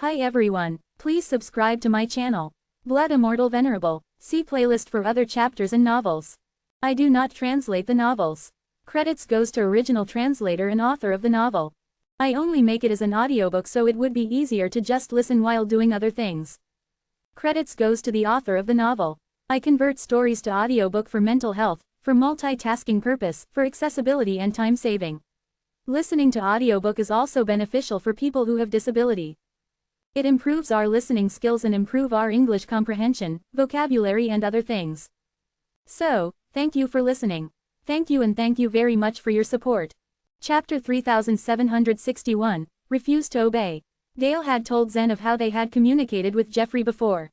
Hi everyone, please subscribe to my channel. Blood Immortal Venerable. See playlist for other chapters and novels. I do not translate the novels. Credits goes to original translator and author of the novel. I only make it as an audiobook so it would be easier to just listen while doing other things. Credits goes to the author of the novel. I convert stories to audiobook for mental health, for multitasking purpose, for accessibility and time saving. Listening to audiobook is also beneficial for people who have disability. It improves our listening skills and improve our English comprehension, vocabulary and other things. So, thank you for listening. Thank you and thank you very much for your support. Chapter 3761, Refuse to Obey. Dale had told Zen of how they had communicated with Jeffrey before.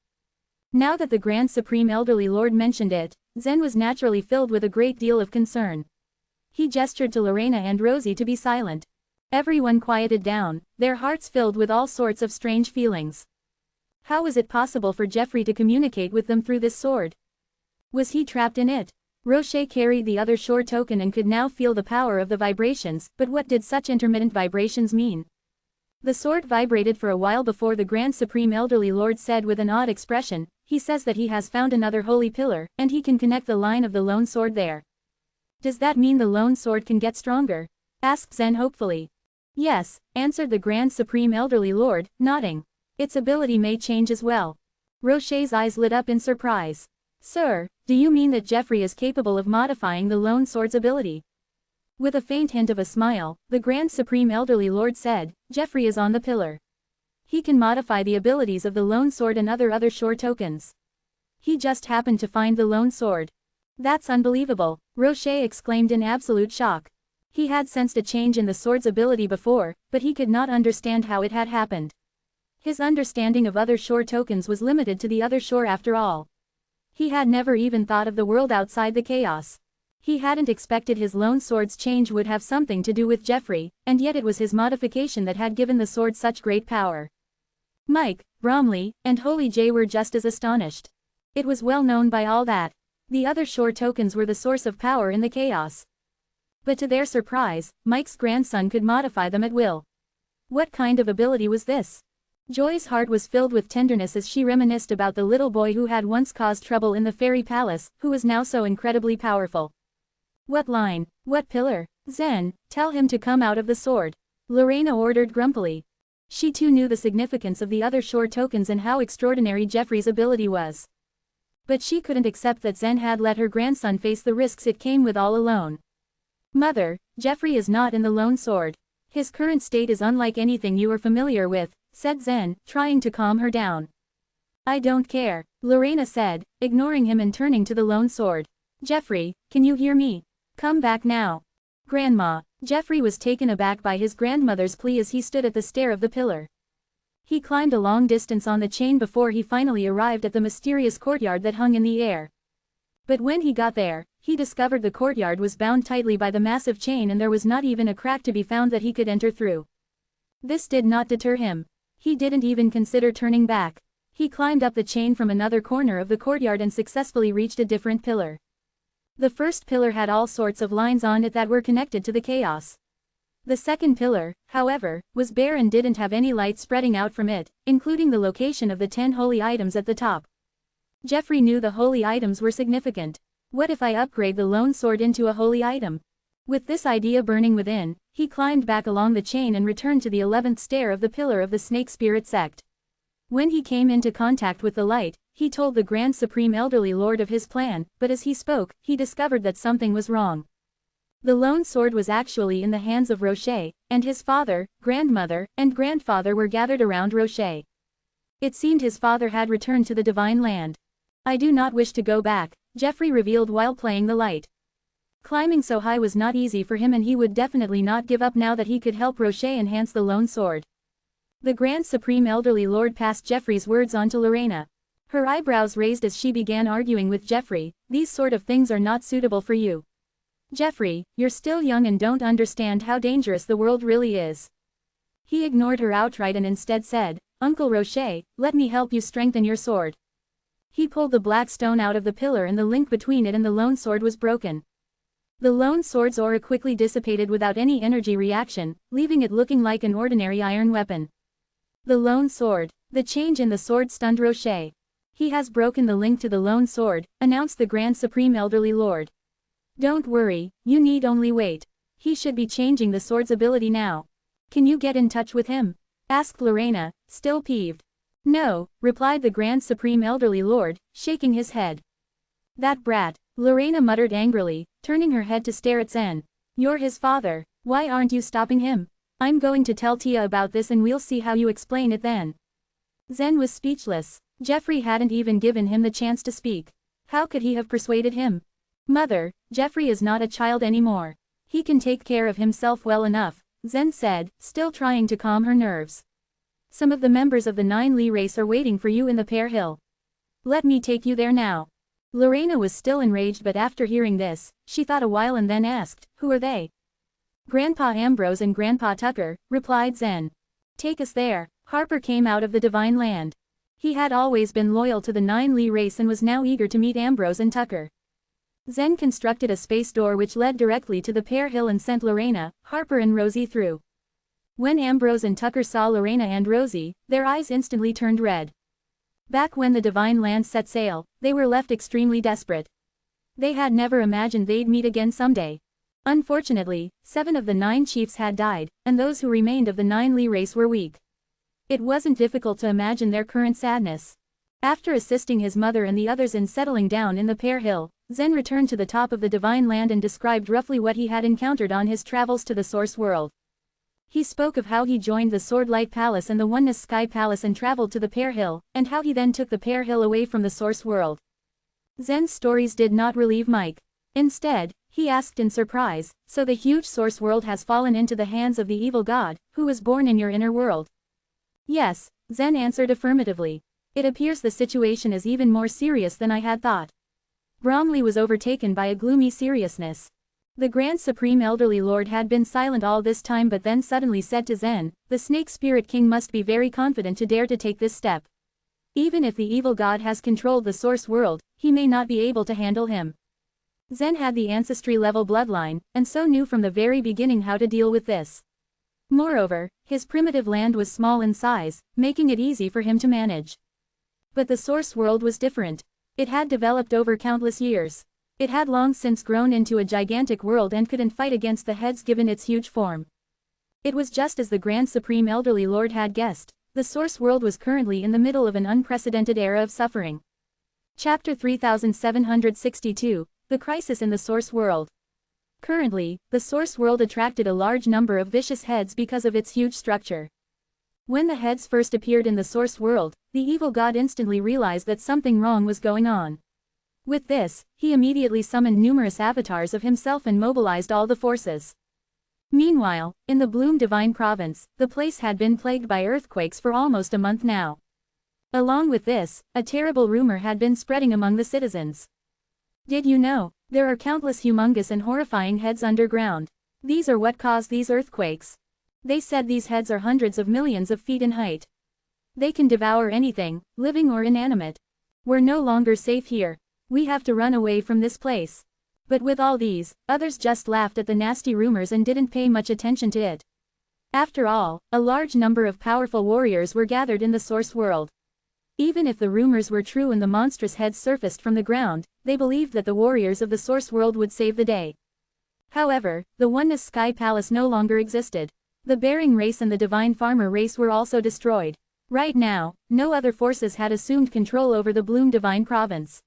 Now that the Grand Supreme Elderly Lord mentioned it, Zen was naturally filled with a great deal of concern. He gestured to Lorena and Rosie to be silent. Everyone quieted down, their hearts filled with all sorts of strange feelings. How was it possible for Jeffrey to communicate with them through this sword? Was he trapped in it? Rocher carried the other shore token and could now feel the power of the vibrations, but what did such intermittent vibrations mean? The sword vibrated for a while before the Grand Supreme Elderly Lord said with an odd expression, "He says that he has found another holy pillar, and he can connect the line of the lone sword there." "Does that mean the lone sword can get stronger?" asked Zen hopefully. "Yes," answered the Grand Supreme Elderly Lord, nodding. "Its ability may change as well." Rocher's eyes lit up in surprise. "Sir, do you mean that Jeffrey is capable of modifying the lone sword's ability?" With a faint hint of a smile, the Grand Supreme Elderly Lord said, "Jeffrey is on the pillar. He can modify the abilities of the lone sword and other shore tokens. He just happened to find the lone sword." "That's unbelievable," Rocher exclaimed in absolute shock. He had sensed a change in the sword's ability before, but he could not understand how it had happened. His understanding of other shore tokens was limited to the other shore after all. He had never even thought of the world outside the chaos. He hadn't expected his lone sword's change would have something to do with Jeffrey, and yet it was his modification that had given the sword such great power. Mike, Bromley, and Holy J were just as astonished. It was well known by all that the other shore tokens were the source of power in the chaos. But to their surprise, Mike's grandson could modify them at will. What kind of ability was this? Joy's heart was filled with tenderness as she reminisced about the little boy who had once caused trouble in the fairy palace, who was now so incredibly powerful. "What line? What pillar? Zen, tell him to come out of the sword," Lorena ordered grumpily. She too knew the significance of the other shore tokens and how extraordinary Jeffrey's ability was. But she couldn't accept that Zen had let her grandson face the risks it came with all alone. "Mother, Jeffrey is not in the lone sword. His current state is unlike anything you are familiar with," said Zen, trying to calm her down. "I don't care," Lorena said, ignoring him and turning to the lone sword. "Jeffrey, can you hear me? Come back now." "Grandma." Jeffrey was taken aback by his grandmother's plea as he stood at the stair of the pillar. He climbed a long distance on the chain before he finally arrived at the mysterious courtyard that hung in the air. But when he got there, he discovered the courtyard was bound tightly by the massive chain and there was not even a crack to be found that he could enter through. This did not deter him. He didn't even consider turning back. He climbed up the chain from another corner of the courtyard and successfully reached a different pillar. The first pillar had all sorts of lines on it that were connected to the chaos. The second pillar, however, was bare and didn't have any light spreading out from it, including the location of the 10 holy items at the top. Jeffrey knew the holy items were significant. What if I upgrade the lone sword into a holy item? With this idea burning within, he climbed back along the chain and returned to the 11th stair of the pillar of the Snake Spirit sect. When he came into contact with the light, he told the Grand Supreme Elderly Lord of his plan, but as he spoke, he discovered that something was wrong. The lone sword was actually in the hands of Rocher, and his father, grandmother, and grandfather were gathered around Rocher. It seemed his father had returned to the divine land. "I do not wish to go back," Jeffrey revealed while playing the light. Climbing so high was not easy for him and he would definitely not give up now that he could help Rocher enhance the lone sword. The Grand Supreme Elderly Lord passed Jeffrey's words on to Lorena. Her eyebrows raised as she began arguing with Jeffrey, "These sort of things are not suitable for you. Jeffrey, you're still young and don't understand how dangerous the world really is." He ignored her outright and instead said, "Uncle Rocher, let me help you strengthen your sword." He pulled the black stone out of the pillar and the link between it and the lone sword was broken. The lone sword's aura quickly dissipated without any energy reaction, leaving it looking like an ordinary iron weapon. The lone sword. The change in the sword stunned Rocher. He has broken the link to the lone sword, announced the Grand Supreme Elderly Lord. Don't worry, you need only wait. He should be changing the sword's ability now. Can you get in touch with him? Asked Lorena, still peeved. No, replied the Grand Supreme Elderly Lord, shaking his head. That brat, Lorena muttered angrily, turning her head to stare at Zen. You're his father, why aren't you stopping him? I'm going to tell Tia about this and we'll see how you explain it then. Zen was speechless. Jeffrey hadn't even given him the chance to speak. How could he have persuaded him? Mother, Jeffrey is not a child anymore. He can take care of himself well enough, Zen said, still trying to calm her nerves. Some of the members of the 9 Li race are waiting for you in the Pear Hill. Let me take you there now. Lorena was still enraged, but after hearing this, she thought a while and then asked, who are they? Grandpa Ambrose and Grandpa Tucker, replied Zen. Take us there. Harper came out of the Divine Land. He had always been loyal to the 9 Li race and was now eager to meet Ambrose and Tucker. Zen constructed a space door which led directly to the Pear Hill and sent Lorena, Harper and Rosie through. When Ambrose and Tucker saw Lorena and Rosie, their eyes instantly turned red. Back when the Divine Land set sail, they were left extremely desperate. They had never imagined they'd meet again someday. Unfortunately, 7 of the 9 chiefs had died, and those who remained of the 9 Li race were weak. It wasn't difficult to imagine their current sadness. After assisting his mother and the others in settling down in the Pear Hill, Zen returned to the top of the Divine Land and described roughly what he had encountered on his travels to the Source World. He spoke of how he joined the Swordlight Palace and the Oneness Sky Palace and traveled to the Pear Hill, and how he then took the Pear Hill away from the Source World. Zen's stories did not relieve Mike. Instead, he asked in surprise, so the huge Source World has fallen into the hands of the evil god, who was born in your inner world? Yes, Zen answered affirmatively. It appears the situation is even more serious than I had thought. Bromley was overtaken by a gloomy seriousness. The Grand Supreme Elderly Lord had been silent all this time but then suddenly said to Zen, the Snake Spirit King must be very confident to dare to take this step. Even if the evil god has controlled the Source World, he may not be able to handle him. Zen had the ancestry-level bloodline, and so knew from the very beginning how to deal with this. Moreover, his primitive land was small in size, making it easy for him to manage. But the Source World was different. It had developed over countless years. It had long since grown into a gigantic world and couldn't fight against the heads given its huge form. It was just as the Grand Supreme Elderly Lord had guessed. The Source World was currently in the middle of an unprecedented era of suffering. Chapter 3762, The Crisis in the Source World. Currently, the Source World attracted a large number of vicious heads because of its huge structure. When the heads first appeared in the Source World, the evil god instantly realized that something wrong was going on. With this, he immediately summoned numerous avatars of himself and mobilized all the forces. Meanwhile, in the Bloom Divine Province, the place had been plagued by earthquakes for almost a month now. Along with this, a terrible rumor had been spreading among the citizens. Did you know, there are countless humongous and horrifying heads underground? These are what caused these earthquakes. They said these heads are hundreds of millions of feet in height. They can devour anything, living or inanimate. We're no longer safe here. We have to run away from this place. But with all these, others just laughed at the nasty rumors and didn't pay much attention to it. After all, a large number of powerful warriors were gathered in the Source World. Even if the rumors were true and the monstrous heads surfaced from the ground, they believed that the warriors of the Source World would save the day. However, the Oneness Sky Palace no longer existed. The Bearing race and the Divine Farmer race were also destroyed. Right now, no other forces had assumed control over the Bloom Divine Province.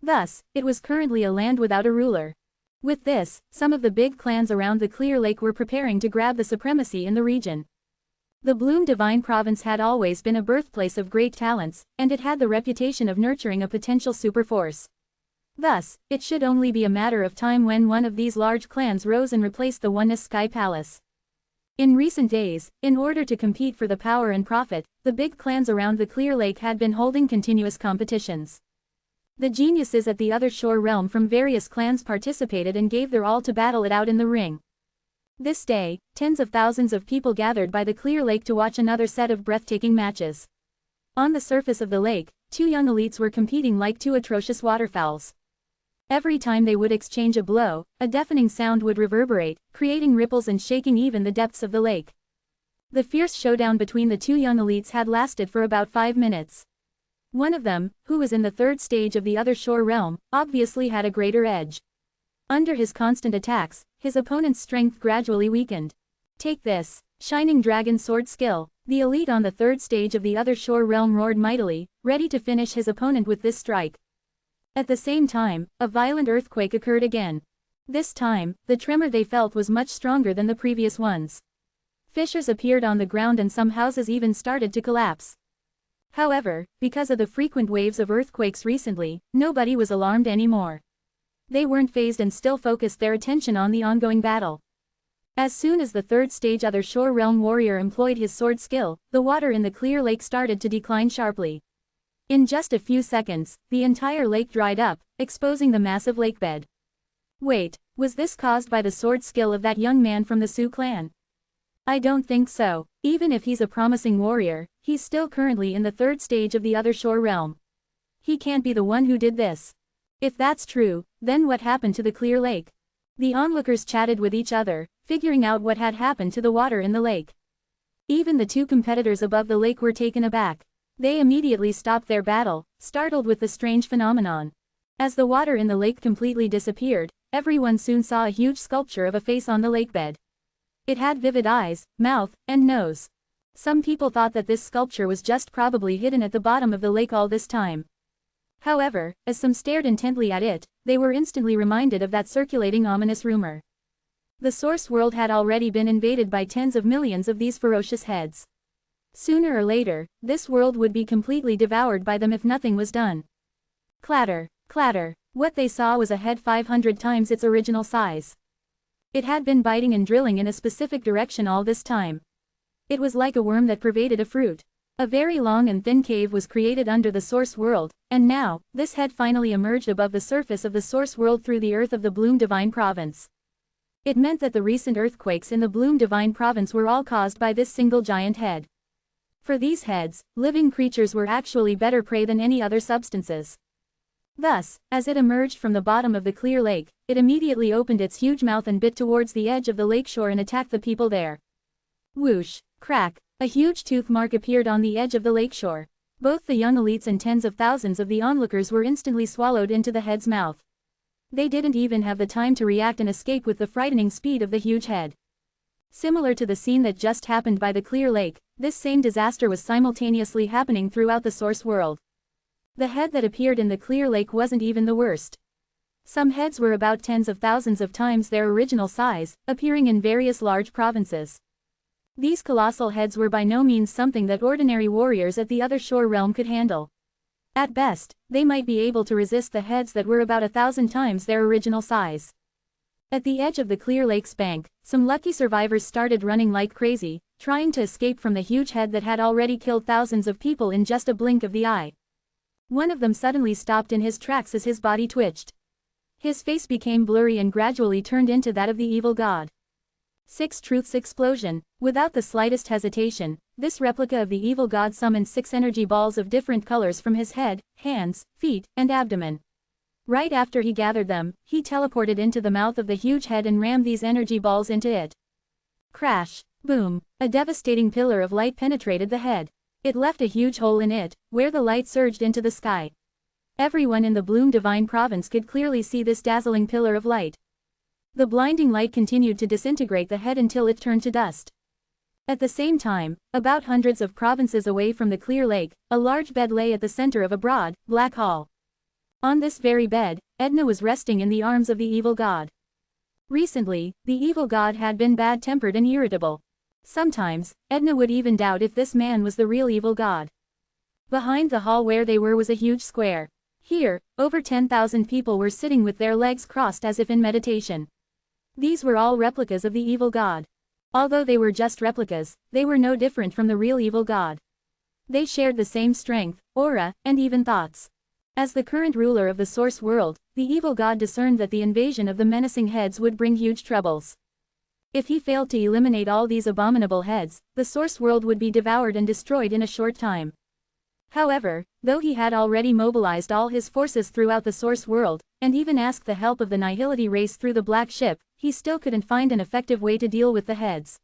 Thus, it was currently a land without a ruler. With this, some of the big clans around the Clear Lake were preparing to grab the supremacy in the region. The Bloom Divine Province had always been a birthplace of great talents, and it had the reputation of nurturing a potential superforce. Thus, it should only be a matter of time when one of these large clans rose and replaced the Oneness Sky Palace. In recent days, in order to compete for the power and profit, the big clans around the Clear Lake had been holding continuous competitions. The geniuses at the other shore realm from various clans participated and gave their all to battle it out in the ring. This day, tens of thousands of people gathered by the Clear Lake to watch another set of breathtaking matches. On the surface of the lake, 2 young elites were competing like 2 atrocious waterfowls. Every time they would exchange a blow, a deafening sound would reverberate, creating ripples and shaking even the depths of the lake. The fierce showdown between the two young elites had lasted for about 5 minutes. One of them, who was in the third stage of the other shore realm, obviously had a greater edge. Under his constant attacks, his opponent's strength gradually weakened. Take this, Shining Dragon Sword skill. The elite on the third stage of the other shore realm roared mightily, ready to finish his opponent with this strike. At the same time, a violent earthquake occurred again. This time, the tremor they felt was much stronger than the previous ones. Fissures appeared on the ground and some houses even started to collapse. However, because of the frequent waves of earthquakes recently, nobody was alarmed anymore. They weren't fazed and still focused their attention on the ongoing battle. As soon as the third stage other shore realm warrior employed his sword skill, the water in the clear lake started to decline sharply. In just a few seconds, the entire lake dried up, exposing the massive lakebed. Wait, was this caused by the sword skill of that young man from the Sioux clan? I don't think so. Even if he's a promising warrior, he's still currently in the third stage of the other shore realm. He can't be the one who did this. If that's true, then what happened to the clear lake? The onlookers chatted with each other, figuring out what had happened to the water in the lake. Even the two competitors above the lake were taken aback. They immediately stopped their battle, startled with the strange phenomenon. As the water in the lake completely disappeared, everyone soon saw a huge sculpture of a face on the lakebed. It had vivid eyes, mouth, and nose. Some people thought that this sculpture was just probably hidden at the bottom of the lake all this time. However, as some stared intently at it, they were instantly reminded of that circulating ominous rumor. The source world had already been invaded by tens of millions of these ferocious heads. Sooner or later, this world would be completely devoured by them if nothing was done. Clatter, clatter. What they saw was a head 500 times its original size. It had been biting and drilling in a specific direction all this time. It was like a worm that pervaded a fruit. A very long and thin cave was created under the source world, and now, this head finally emerged above the surface of the source world through the earth of the Bloom Divine Province. It meant that the recent earthquakes in the Bloom Divine Province were all caused by this single giant head. For these heads, living creatures were actually better prey than any other substances. Thus, as it emerged from the bottom of the clear lake, it immediately opened its huge mouth and bit towards the edge of the lakeshore and attacked the people there. Whoosh, crack, a huge tooth mark appeared on the edge of the lakeshore. Both the young elites and tens of thousands of the onlookers were instantly swallowed into the head's mouth. They didn't even have the time to react and escape with the frightening speed of the huge head. Similar to the scene that just happened by the clear lake, this same disaster was simultaneously happening throughout the source world. The head that appeared in the clear lake wasn't even the worst. Some heads were about tens of thousands of times their original size, appearing in various large provinces. These colossal heads were by no means something that ordinary warriors at the other shore realm could handle. At best, they might be able to resist the heads that were about 1,000 times their original size. At the edge of the clear lake's bank, some lucky survivors started running like crazy, trying to escape from the huge head that had already killed thousands of people in just a blink of the eye. One of them suddenly stopped in his tracks as his body twitched. His face became blurry and gradually turned into that of the evil god. 6 Truths Explosion. Without the slightest hesitation, this replica of the evil god summoned 6 energy balls of different colors from his head, hands, feet, and abdomen. Right after he gathered them, he teleported into the mouth of the huge head and rammed these energy balls into it. Crash, boom, a devastating pillar of light penetrated the head. It left a huge hole in it, where the light surged into the sky. Everyone in the Bloom Divine Province could clearly see this dazzling pillar of light. The blinding light continued to disintegrate the head until it turned to dust. At the same time, about hundreds of provinces away from the clear lake, a large bed lay at the center of a broad, black hall. On this very bed, Edna was resting in the arms of the evil god. Recently, the evil god had been bad-tempered and irritable. Sometimes, Edna would even doubt if this man was the real evil god. Behind the hall where they were was a huge square. Here, over 10,000 people were sitting with their legs crossed as if in meditation. These were all replicas of the evil god. Although they were just replicas, they were no different from the real evil god. They shared the same strength, aura, and even thoughts. As the current ruler of the source world, the evil god discerned that the invasion of the menacing heads would bring huge troubles. If he failed to eliminate all these abominable heads, the source world would be devoured and destroyed in a short time. However, though he had already mobilized all his forces throughout the source world, and even asked the help of the Nihility race through the Black Ship, he still couldn't find an effective way to deal with the heads.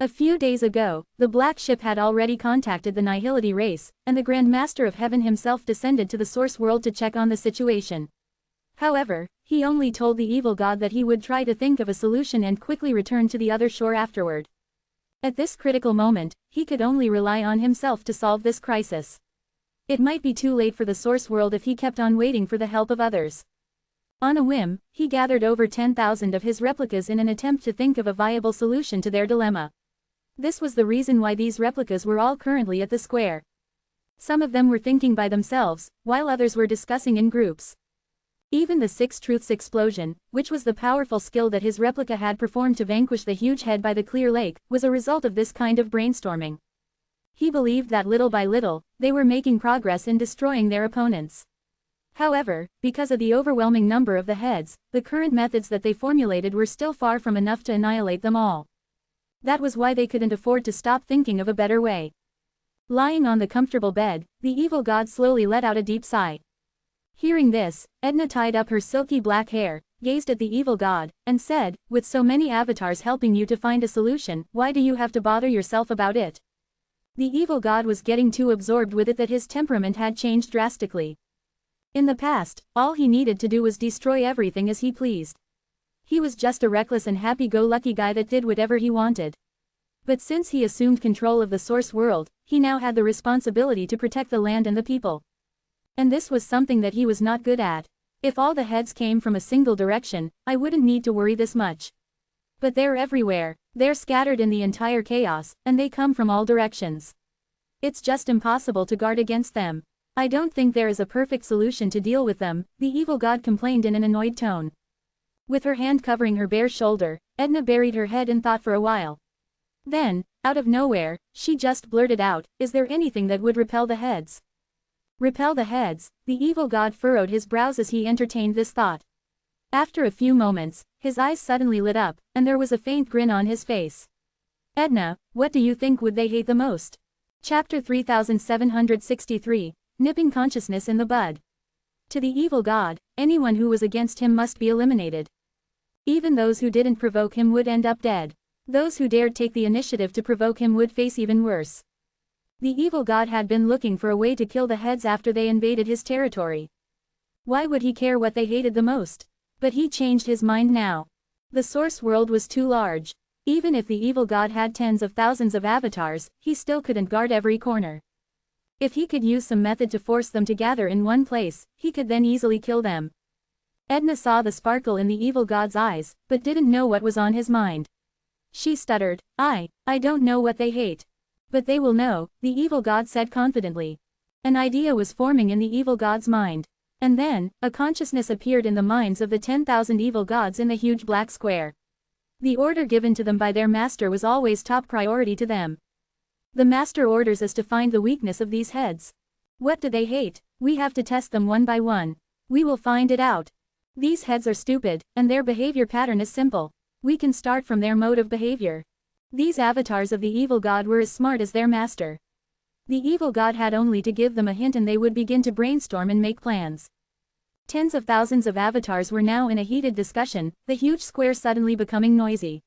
A few days ago, the Black Ship had already contacted the Nihility race, and the Grand Master of Heaven himself descended to the Source World to check on the situation. However, he only told the evil god that he would try to think of a solution and quickly return to the other shore afterward. At this critical moment, he could only rely on himself to solve this crisis. It might be too late for the Source World if he kept on waiting for the help of others. On a whim, he gathered over 10,000 of his replicas in an attempt to think of a viable solution to their dilemma. This was the reason why these replicas were all currently at the square. Some of them were thinking by themselves, while others were discussing in groups. Even the Six Truths explosion, which was the powerful skill that his replica had performed to vanquish the huge head by the clear lake, was a result of this kind of brainstorming. He believed that little by little, they were making progress in destroying their opponents. However, because of the overwhelming number of the heads, the current methods that they formulated were still far from enough to annihilate them all. That was why they couldn't afford to stop thinking of a better way. Lying on the comfortable bed, the evil god slowly let out a deep sigh. Hearing this, Edna tied up her silky black hair, gazed at the evil god, and said, "With so many avatars helping you to find a solution, why do you have to bother yourself about it?" The evil god was getting too absorbed with it that his temperament had changed drastically. In the past, all he needed to do was destroy everything as he pleased. He was just a reckless and happy-go-lucky guy that did whatever he wanted. But since he assumed control of the Source World, he now had the responsibility to protect the land and the people. And this was something that he was not good at. If all the heads came from a single direction, I wouldn't need to worry this much. But they're everywhere, they're scattered in the entire chaos, and they come from all directions. It's just impossible to guard against them. I don't think there is a perfect solution to deal with them, the evil god complained in an annoyed tone. With her hand covering her bare shoulder, Edna buried her head in thought for a while. Then, out of nowhere, she just blurted out, "Is there anything that would repel the heads?" Repel the heads, the evil god furrowed his brows as he entertained this thought. After a few moments, his eyes suddenly lit up, and there was a faint grin on his face. "Edna, what do you think would they hate the most?" Chapter 3763, Nipping Consciousness in the Bud. To the evil god, anyone who was against him must be eliminated. Even those who didn't provoke him would end up dead. Those who dared take the initiative to provoke him would face even worse. The evil god had been looking for a way to kill the heads after they invaded his territory. Why would he care what they hated the most? But he changed his mind now. The Source World was too large. Even if the evil god had tens of thousands of avatars, he still couldn't guard every corner. If he could use some method to force them to gather in one place, he could then easily kill them. Edna saw the sparkle in the evil god's eyes, but didn't know what was on his mind. She stuttered, I don't know what they hate. But they will know, the evil god said confidently. An idea was forming in the evil god's mind. And then, a consciousness appeared in the minds of the 10,000 evil gods in the huge black square. The order given to them by their master was always top priority to them. The master orders us to find the weakness of these heads. What do they hate? We have to test them one by one. We will find it out. These heads are stupid, and their behavior pattern is simple. We can start from their mode of behavior. These avatars of the evil god were as smart as their master. The evil god had only to give them a hint and they would begin to brainstorm and make plans. Tens of thousands of avatars were now in a heated discussion, the huge square suddenly becoming noisy.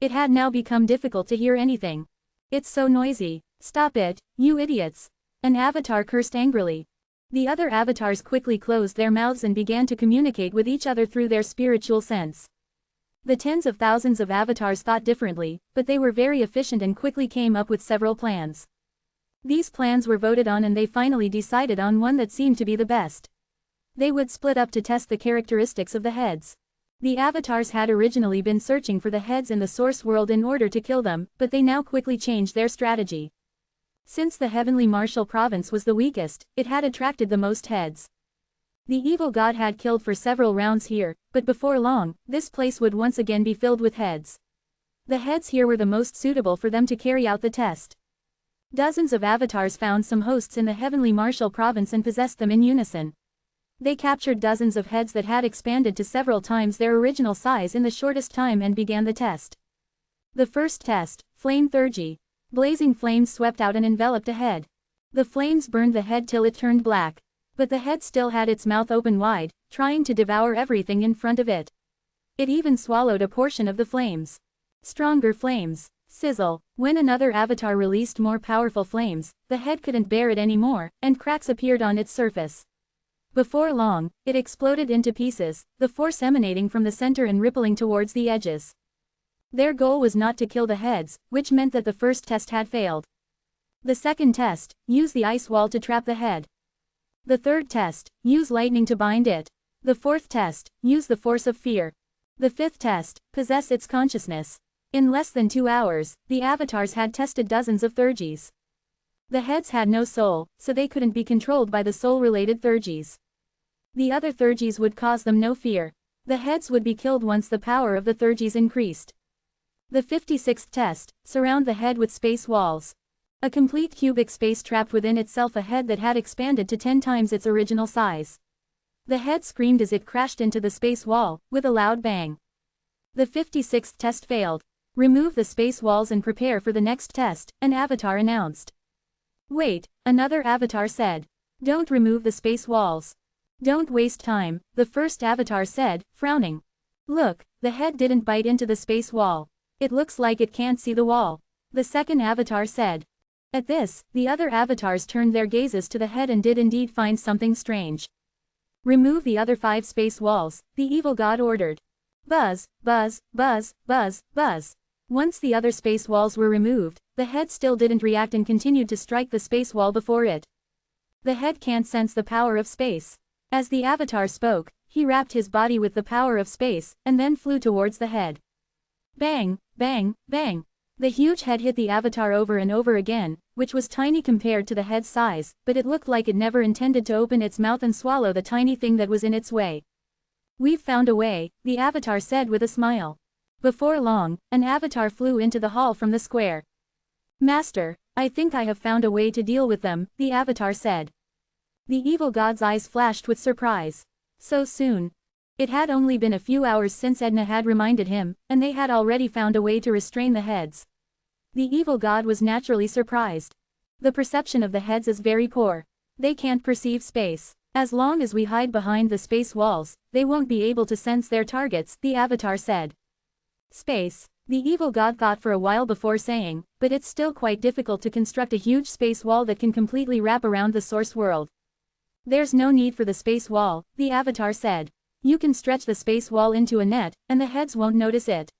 It had now become difficult to hear anything. It's so noisy. Stop it, you idiots. An avatar cursed angrily. The other avatars quickly closed their mouths and began to communicate with each other through their spiritual sense. The tens of thousands of avatars thought differently, but they were very efficient and quickly came up with several plans. These plans were voted on and they finally decided on one that seemed to be the best. They would split up to test the characteristics of the heads. The avatars had originally been searching for the heads in the Source World in order to kill them, but they now quickly changed their strategy. Since the Heavenly Martial Province was the weakest, it had attracted the most heads. The evil god had killed for several rounds here, but before long, this place would once again be filled with heads. The heads here were the most suitable for them to carry out the test. Dozens of avatars found some hosts in the Heavenly Martial Province and possessed them in unison. They captured dozens of heads that had expanded to several times their original size in the shortest time and began the test. The first test, Flame Thurgy. Blazing flames swept out and enveloped a head. The flames burned the head till it turned black. But the head still had its mouth open wide, trying to devour everything in front of it. It even swallowed a portion of the flames. Stronger flames. Sizzle. When another avatar released more powerful flames, the head couldn't bear it anymore, and cracks appeared on its surface. Before long, it exploded into pieces, the force emanating from the center and rippling towards the edges. Their goal was not to kill the heads, which meant that the first test had failed. The second test, use the ice wall to trap the head. The third test, use lightning to bind it. The fourth test, use the force of fear. The fifth test, possess its consciousness. In less than 2 hours, the avatars had tested dozens of Thurgies. The heads had no soul, so they couldn't be controlled by the soul-related Thurgies. The other Thurgies would cause them no fear. The heads would be killed once the power of the Thurgies increased. The 56th test, surround the head with space walls. A complete cubic space trapped within itself a head that had expanded to 10 times its original size. The head screamed as it crashed into the space wall, with a loud bang. The 56th test failed. Remove the space walls and prepare for the next test, an avatar announced. Wait, another avatar said. Don't remove the space walls. Don't waste time, the first avatar said, frowning. Look, the head didn't bite into the space wall. It looks like it can't see the wall. The second avatar said. At this, the other avatars turned their gazes to the head and did indeed find something strange. Remove the other 5 space walls, the evil god ordered. Buzz, buzz, buzz, buzz, buzz. Once the other space walls were removed, the head still didn't react and continued to strike the space wall before it. The head can't sense the power of space. As the avatar spoke, he wrapped his body with the power of space, and then flew towards the head. Bang, bang, bang. The huge head hit the avatar over and over again, which was tiny compared to the head's size, but it looked like it never intended to open its mouth and swallow the tiny thing that was in its way. We've found a way, the avatar said with a smile. Before long, an avatar flew into the hall from the square. Master, I think I have found a way to deal with them, the avatar said. The evil god's eyes flashed with surprise. So soon. It had only been a few hours since Edna had reminded him, and they had already found a way to restrain the heads. The evil god was naturally surprised. The perception of the heads is very poor. They can't perceive space. As long as we hide behind the space walls, they won't be able to sense their targets, the avatar said. Space, the evil god thought for a while before saying, but it's still quite difficult to construct a huge space wall that can completely wrap around the source world. There's no need for the space wall, the avatar said. You can stretch the space wall into a net, and the heads won't notice it.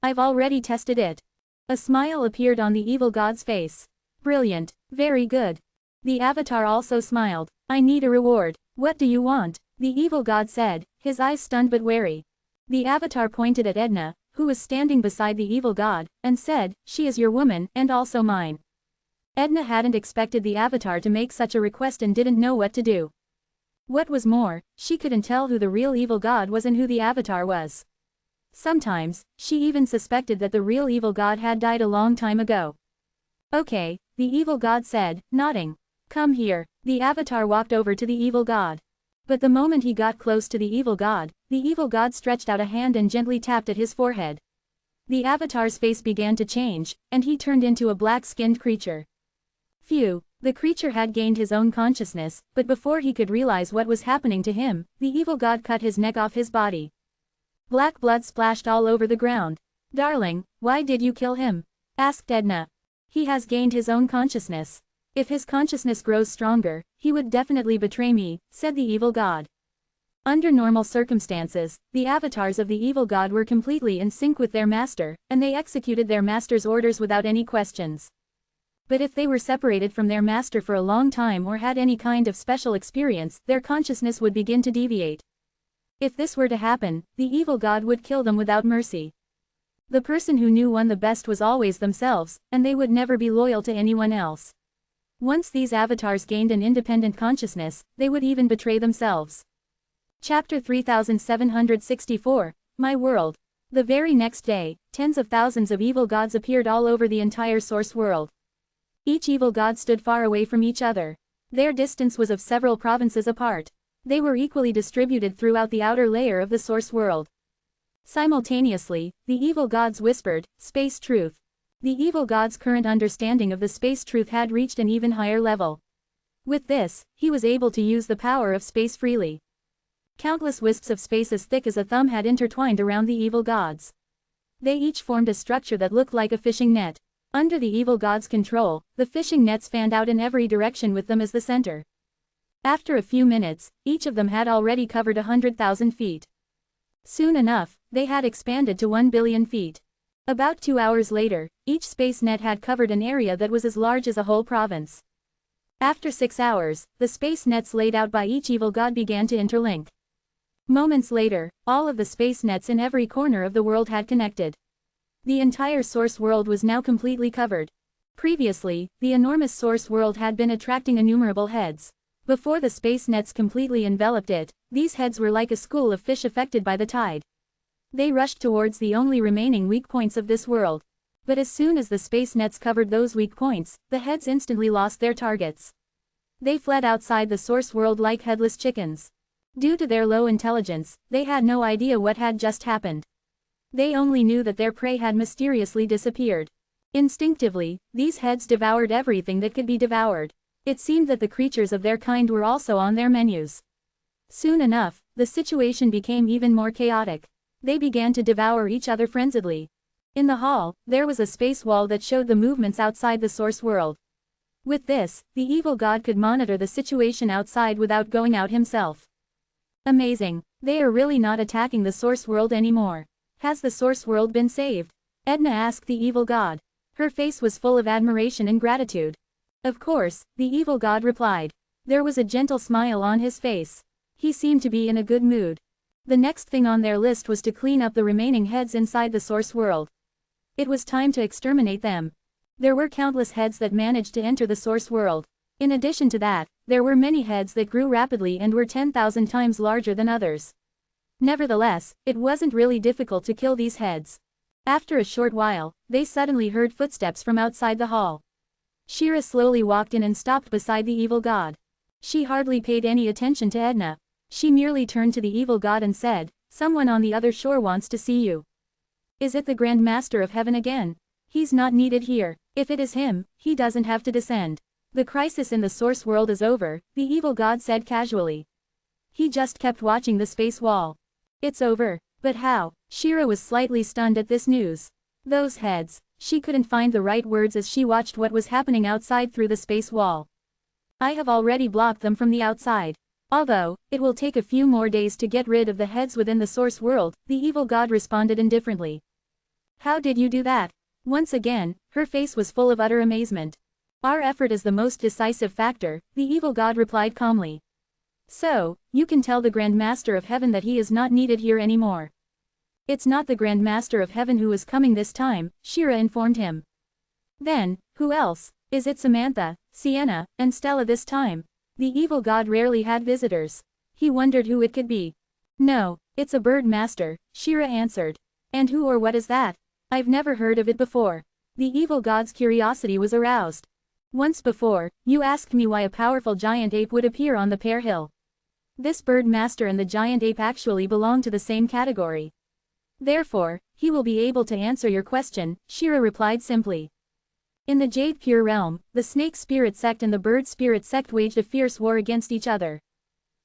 I've already tested it. A smile appeared on the evil god's face. Brilliant, very good. The avatar also smiled. I need a reward. What do you want? The evil god said, his eyes stunned but wary. The avatar pointed at Edna, who was standing beside the evil god, and said, she is your woman, and also mine. Edna hadn't expected the avatar to make such a request and didn't know what to do. What was more, she couldn't tell who the real evil god was and who the avatar was. Sometimes, she even suspected that the real evil god had died a long time ago. Okay, the evil god said, nodding. Come here, the avatar walked over to the evil god. But the moment he got close to the evil god stretched out a hand and gently tapped at his forehead. The avatar's face began to change, and he turned into a black-skinned creature. Phew, the creature had gained his own consciousness, but before he could realize what was happening to him, the evil god cut his neck off his body. Black blood splashed all over the ground. Darling, why did you kill him? Asked Edna. He has gained his own consciousness. If his consciousness grows stronger, he would definitely betray me, said the evil god. Under normal circumstances, the avatars of the evil god were completely in sync with their master, and they executed their master's orders without any questions. But if they were separated from their master for a long time or had any kind of special experience, their consciousness would begin to deviate. If this were to happen, the evil god would kill them without mercy. The person who knew one the best was always themselves, and they would never be loyal to anyone else. Once these avatars gained an independent consciousness, they would even betray themselves. Chapter 3764, My World. The very next day, tens of thousands of evil gods appeared all over the entire source world. Each evil god stood far away from each other. Their distance was of several provinces apart. They were equally distributed throughout the outer layer of the source world. Simultaneously, the evil gods whispered, Space Truth. The evil god's current understanding of the space truth had reached an even higher level. With this, he was able to use the power of space freely. Countless wisps of space as thick as a thumb had intertwined around the evil gods. They each formed a structure that looked like a fishing net. Under the evil god's control, the fishing nets fanned out in every direction with them as the center. After a few minutes, each of them had already covered 100,000 feet. Soon enough, they had expanded to 1 billion feet. About 2 hours later, each space net had covered an area that was as large as a whole province. After 6 hours, the space nets laid out by each evil god began to interlink. Moments later, all of the space nets in every corner of the world had connected. The entire source world was now completely covered. Previously, the enormous source world had been attracting innumerable heads. Before the space nets completely enveloped it, these heads were like a school of fish affected by the tide. They rushed towards the only remaining weak points of this world. But as soon as the space nets covered those weak points, the heads instantly lost their targets. They fled outside the source world like headless chickens. Due to their low intelligence, they had no idea what had just happened. They only knew that their prey had mysteriously disappeared. Instinctively, these heads devoured everything that could be devoured. It seemed that the creatures of their kind were also on their menus. Soon enough, the situation became even more chaotic. They began to devour each other frenziedly. In the hall, there was a space wall that showed the movements outside the source world. With this, the evil god could monitor the situation outside without going out himself. Amazing, they are really not attacking the source world anymore. Has the source world been saved? Edna asked the evil god. Her face was full of admiration and gratitude. Of course, the evil god replied. There was a gentle smile on his face. He seemed to be in a good mood. The next thing on their list was to clean up the remaining heads inside the source world. It was time to exterminate them. There were countless heads that managed to enter the source world. In addition to that, there were many heads that grew rapidly and were 10,000 times larger than others. Nevertheless, it wasn't really difficult to kill these heads. After a short while, they suddenly heard footsteps from outside the hall. Shira slowly walked in and stopped beside the evil god. She hardly paid any attention to Edna. She merely turned to the evil god and said, "Someone on the other shore wants to see you." "Is it the Grand Master of Heaven again? He's not needed here. If it is him, he doesn't have to descend. The crisis in the source world is over," the evil god said casually. He just kept watching the space wall. "It's over. But how?" Shira was slightly stunned at this news. Those heads. She couldn't find the right words as she watched what was happening outside through the space wall. "I have already blocked them from the outside. Although, it will take a few more days to get rid of the heads within the source world," the evil god responded indifferently. "How did you do that?" Once again, her face was full of utter amazement. "Our effort is the most decisive factor," the evil god replied calmly. "So, you can tell the Grand Master of Heaven that he is not needed here anymore." "It's not the Grand Master of Heaven who is coming this time," Shira informed him. "Then, who else? Is it Samantha, Sienna, and Stella this time?" The evil god rarely had visitors. He wondered who it could be. "No, it's a bird master," Shira answered. "And who or what is that? I've never heard of it before." The evil god's curiosity was aroused. "Once before, you asked me why a powerful giant ape would appear on the Pear Hill. This bird master and the giant ape actually belong to the same category. Therefore, he will be able to answer your question," Shira replied simply. In the Jade Pure Realm, the Snake Spirit Sect and the Bird Spirit Sect waged a fierce war against each other.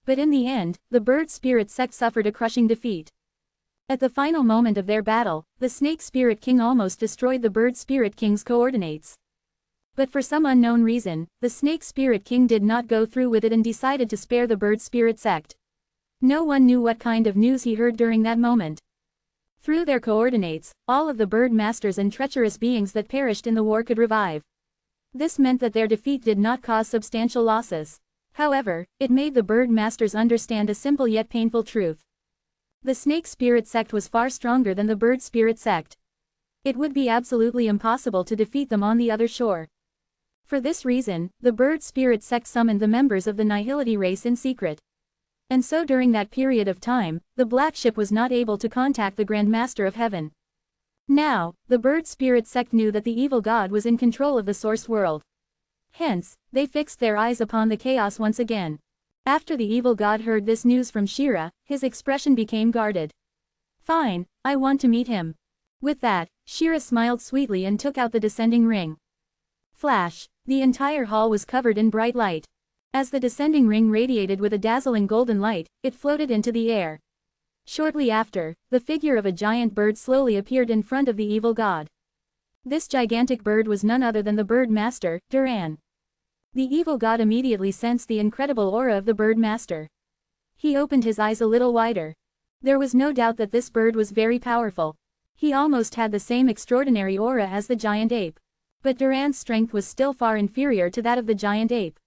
But in the end, the Bird Spirit Sect suffered a crushing defeat. At the final moment of their battle, the Snake Spirit King almost destroyed the Bird Spirit King's coordinates. But for some unknown reason, the Snake Spirit King did not go through with it and decided to spare the Bird Spirit Sect. No one knew what kind of news he heard during that moment. Through their coordinates, all of the bird masters and treacherous beings that perished in the war could revive. This meant that their defeat did not cause substantial losses. However, it made the bird masters understand a simple yet painful truth. The Snake Spirit Sect was far stronger than the Bird Spirit Sect. It would be absolutely impossible to defeat them on the other shore. For this reason, the Bird Spirit Sect summoned the members of the Nihility race in secret. And so during that period of time, the Black Ship was not able to contact the Grand Master of Heaven. Now, the Bird Spirit Sect knew that the evil god was in control of the source world. Hence, they fixed their eyes upon the chaos once again. After the evil god heard this news from Shira, his expression became guarded. "Fine, I want to meet him." With that, Shira smiled sweetly and took out the descending ring. Flash, the entire hall was covered in bright light. As the descending ring radiated with a dazzling golden light, it floated into the air. Shortly after, the figure of a giant bird slowly appeared in front of the evil god. This gigantic bird was none other than the bird master, Duran. The evil god immediately sensed the incredible aura of the bird master. He opened his eyes a little wider. There was no doubt that this bird was very powerful. He almost had the same extraordinary aura as the giant ape. But Duran's strength was still far inferior to that of the giant ape.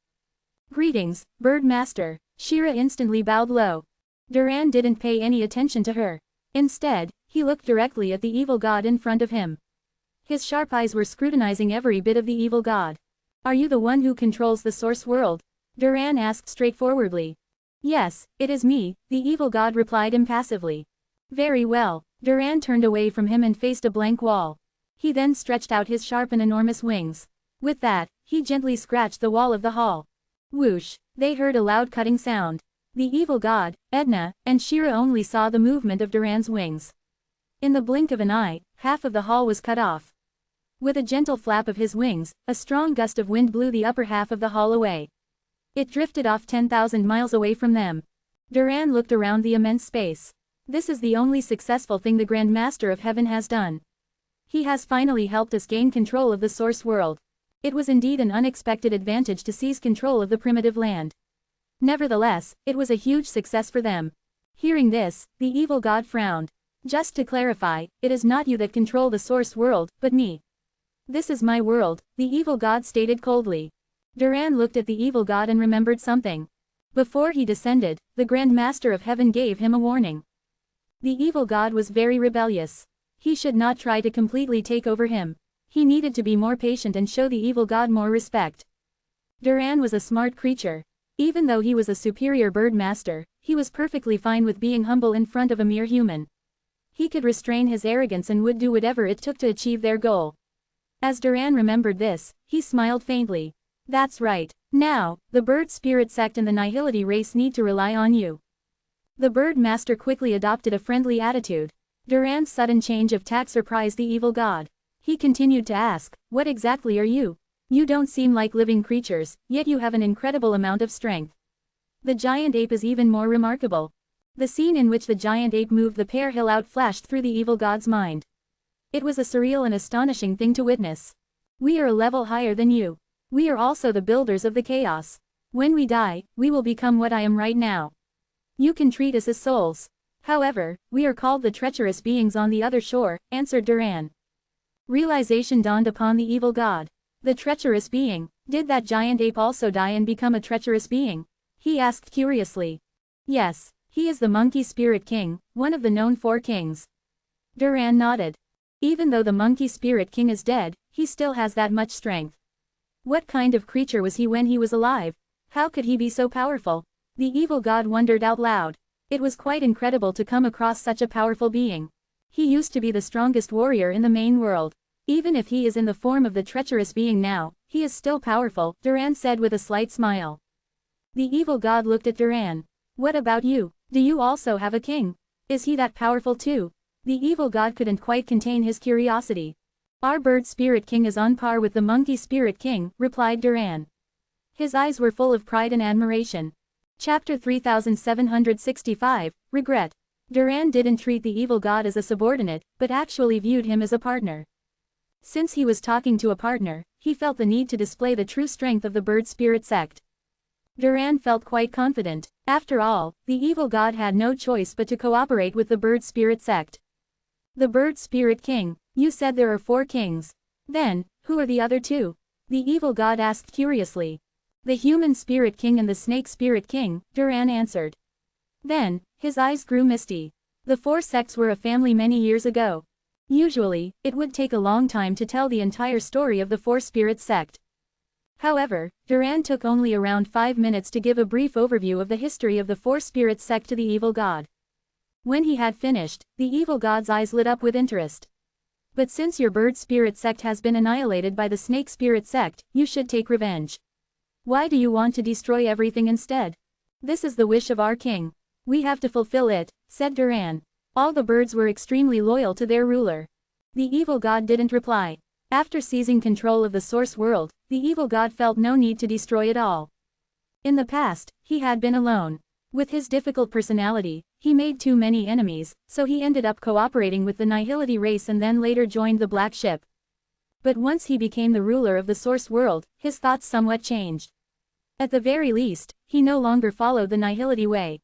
"Greetings, bird master." Shira instantly bowed low. Duran didn't pay any attention to her. Instead, he looked directly at the evil god in front of him. His sharp eyes were scrutinizing every bit of the evil god. "Are you the one who controls the source world?" Duran asked straightforwardly. "Yes, it is me," the evil god replied impassively. "Very well." Duran turned away from him and faced a blank wall. He then stretched out his sharp and enormous wings. With that, he gently scratched the wall of the hall. Whoosh! They heard a loud cutting sound. The evil god, Edna, and Shira only saw the movement of Duran's wings. In the blink of an eye, half of the hall was cut off. With a gentle flap of his wings, a strong gust of wind blew the upper half of the hall away. It drifted off 10,000 miles away from them. Duran looked around the immense space. This is the only successful thing the Grand Master of Heaven has done. He has finally helped us gain control of the source world. It was indeed an unexpected advantage to seize control of the primitive land. Nevertheless, it was a huge success for them. Hearing this, the evil god frowned. "Just to clarify, it is not you that control the source world, but me." "This is my world," the evil god stated coldly. Duran looked at the evil god and remembered something. Before he descended, the Grand Master of Heaven gave him a warning. The evil god was very rebellious. He should not try to completely take over him. He needed to be more patient and show the evil god more respect. Duran was a smart creature. Even though he was a superior bird master, he was perfectly fine with being humble in front of a mere human. He could restrain his arrogance and would do whatever it took to achieve their goal. As Duran remembered this, he smiled faintly. "That's right. Now, the bird spirit sect and the Nihility race need to rely on you." The bird master quickly adopted a friendly attitude. Duran's sudden change of tack surprised the evil god. He continued to ask, "What exactly are you? You don't seem like living creatures, yet you have an incredible amount of strength." The giant ape is even more remarkable. The scene in which the giant ape moved the pear hill out flashed through the evil god's mind. It was a surreal and astonishing thing to witness. "We are a level higher than you. We are also the builders of the chaos. When we die, we will become what I am right now. You can treat us as souls. However, we are called the treacherous beings on the other shore," answered Duran. Realization dawned upon the evil god. The treacherous being, did that giant ape also die and become a treacherous being? He asked curiously. "Yes, he is the monkey spirit king, one of the known 4 kings. Duran nodded. "Even though the monkey spirit king is dead, he still has that much strength. What kind of creature was he when he was alive? How could he be so powerful?" The evil god wondered out loud. It was quite incredible to come across such a powerful being. He used to be the strongest warrior in the main world. Even if he is in the form of the treacherous being now, he is still powerful, Duran said with a slight smile. The evil god looked at Duran. "What about you? Do you also have a king? Is he that powerful too?" The evil god couldn't quite contain his curiosity. "Our bird spirit king is on par with the monkey spirit king," replied Duran. His eyes were full of pride and admiration. Chapter 3765, Regret. Duran didn't treat the evil god as a subordinate, but actually viewed him as a partner. Since he was talking to a partner, he felt the need to display the true strength of the bird spirit sect. Duran felt quite confident. After all, the evil god had no choice but to cooperate with the bird spirit sect. "The bird spirit king, you said there are 4 kings. Then, who are the other 2? The evil god asked curiously. "The human spirit king and the snake spirit king," Duran answered. Then, his eyes grew misty. The 4 sects were a family many years ago. Usually, it would take a long time to tell the entire story of the 4 spirit sect. However, Duran took only around 5 minutes to give a brief overview of the history of the 4 spirit sect to the evil god. When he had finished, the evil god's eyes lit up with interest. "But since your bird spirit sect has been annihilated by the snake spirit sect, you should take revenge. Why do you want to destroy everything instead?" "This is the wish of our king. We have to fulfill it," said Duran. All the birds were extremely loyal to their ruler. The evil god didn't reply. After seizing control of the source world, the evil god felt no need to destroy it all. In the past, he had been alone. With his difficult personality, he made too many enemies, so he ended up cooperating with the Nihility race and then later joined the Black Ship. But once he became the ruler of the Source World, his thoughts somewhat changed. At the very least, he no longer followed the Nihility way.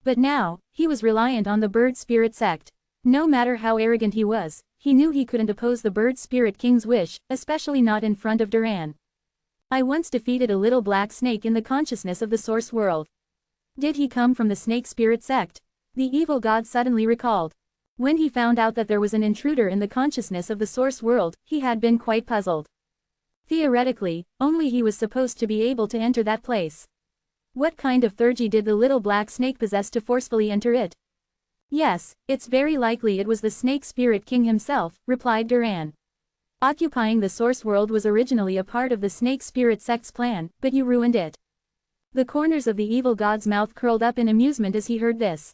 But now, he was reliant on the Bird Spirit sect. No matter how arrogant he was, he knew he couldn't oppose the Bird Spirit King's wish, especially not in front of Duran. I once defeated a little black snake in the consciousness of the Source World. Did he come from the Snake Spirit sect? The evil god suddenly recalled. When he found out that there was an intruder in the consciousness of the Source World, he had been quite puzzled. Theoretically, only he was supposed to be able to enter that place. What kind of theurgy did the little black snake possess to forcefully enter it? Yes, it's very likely it was the Snake Spirit King himself, replied Duran. Occupying the Source World was originally a part of the Snake Spirit sect's plan, but you ruined it. The corners of the evil god's mouth curled up in amusement as he heard this.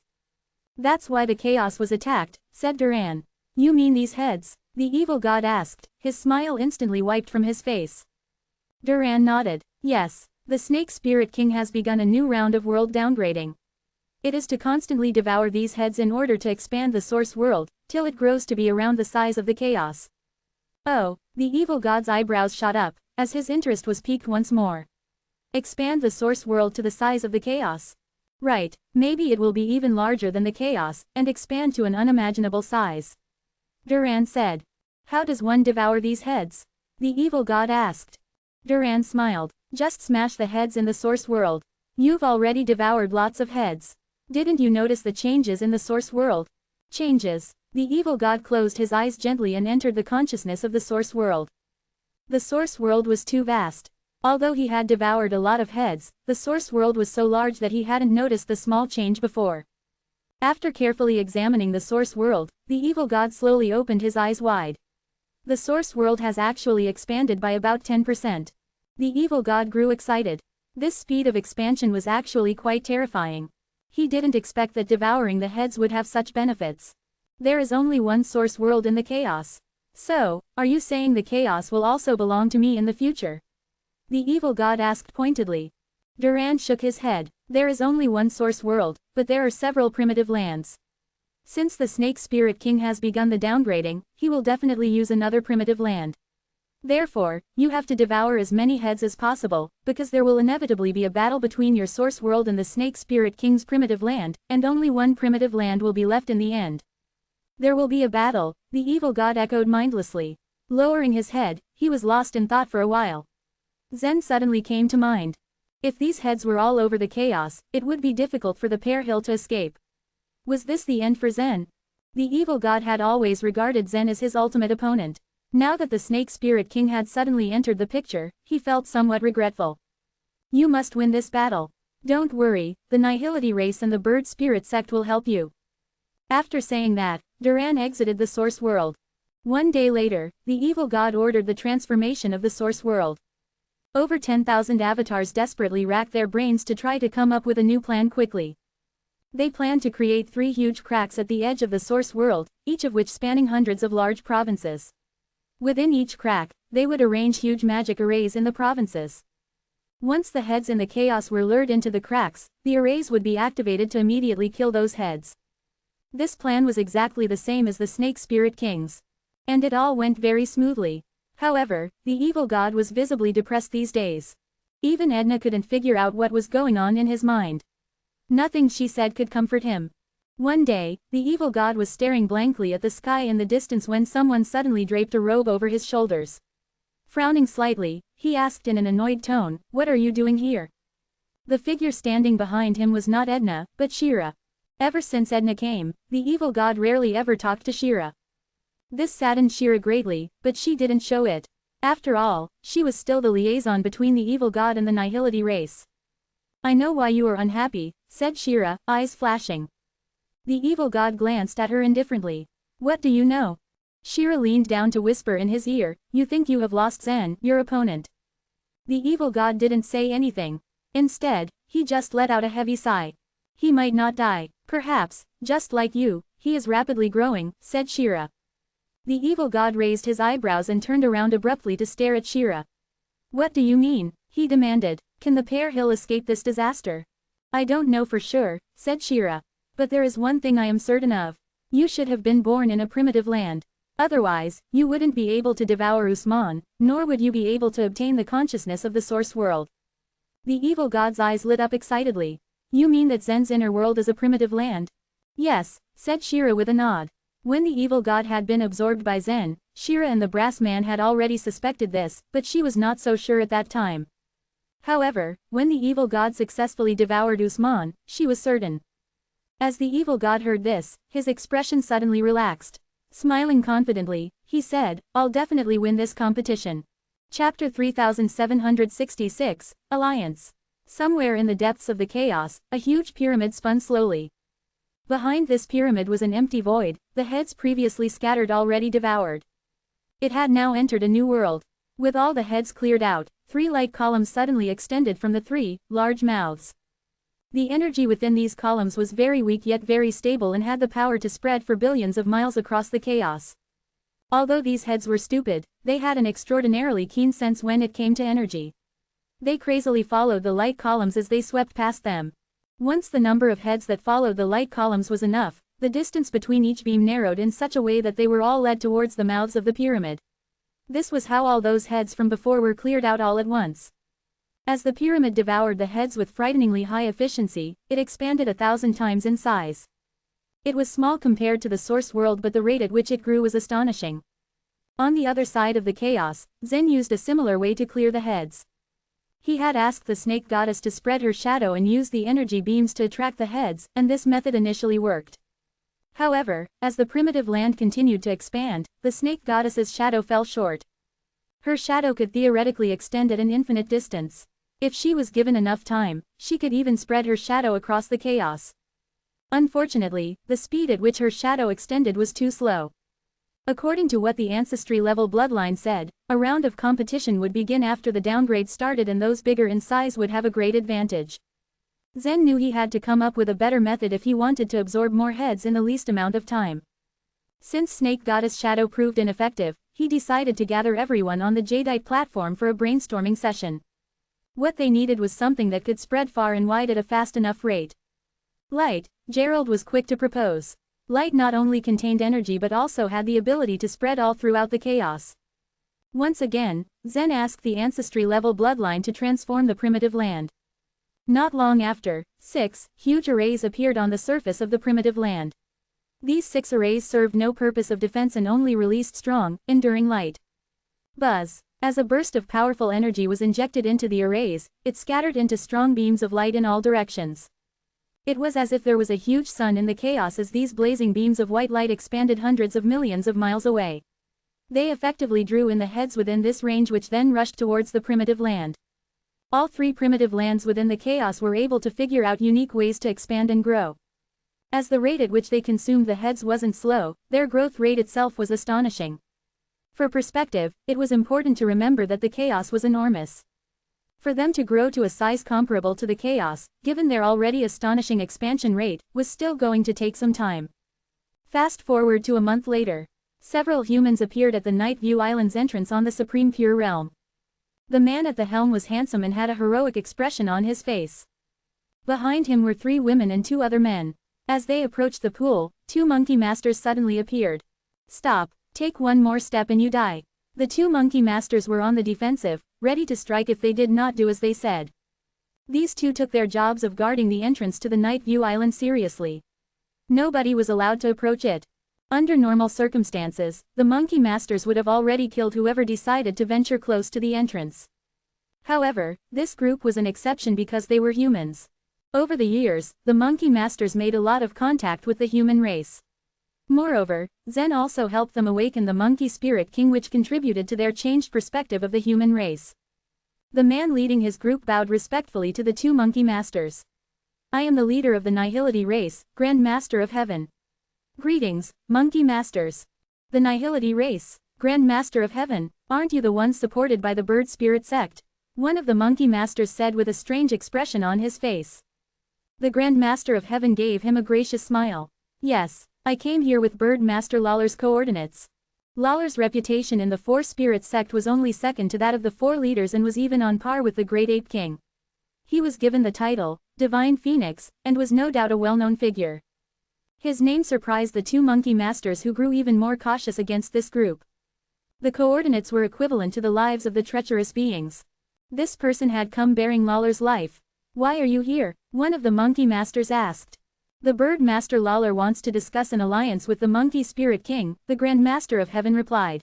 That's why the chaos was attacked, said Duran. You mean these heads? The evil god asked, his smile instantly wiped from his face. Duran nodded. Yes, the Snake Spirit King has begun a new round of world downgrading. It is to constantly devour these heads in order to expand the Source World, till it grows to be around the size of the chaos. Oh, the evil god's eyebrows shot up, as his interest was piqued once more. Expand the Source World to the size of the chaos. Right, maybe it will be even larger than the chaos, and expand to an unimaginable size. Duran said. How does one devour these heads? The evil god asked. Duran smiled. Just smash the heads in the Source World. You've already devoured lots of heads. Didn't you notice the changes in the Source World? Changes. The evil god closed his eyes gently and entered the consciousness of the Source World. The Source World was too vast. Although he had devoured a lot of heads, the Source World was so large that he hadn't noticed the small change before. After carefully examining the Source World, the evil god slowly opened his eyes wide. The Source World has actually expanded by about 10%. The evil god grew excited. This speed of expansion was actually quite terrifying. He didn't expect that devouring the heads would have such benefits. There is only one Source World in the chaos. So, are you saying the chaos will also belong to me in the future? The evil god asked pointedly. Duran shook his head. There is only one Source World, but there are several primitive lands. Since the Snake Spirit King has begun the downgrading, he will definitely use another primitive land. Therefore, you have to devour as many heads as possible, because there will inevitably be a battle between your Source World and the Snake Spirit King's primitive land, and only one primitive land will be left in the end. There will be a battle, the evil god echoed mindlessly. Lowering his head, he was lost in thought for a while. Zen suddenly came to mind. If these heads were all over the chaos, it would be difficult for the Pear Hill to escape. Was this the end for Zen? The evil god had always regarded Zen as his ultimate opponent. Now that the Snake Spirit King had suddenly entered the picture, he felt somewhat regretful. You must win this battle. Don't worry, the Nihility race and the Bird Spirit sect will help you. After saying that, Duran exited the Source World. One day later, the evil god ordered the transformation of the Source World. Over 10,000 avatars desperately racked their brains to try to come up with a new plan quickly. They planned to create 3 huge cracks at the edge of the Source World, each of which spanning hundreds of large provinces. Within each crack, they would arrange huge magic arrays in the provinces. Once the heads in the chaos were lured into the cracks, the arrays would be activated to immediately kill those heads. This plan was exactly the same as the Snake Spirit King's. And it all went very smoothly. However, the evil god was visibly depressed these days. Even Edna couldn't figure out what was going on in his mind. Nothing she said could comfort him. One day, the evil god was staring blankly at the sky in the distance when someone suddenly draped a robe over his shoulders. Frowning slightly, he asked in an annoyed tone, "What are you doing here?" The figure standing behind him was not Edna, but Shira. Ever since Edna came, the evil god rarely ever talked to Shira. This saddened Shira greatly, but she didn't show it. After all, she was still the liaison between the evil god and the Nihility race. "I know why you are unhappy," said Shira, eyes flashing. The evil god glanced at her indifferently. "What do you know?" Shira leaned down to whisper in his ear, "You think you have lost Zen, your opponent." The evil god didn't say anything. Instead, he just let out a heavy sigh. "He might not die. Perhaps, just like you, he is rapidly growing," said Shira. The evil god raised his eyebrows and turned around abruptly to stare at Shira. "What do you mean?" he demanded. "Can the Pear Hill escape this disaster?" I don't know for sure, said Shira. But there is one thing I am certain of. You should have been born in a primitive land. Otherwise, you wouldn't be able to devour Usman, nor would you be able to obtain the consciousness of the source world. The evil god's eyes lit up excitedly. You mean that Zen's inner world is a primitive land? Yes, said Shira with a nod. When the evil god had been absorbed by Zen, Shira and the brass man had already suspected this, but she was not so sure at that time. However, when the evil god successfully devoured Usman, she was certain. As the evil god heard this, his expression suddenly relaxed. Smiling confidently, he said, I'll definitely win this competition. Chapter 3766, Alliance. Somewhere in the depths of the chaos, a huge pyramid spun slowly. Behind this pyramid was an empty void, the heads previously scattered already devoured. It had now entered a new world. With all the heads cleared out, 3 light columns suddenly extended from the 3 large mouths. The energy within these columns was very weak yet very stable and had the power to spread for billions of miles across the chaos. Although these heads were stupid, they had an extraordinarily keen sense when it came to energy. They crazily followed the light columns as they swept past them. Once the number of heads that followed the light columns was enough, the distance between each beam narrowed in such a way that they were all led towards the mouths of the pyramid. This was how all those heads from before were cleared out all at once. As the pyramid devoured the heads with frighteningly high efficiency, it expanded 1,000 times in size. It was small compared to the source world, but the rate at which it grew was astonishing. On the other side of the chaos, Zen used a similar way to clear the heads. He had asked the snake goddess to spread her shadow and use the energy beams to attract the heads, and this method initially worked. However, as the primitive land continued to expand, the snake goddess's shadow fell short. Her shadow could theoretically extend at an infinite distance. If she was given enough time, she could even spread her shadow across the chaos. Unfortunately, the speed at which her shadow extended was too slow. According to what the ancestry-level bloodline said, a round of competition would begin after the downgrade started, and those bigger in size would have a great advantage. Zen knew he had to come up with a better method if he wanted to absorb more heads in the least amount of time. Since Snake Goddess Shadow proved ineffective, he decided to gather everyone on the Jadeite platform for a brainstorming session. What they needed was something that could spread far and wide at a fast enough rate. Light, Gerald was quick to propose. Light not only contained energy but also had the ability to spread all throughout the chaos. Once again, Zen asked the ancestry-level bloodline to transform the primitive land. Not long after, 6 huge arrays appeared on the surface of the primitive land. These 6 arrays served no purpose of defense and only released strong, enduring light. Buzz. As a burst of powerful energy was injected into the arrays, it scattered into strong beams of light in all directions. It was as if there was a huge sun in the chaos as these blazing beams of white light expanded hundreds of millions of miles away. They effectively drew in the heads within this range, which then rushed towards the primitive land. All 3 primitive lands within the chaos were able to figure out unique ways to expand and grow. As the rate at which they consumed the heads wasn't slow, their growth rate itself was astonishing. For perspective, it was important to remember that the chaos was enormous. For them to grow to a size comparable to the chaos, given their already astonishing expansion rate, was still going to take some time. Fast forward to a month later. Several humans appeared at the Night View Island's entrance on the Supreme Pure Realm. The man at the helm was handsome and had a heroic expression on his face. Behind him were 3 women and 2 other men. As they approached the pool, 2 monkey masters suddenly appeared. Stop. Take one more step and you die. The 2 monkey masters were on the defensive, ready to strike if they did not do as they said. These 2 took their jobs of guarding the entrance to the Night View Island seriously. Nobody was allowed to approach it. Under normal circumstances, the monkey masters would have already killed whoever decided to venture close to the entrance. However, this group was an exception because they were humans. Over the years, the monkey masters made a lot of contact with the human race. Moreover, Zen also helped them awaken the monkey spirit king, which contributed to their changed perspective of the human race. The man leading his group bowed respectfully to the 2 monkey masters. I am the leader of the Nihility race, Grand Master of Heaven. Greetings, monkey masters. The Nihility race, Grand Master of Heaven, aren't you the ones supported by the bird spirit sect? One of the monkey masters said with a strange expression on his face. The Grand Master of Heaven gave him a gracious smile. Yes. I came here with Bird Master Lawler's coordinates. Lawler's reputation in the 4 Spirits sect was only second to that of the 4 leaders and was even on par with the Great Ape King. He was given the title, Divine Phoenix, and was no doubt a well-known figure. His name surprised the two monkey masters, who grew even more cautious against this group. The coordinates were equivalent to the lives of the treacherous beings. This person had come bearing Lawler's life. "Why are you here?" one of the monkey masters asked. "The bird master Lawler wants to discuss an alliance with the monkey spirit king," the Grand Master of Heaven replied.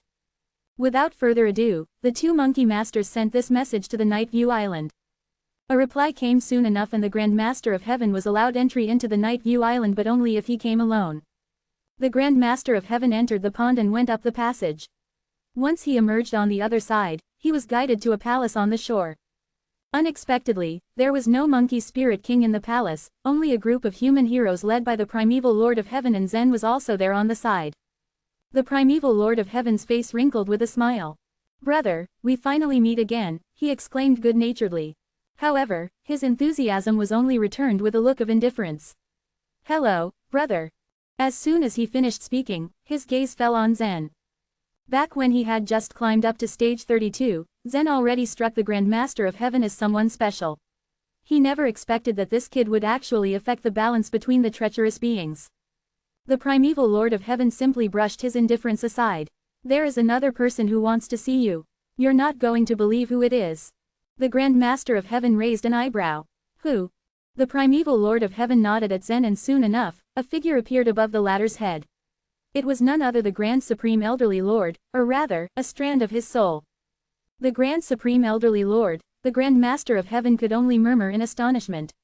Without further ado, the two monkey masters sent this message to the Night View Island. A reply came soon enough, and the Grand Master of Heaven was allowed entry into the Night View Island, but only if he came alone. The Grand Master of Heaven entered the pond and went up the passage. Once he emerged on the other side, he was guided to a palace on the shore. Unexpectedly, there was no monkey spirit king in the palace, only a group of human heroes led by the primeval Lord of Heaven, and Zen was also there on the side. The primeval Lord of Heaven's face wrinkled with a smile. "Brother, we finally meet again," he exclaimed good-naturedly. However, his enthusiasm was only returned with a look of indifference. "Hello, brother." As soon as he finished speaking, his gaze fell on Zen. Back when he had just climbed up to stage 32, Zen already struck the Grand Master of Heaven as someone special. He never expected that this kid would actually affect the balance between the treacherous beings. The primeval Lord of Heaven simply brushed his indifference aside. "There is another person who wants to see you. You're not going to believe who it is." The Grand Master of Heaven raised an eyebrow. "Who?" The primeval Lord of Heaven nodded at Zen, and soon enough, a figure appeared above the latter's head. It was none other the Grand Supreme Elderly Lord, or rather, a strand of his soul. The Grand Supreme Elderly Lord, the Grand Master of Heaven could only murmur in astonishment.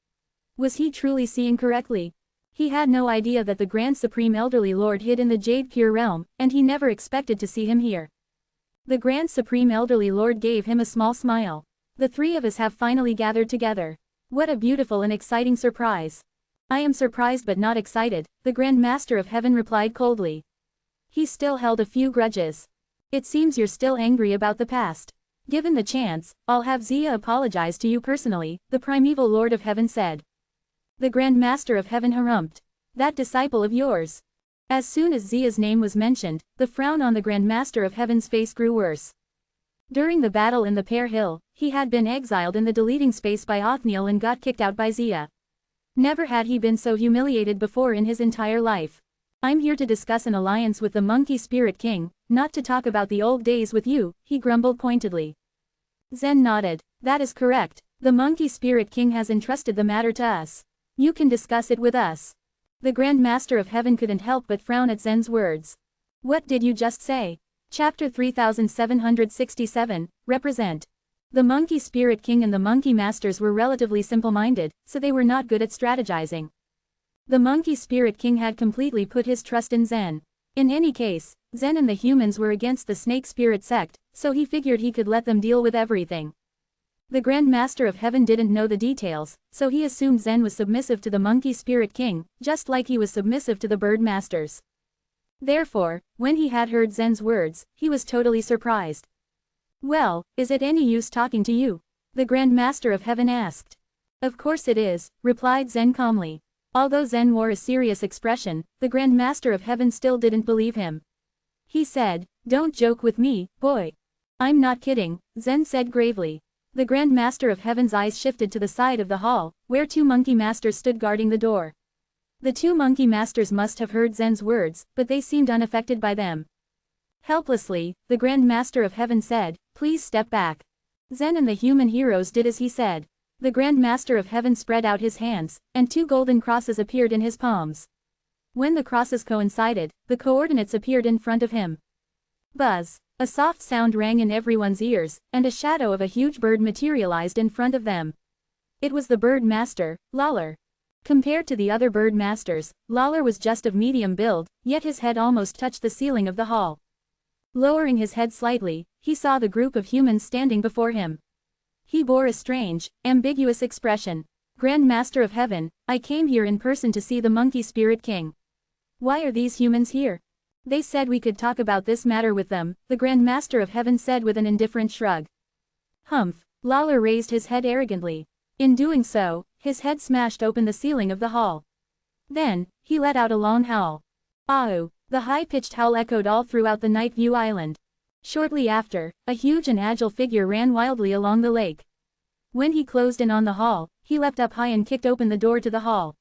Was he truly seeing correctly? He had no idea that the Grand Supreme Elderly Lord hid in the Jade Pure Realm, and he never expected to see him here. The Grand Supreme Elderly Lord gave him a small smile. "The three of us have finally gathered together. What a beautiful and exciting surprise." "I am surprised but not excited," the Grand Master of Heaven replied coldly. He still held a few grudges. "It seems you're still angry about the past. Given the chance, I'll have Zia apologize to you personally," the primeval Lord of Heaven said. The Grand Master of Heaven harumphed. "That disciple of yours?" As soon as Zia's name was mentioned, the frown on the Grand Master of Heaven's face grew worse. During the battle in the Pear Hill, he had been exiled in the deleting space by Othniel and got kicked out by Zia. Never had he been so humiliated before in his entire life. "I'm here to discuss an alliance with the Monkey Spirit King, not to talk about the old days with you," he grumbled pointedly. Zen nodded. "That is correct. The Monkey Spirit King has entrusted the matter to us. You can discuss it with us." The Grand Master of Heaven couldn't help but frown at Zen's words. "What did you just say?" Chapter 3767, Represent. The Monkey Spirit King and the Monkey Masters were relatively simple-minded, so they were not good at strategizing. The Monkey Spirit King had completely put his trust in Zen. In any case, Zen and the humans were against the Snake Spirit sect, so he figured he could let them deal with everything. The Grand Master of Heaven didn't know the details, so he assumed Zen was submissive to the Monkey Spirit King, just like he was submissive to the Bird Masters. Therefore, when he had heard Zen's words, he was totally surprised. "Well, is it any use talking to you?" the Grand Master of Heaven asked. "Of course it is," replied Zen calmly. Although Zen wore a serious expression, the Grand Master of Heaven still didn't believe him. He said, "Don't joke with me, boy." "I'm not kidding," Zen said gravely. The Grand Master of Heaven's eyes shifted to the side of the hall, where two monkey masters stood guarding the door. The two monkey masters must have heard Zen's words, but they seemed unaffected by them. Helplessly, the Grand Master of Heaven said, "Please step back." Zen and the human heroes did as he said. The Grand Master of Heaven spread out his hands, and two golden crosses appeared in his palms. When the crosses coincided, the coordinates appeared in front of him. Buzz! A soft sound rang in everyone's ears, and a shadow of a huge bird materialized in front of them. It was the Bird Master, Lawler. Compared to the other Bird Masters, Lawler was just of medium build, yet his head almost touched the ceiling of the hall. Lowering his head slightly, he saw the group of humans standing before him. He bore a strange, ambiguous expression. "Grand Master of Heaven, I came here in person to see the Monkey Spirit King." "Why are these humans here?" "They said we could talk about this matter with them," the Grand Master of Heaven said with an indifferent shrug. "Humph." Lawler raised his head arrogantly. In doing so, his head smashed open the ceiling of the hall. Then, he let out a long howl. "Ahu!" The high-pitched howl echoed all throughout the Night View Island. Shortly after, a huge and agile figure ran wildly along the lake. When he closed in on the hall, he leapt up high and kicked open the door to the hall.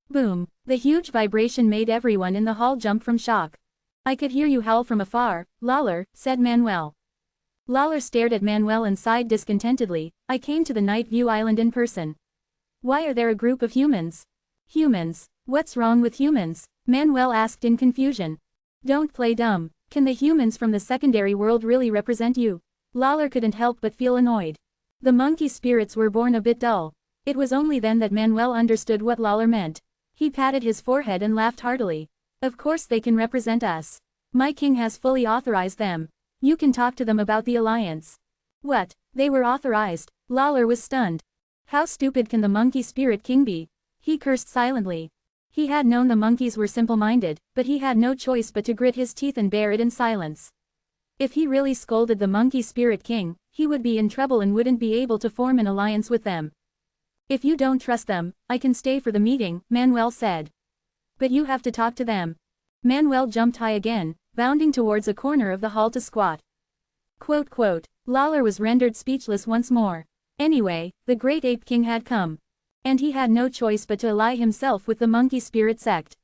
Boom! The huge vibration made everyone in the hall jump from shock. I could hear you howl from afar, Lawler, said Manuel. Lawler stared at Manuel and sighed discontentedly. I came to the Night View Island in person. Why are there a group of humans? Humans? What's wrong with humans? Manuel asked in confusion. Don't play dumb. Can the humans from the secondary world really represent you? Lawler couldn't help but feel annoyed. The monkey spirits were born a bit dull. It was only then that Manuel understood what Lawler meant. He patted his forehead and laughed heartily. Of course they can represent us. My king has fully authorized them. You can talk to them about the alliance. What? They were authorized? Lawler was stunned. How stupid can the monkey spirit king be? He cursed silently. He had known the monkeys were simple-minded, but he had no choice but to grit his teeth and bear it in silence. If he really scolded the monkey spirit king, he would be in trouble and wouldn't be able to form an alliance with them. If you don't trust them, I can stay for the meeting, Manuel said. But you have to talk to them. Manuel jumped high again, bounding towards a corner of the hall to squat. Quote. Lawler was rendered speechless once more. Anyway, the great ape king had come. And he had no choice but to ally himself with the monkey spirit sect.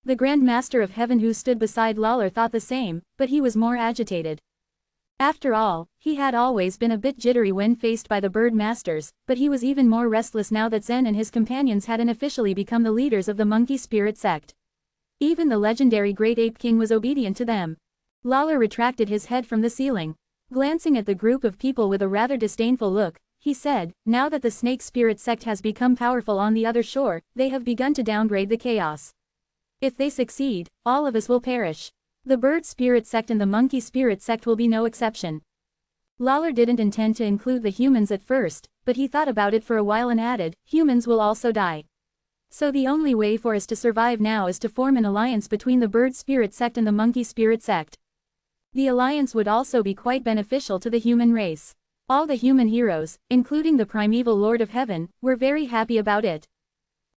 The Grand Master of Heaven who stood beside Lawler thought the same, but he was more agitated. After all, he had always been a bit jittery when faced by the bird masters, but he was even more restless now that Zen and his companions had unofficially become the leaders of the monkey spirit sect. Even the legendary Great Ape King was obedient to them. Lawler retracted his head from the ceiling. Glancing at the group of people with a rather disdainful look, he said, now that the snake spirit sect has become powerful on the other shore, they have begun to downgrade the chaos. If they succeed, all of us will perish. The bird spirit sect and the monkey spirit sect will be no exception. Lawler didn't intend to include the humans at first, but he thought about it for a while and added, humans will also die. So the only way for us to survive now is to form an alliance between the bird spirit sect and the monkey spirit sect. The alliance would also be quite beneficial to the human race. All the human heroes, including the primeval Lord of Heaven, were very happy about it.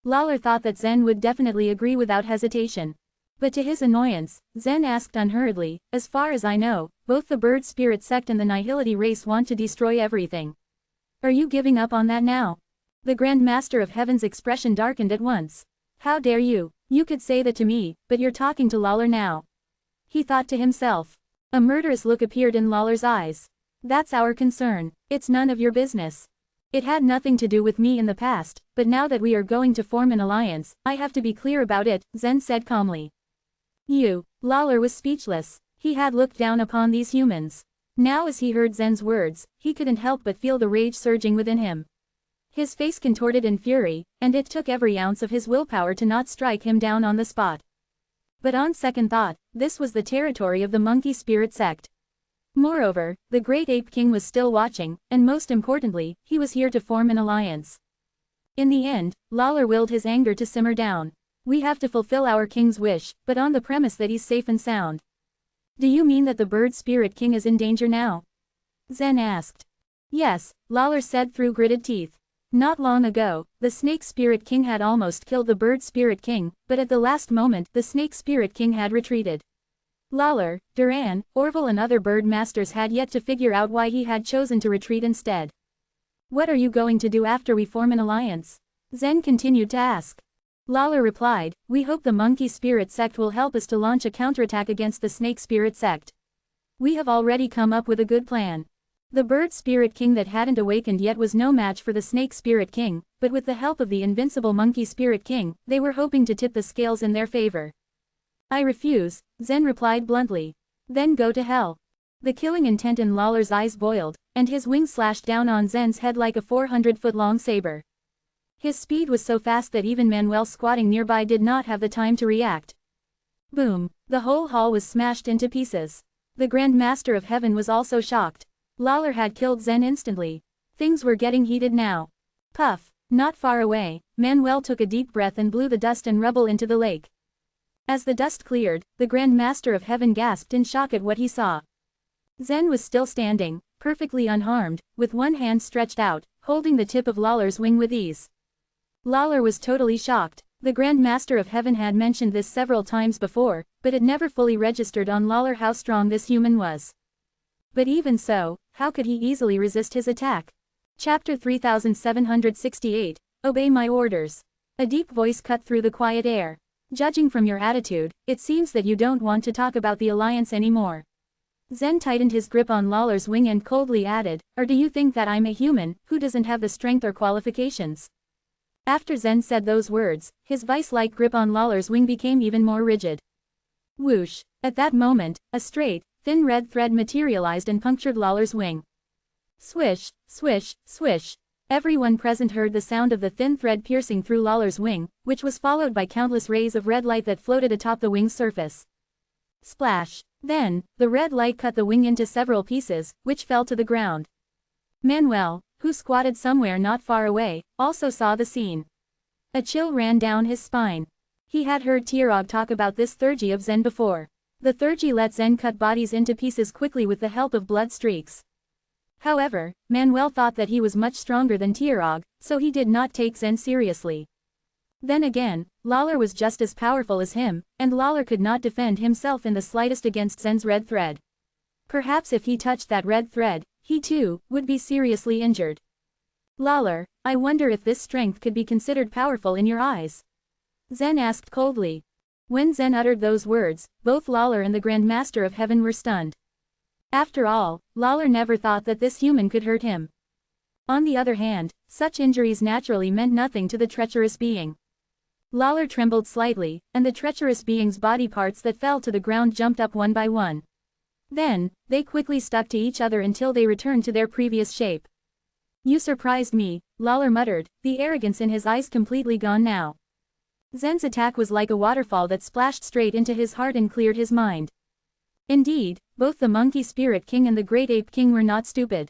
Lawler thought that Zen would definitely agree without hesitation. But to his annoyance, Zen asked unhurriedly, as far as I know, both the bird spirit sect and the nihility race want to destroy everything. Are you giving up on that now? The Grand Master of Heaven's expression darkened at once. How dare you? You could say that to me, but you're talking to Lawler now. He thought to himself. A murderous look appeared in Lawler's eyes. That's our concern. It's none of your business. It had nothing to do with me in the past, but now that we are going to form an alliance, I have to be clear about it, Zen said calmly. You. Lawler was speechless. He had looked down upon these humans. Now as he heard Zen's words, he couldn't help but feel the rage surging within him. His face contorted in fury, and it took every ounce of his willpower to not strike him down on the spot. But on second thought, this was the territory of the monkey spirit sect. Moreover, the Great Ape King was still watching, and most importantly, he was here to form an alliance. In the end, Lawler willed his anger to simmer down. We have to fulfill our king's wish, but on the premise that he's safe and sound. Do you mean that the bird spirit king is in danger now? Zen asked. Yes, Lawler said through gritted teeth. Not long ago, the snake spirit king had almost killed the bird spirit king, but at the last moment the snake spirit king had retreated. Lawler, Duran, Orville and other bird masters had yet to figure out why he had chosen to retreat instead. What are you going to do after we form an alliance? Zen continued to ask. Lawler replied, we hope the monkey spirit sect will help us to launch a counterattack against the snake spirit sect. We have already come up with a good plan. The bird spirit king that hadn't awakened yet was no match for the snake spirit king, but with the help of the invincible monkey spirit king, they were hoping to tip the scales in their favor. I refuse, Zen replied bluntly. Then go to hell. The killing intent in Lawler's eyes boiled, and his wings slashed down on Zen's head like a 400-foot-long saber. His speed was so fast that even Manuel squatting nearby did not have the time to react. Boom! The whole hall was smashed into pieces. The Grand Master of Heaven was also shocked. Lawler had killed Zen instantly. Things were getting heated now. Puff! Not far away, Manuel took a deep breath and blew the dust and rubble into the lake. As the dust cleared, the Grand Master of Heaven gasped in shock at what he saw. Zen was still standing, perfectly unharmed, with one hand stretched out, holding the tip of Lawler's wing with ease. Lawler was totally shocked. The Grand Master of Heaven had mentioned this several times before, but it never fully registered on Lawler how strong this human was. But even so, how could he easily resist his attack? Chapter 3768, Obey My Orders. A deep voice cut through the quiet air. Judging from your attitude, it seems that you don't want to talk about the alliance anymore. Zen tightened his grip on Lawler's wing and coldly added, or do you think that I'm a human, who doesn't have the strength or qualifications? After Zen said those words, his vice-like grip on Lawler's wing became even more rigid. Whoosh! At that moment, a straight, thin red thread materialized and punctured Lawler's wing. Swish, swish, swish. Everyone present heard the sound of the thin thread piercing through Lawler's wing, which was followed by countless rays of red light that floated atop the wing's surface. Splash! Then, the red light cut the wing into several pieces, which fell to the ground. Manuel, who squatted somewhere not far away, also saw the scene. A chill ran down his spine. He had heard Tirog talk about this theurgy of Zen before. The theurgy let Zen cut bodies into pieces quickly with the help of blood streaks. However, Manuel thought that he was much stronger than Tirog, so he did not take Zen seriously. Then again, Lawler was just as powerful as him, and Lawler could not defend himself in the slightest against Zen's red thread. Perhaps if he touched that red thread, he too would be seriously injured. Lawler, I wonder if this strength could be considered powerful in your eyes? Zen asked coldly. When Zen uttered those words, both Lawler and the Grand Master of Heaven were stunned. After all, Lawler never thought that this human could hurt him. On the other hand, such injuries naturally meant nothing to the treacherous being. Lawler trembled slightly, and the treacherous being's body parts that fell to the ground jumped up one by one. Then, they quickly stuck to each other until they returned to their previous shape. You surprised me, Lawler muttered, the arrogance in his eyes completely gone now. Zen's attack was like a waterfall that splashed straight into his heart and cleared his mind. Indeed, both the Monkey Spirit King and the Great Ape King were not stupid.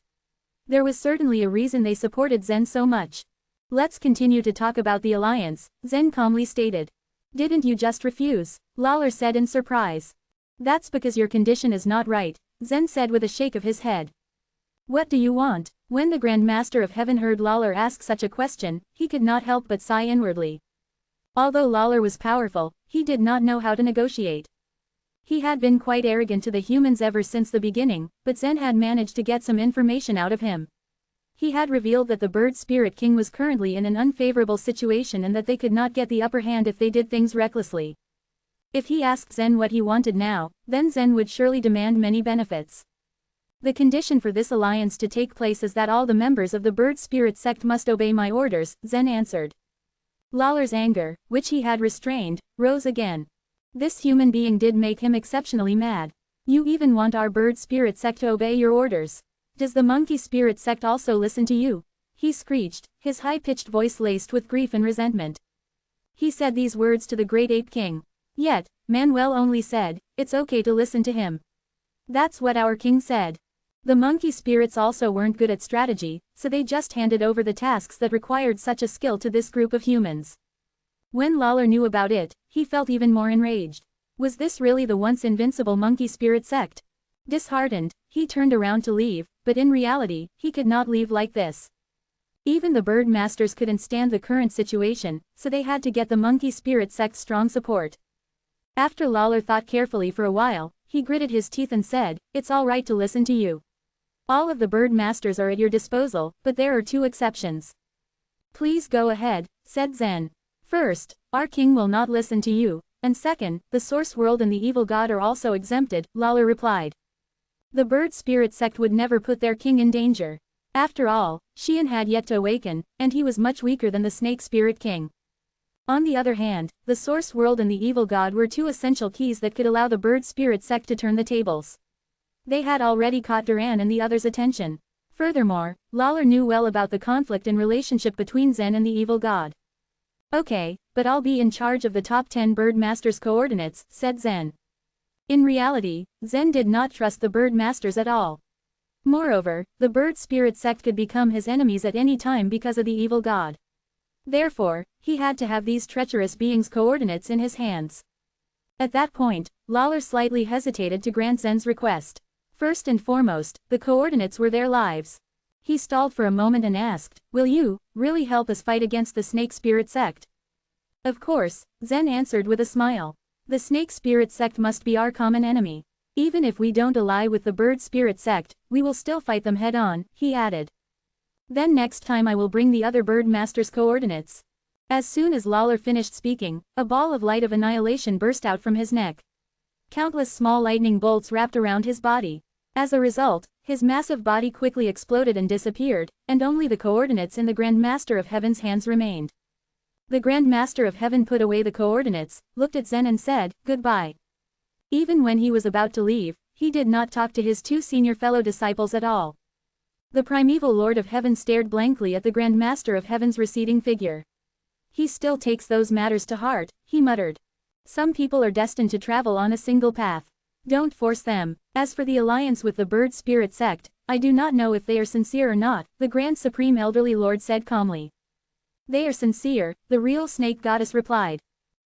There was certainly a reason they supported Zen so much. Let's continue to talk about the alliance, Zen calmly stated. Didn't you just refuse? Lawler said in surprise. That's because your condition is not right, Zen said with a shake of his head. What do you want? When the Grand Master of Heaven heard Lawler ask such a question, he could not help but sigh inwardly. Although Lawler was powerful, he did not know how to negotiate. He had been quite arrogant to the humans ever since the beginning, but Zen had managed to get some information out of him. He had revealed that the Bird Spirit King was currently in an unfavorable situation and that they could not get the upper hand if they did things recklessly. If he asked Zen what he wanted now, then Zen would surely demand many benefits. The condition for this alliance to take place is that all the members of the Bird Spirit sect must obey my orders, Zen answered. Lawler's anger, which he had restrained, rose again. This human being did make him exceptionally mad. You even want our Bird Spirit sect to obey your orders? Does the Monkey Spirit sect also listen to you? He screeched, his high-pitched voice laced with grief and resentment. He said these words to the Great Ape King. Yet, Manuel only said, it's okay to listen to him. That's what our king said. The monkey spirits also weren't good at strategy, so they just handed over the tasks that required such a skill to this group of humans. When Lawler knew about it, he felt even more enraged. Was this really the once invincible monkey spirit sect? Disheartened, he turned around to leave, but in reality, he could not leave like this. Even the bird masters couldn't stand the current situation, so they had to get the monkey spirit sect's strong support. After Lawler thought carefully for a while, he gritted his teeth and said, it's all right to listen to you. All of the bird masters are at your disposal, but there are two exceptions. Please go ahead, said Zen. First, our king will not listen to you, and second, the source world and the evil god are also exempted, Lawler replied. The bird spirit sect would never put their king in danger. After all, Xian had yet to awaken, and he was much weaker than the snake spirit king. On the other hand, the source world and the evil god were two essential keys that could allow the bird spirit sect to turn the tables. They had already caught Duran and the others' attention. Furthermore, Lawler knew well about the conflict and relationship between Zen and the evil god. Okay, but I'll be in charge of the top 10 bird masters' coordinates, said Zen. In reality, Zen did not trust the bird masters at all. Moreover, the bird spirit sect could become his enemies at any time because of the evil god. Therefore, he had to have these treacherous beings' coordinates in his hands. At that point, Lawler slightly hesitated to grant Zen's request. First and foremost, the coordinates were their lives. He stalled for a moment and asked, will you really help us fight against the snake spirit sect? Of course, Zen answered with a smile. The snake spirit sect must be our common enemy. Even if we don't ally with the bird spirit sect, we will still fight them head-on, he added. Then next time I will bring the other bird master's coordinates. As soon as Lawler finished speaking, a ball of light of annihilation burst out from his neck. Countless small lightning bolts wrapped around his body. As a result, his massive body quickly exploded and disappeared, and only the coordinates in the Grand Master of Heaven's hands remained. The Grand Master of Heaven put away the coordinates, looked at Zen and said, "Goodbye." Even when he was about to leave, he did not talk to his two senior fellow disciples at all. The primeval Lord of Heaven stared blankly at the Grand Master of Heaven's receding figure. "He still takes those matters to heart," he muttered. "Some people are destined to travel on a single path. Don't force them. As for the alliance with the Bird Spirit sect, I do not know if they are sincere or not," the Grand Supreme Elderly Lord said calmly. "They are sincere," the real Snake Goddess replied.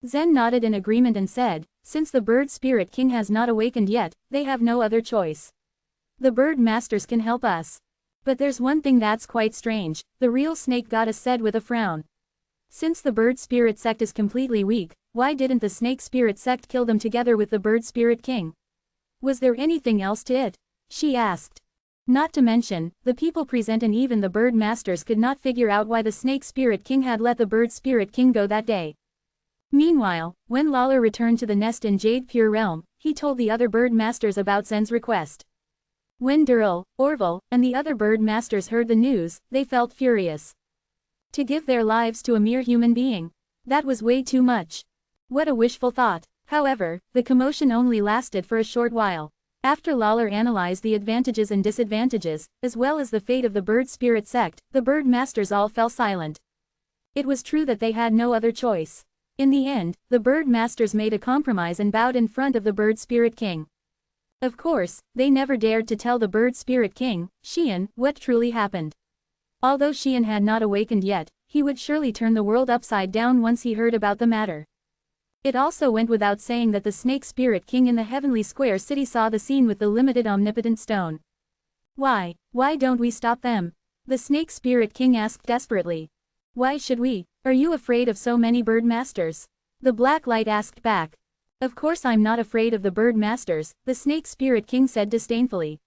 Zen nodded in agreement and said, "Since the Bird Spirit King has not awakened yet, they have no other choice. The Bird Masters can help us. But there's one thing that's quite strange," the real Snake Goddess said with a frown. "Since the Bird Spirit sect is completely weak, why didn't the Snake Spirit sect kill them together with the Bird Spirit King? Was there anything else to it?" she asked. Not to mention, the people present and even the Bird Masters could not figure out why the Snake Spirit King had let the Bird Spirit King go that day. Meanwhile, when Lawler returned to the nest in Jade Pure Realm, he told the other Bird Masters about Zen's request. When Durrell, Orville, and the other Bird Masters heard the news, they felt furious. To give their lives to a mere human being. That was way too much. What a wishful thought. However, the commotion only lasted for a short while. After Lawler analyzed the advantages and disadvantages, as well as the fate of the Bird Spirit sect, the Bird Masters all fell silent. It was true that they had no other choice. In the end, the Bird Masters made a compromise and bowed in front of the Bird Spirit King. Of course, they never dared to tell the Bird Spirit King, Xian, what truly happened. Although Xian had not awakened yet, he would surely turn the world upside down once he heard about the matter. It also went without saying that the Snake Spirit King in the Heavenly Square City saw the scene with the limited omnipotent stone. Why don't we stop them?" the Snake Spirit King asked desperately. "Why should we? Are you afraid of so many Bird Masters?" the Black Light asked back. "Of course I'm not afraid of the Bird Masters," the Snake Spirit King said disdainfully.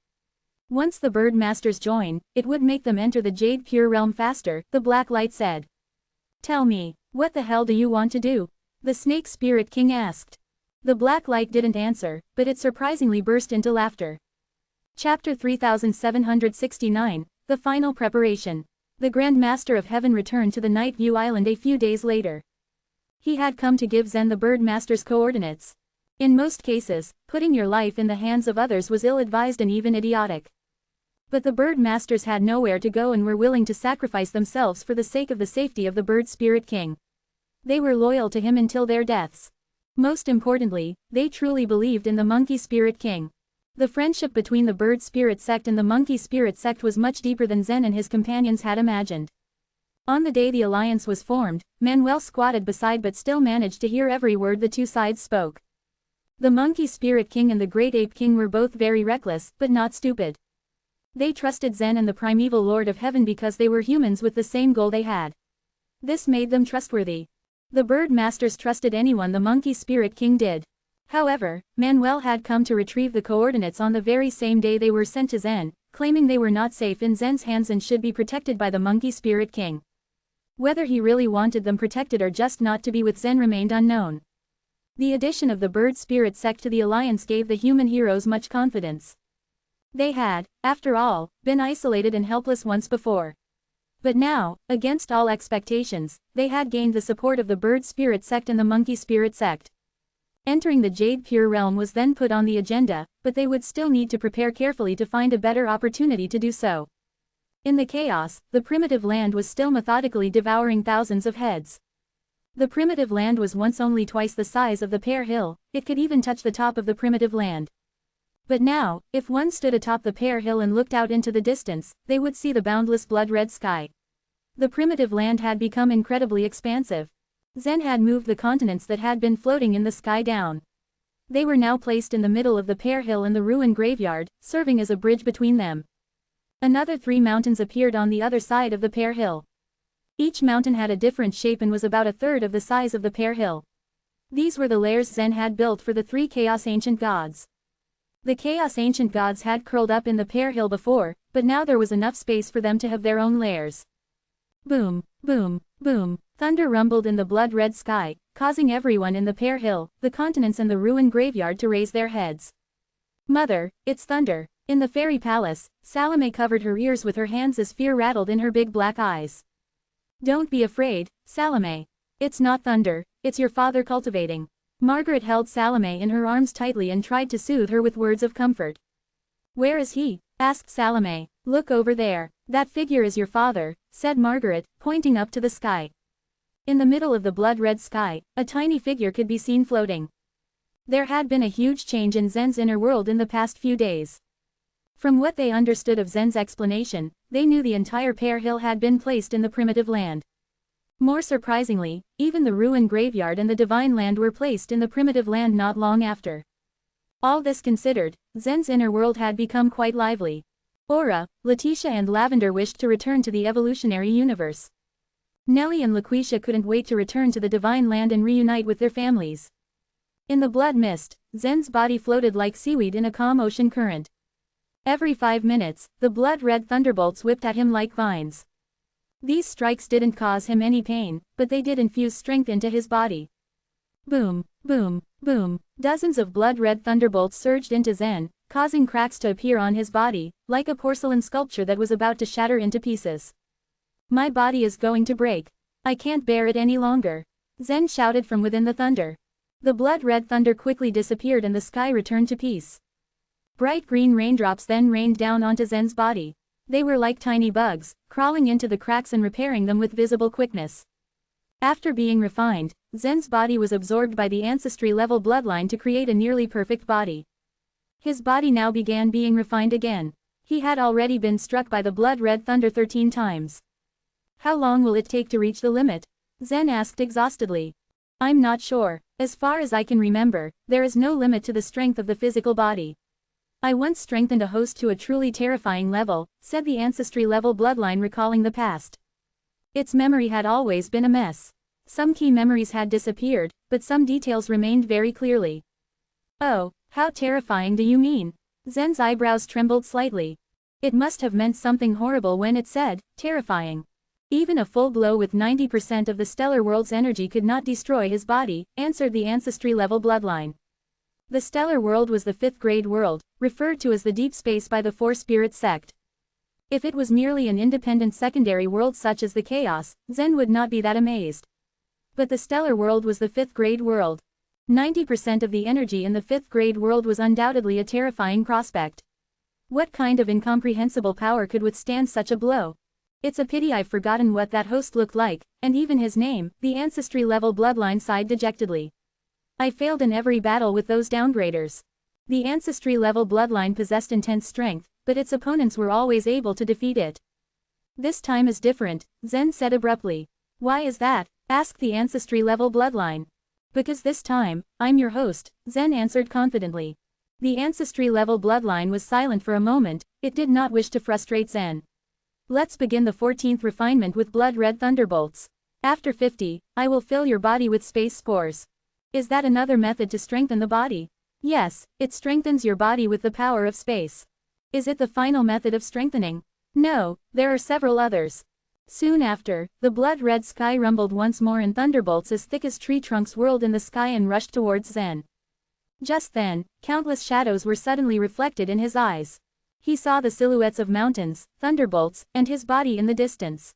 "Once the Bird Masters join, it would make them enter the Jade Pure Realm faster," the Black Light said. "Tell me, what the hell do you want to do?" the Snake Spirit King asked. The Black Light didn't answer, but it surprisingly burst into laughter. Chapter 3769, The Final Preparation. The Grand Master of Heaven returned to the Night View Island a few days later. He had come to give Zen the Bird Master's coordinates. In most cases, putting your life in the hands of others was ill-advised and even idiotic. But the Bird Masters had nowhere to go and were willing to sacrifice themselves for the sake of the safety of the Bird Spirit King. They were loyal to him until their deaths. Most importantly, they truly believed in the Monkey Spirit King. The friendship between the Bird Spirit sect and the Monkey Spirit sect was much deeper than Zen and his companions had imagined. On the day the alliance was formed, Manuel squatted beside but still managed to hear every word the two sides spoke. The Monkey Spirit King and the Great Ape King were both very reckless, but not stupid. They trusted Zen and the primeval Lord of Heaven because they were humans with the same goal they had. This made them trustworthy. The Bird Masters trusted anyone the Monkey Spirit King did. However, Manuel had come to retrieve the coordinates on the very same day they were sent to Zen, claiming they were not safe in Zen's hands and should be protected by the Monkey Spirit King. Whether he really wanted them protected or just not to be with Zen remained unknown. The addition of the Bird Spirit sect to the alliance gave the human heroes much confidence. They had, after all, been isolated and helpless once before. But now, against all expectations, they had gained the support of the Bird Spirit sect and the Monkey Spirit sect. Entering the Jade Pure Realm was then put on the agenda, but they would still need to prepare carefully to find a better opportunity to do so. In the chaos, the primitive land was still methodically devouring thousands of heads. The primitive land was once only twice the size of the Pear Hill, it could even touch the top of the primitive land. But now, if one stood atop the Pear Hill and looked out into the distance, they would see the boundless blood-red sky. The primitive land had become incredibly expansive. Zen had moved the continents that had been floating in the sky down. They were now placed in the middle of the Pear Hill and the ruined graveyard, serving as a bridge between them. Another 3 mountains appeared on the other side of the Pear Hill. Each mountain had a different shape and was about a third of the size of the Pear Hill. These were the lairs Zen had built for the 3 Chaos Ancient Gods. The Chaos Ancient Gods had curled up in the Pear Hill before, but now there was enough space for them to have their own lairs. Boom, boom, boom, thunder rumbled in the blood-red sky, causing everyone in the Pear Hill, the continents and the ruined graveyard to raise their heads. Mother, it's thunder. In the fairy palace, Salome covered her ears with her hands as fear rattled in her big black eyes. Don't be afraid, Salome. It's not thunder, it's your father cultivating. Margaret held Salome in her arms tightly and tried to soothe her with words of comfort. Where is he? Asked Salome. Look over there. That figure is your father, said Margaret, pointing up to the sky. In the middle of the blood-red sky, a tiny figure could be seen floating. There had been a huge change in Zen's inner world in the past few days. From what they understood of Zen's explanation, they knew the entire Pear Hill had been placed in the primitive land. More surprisingly, even the ruined graveyard and the divine land were placed in the primitive land not long after. All this considered, Zen's inner world had become quite lively. Aura, Letitia and Lavender wished to return to the evolutionary universe. Nellie and Laquisha couldn't wait to return to the divine land and reunite with their families. In the blood mist, Zen's body floated like seaweed in a calm ocean current. Every 5 minutes, the blood-red thunderbolts whipped at him like vines. These strikes didn't cause him any pain, but they did infuse strength into his body. Boom, boom, boom, dozens of blood-red thunderbolts surged into Zen, causing cracks to appear on his body, like a porcelain sculpture that was about to shatter into pieces. My body is going to break. I can't bear it any longer. Zen shouted from within the thunder. The blood-red thunder quickly disappeared and the sky returned to peace. Bright green raindrops then rained down onto Zen's body. They were like tiny bugs, crawling into the cracks and repairing them with visible quickness. After being refined, Zen's body was absorbed by the ancestry-level bloodline to create a nearly perfect body. His body now began being refined again. He had already been struck by the blood-red thunder 13 times. How long will it take to reach the limit? Zen asked exhaustedly. I'm not sure. As far as I can remember, there is no limit to the strength of the physical body. I once strengthened a host to a truly terrifying level, said the ancestry-level bloodline recalling the past. Its memory had always been a mess. Some key memories had disappeared, but some details remained very clearly. Oh, how terrifying do you mean? Zen's eyebrows trembled slightly. It must have meant something horrible when it said, terrifying. Even a full blow with 90% of the stellar world's energy could not destroy his body, answered the ancestry-level bloodline. The stellar world was the 5th grade world, referred to as the deep space by the Four Spirits sect. If it was merely an independent secondary world such as the chaos, Zen would not be that amazed. But the stellar world was the 5th grade world. 90% of the energy in the 5th grade world was undoubtedly a terrifying prospect. What kind of incomprehensible power could withstand such a blow? It's a pity I've forgotten what that host looked like, and even his name, the ancestry-level bloodline sighed dejectedly. I failed in every battle with those downgraders. The ancestry-level bloodline possessed intense strength, but its opponents were always able to defeat it. This time is different, Zen said abruptly. Why is that? Asked the ancestry-level bloodline. Because this time, I'm your host, Zen answered confidently. The ancestry-level bloodline was silent for a moment, it did not wish to frustrate Zen. Let's begin the 14th refinement with blood-red thunderbolts. After 50, I will fill your body with space spores. Is that another method to strengthen the body? Yes, it strengthens your body with the power of space. Is it the final method of strengthening? No, there are several others. Soon after, the blood-red sky rumbled once more and thunderbolts as thick as tree trunks whirled in the sky and rushed towards Zen. Just then, countless shadows were suddenly reflected in his eyes. He saw the silhouettes of mountains, thunderbolts, and his body in the distance.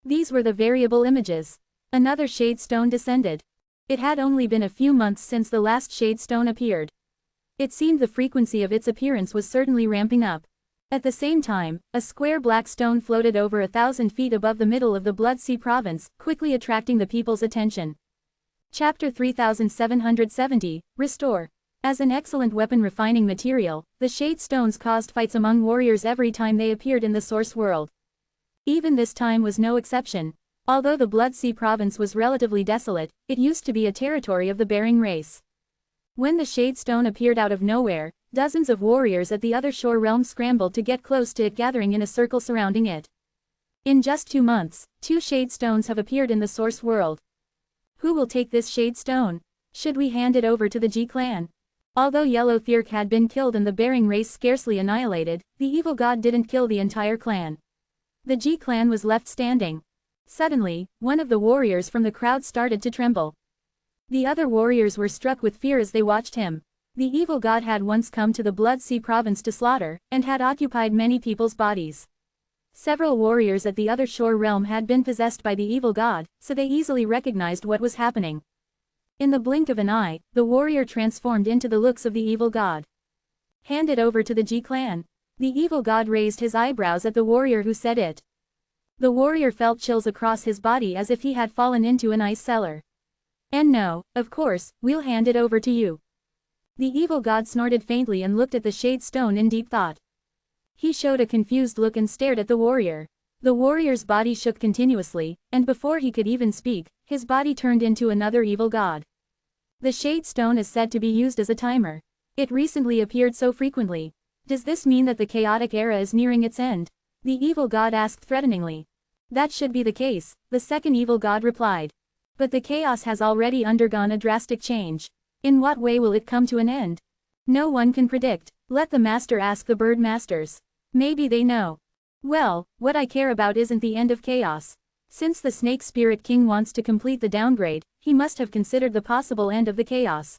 These were the variable images. Another shade stone descended. It had only been a few months since the last shade stone appeared. It seemed the frequency of its appearance was certainly ramping up. At the same time, a square black stone floated over 1,000 feet above the middle of the Blood Sea province, quickly attracting the people's attention. Chapter 3770, Restore. As an excellent weapon refining material, the shade stones caused fights among warriors every time they appeared in the source world. Even this time was no exception. Although the Blood Sea province was relatively desolate, it used to be a territory of the Bering race. When the shade stone appeared out of nowhere, dozens of warriors at the other shore realm scrambled to get close to it, gathering in a circle surrounding it. In just 2 months, 2 shade stones have appeared in the source world. Who will take this shade stone? Should we hand it over to the G clan? Although Yellow Thirk had been killed and the Bering race scarcely annihilated, the evil god didn't kill the entire clan. The G clan was left standing. Suddenly, one of the warriors from the crowd started to tremble. The other warriors were struck with fear as they watched him. The evil god had once come to the Blood Sea province to slaughter, and had occupied many people's bodies. Several warriors at the other shore realm had been possessed by the evil god, so they easily recognized what was happening. In the blink of an eye, the warrior transformed into the looks of the evil god. Hand it over to the G clan. The evil god raised his eyebrows at the warrior who said it. The warrior felt chills across his body as if he had fallen into an ice cellar. And no, of course, we'll hand it over to you. The evil god snorted faintly and looked at the shade stone in deep thought. He showed a confused look and stared at the warrior. The warrior's body shook continuously, and before he could even speak, his body turned into another evil god. The shade stone is said to be used as a timer. It recently appeared so frequently. Does this mean that the chaotic era is nearing its end? The evil god asked threateningly. That should be the case, the second evil god replied. But the chaos has already undergone a drastic change. In what way will it come to an end? No one can predict. Let the master ask the bird masters. Maybe they know. Well, what I care about isn't the end of chaos. Since the Snake Spirit King wants to complete the downgrade, he must have considered the possible end of the chaos.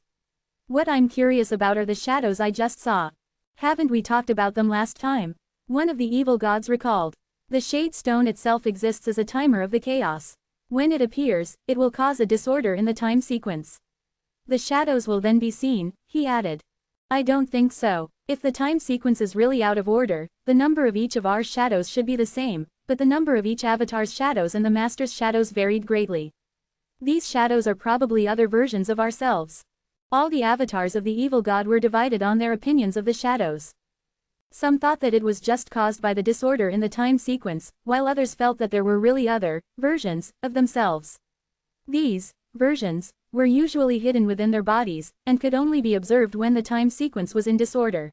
What I'm curious about are the shadows I just saw. Haven't we talked about them last time? One of the evil gods recalled. The shade stone itself exists as a timer of the chaos. When it appears, it will cause a disorder in the time sequence. The shadows will then be seen, he added. I don't think so. If the time sequence is really out of order, the number of each of our shadows should be the same, but the number of each avatar's shadows and the master's shadows varied greatly. These shadows are probably other versions of ourselves. All the avatars of the evil god were divided on their opinions of the shadows. Some thought that it was just caused by the disorder in the time sequence, while others felt that there were really other versions of themselves. These versions were usually hidden within their bodies, and could only be observed when the time sequence was in disorder.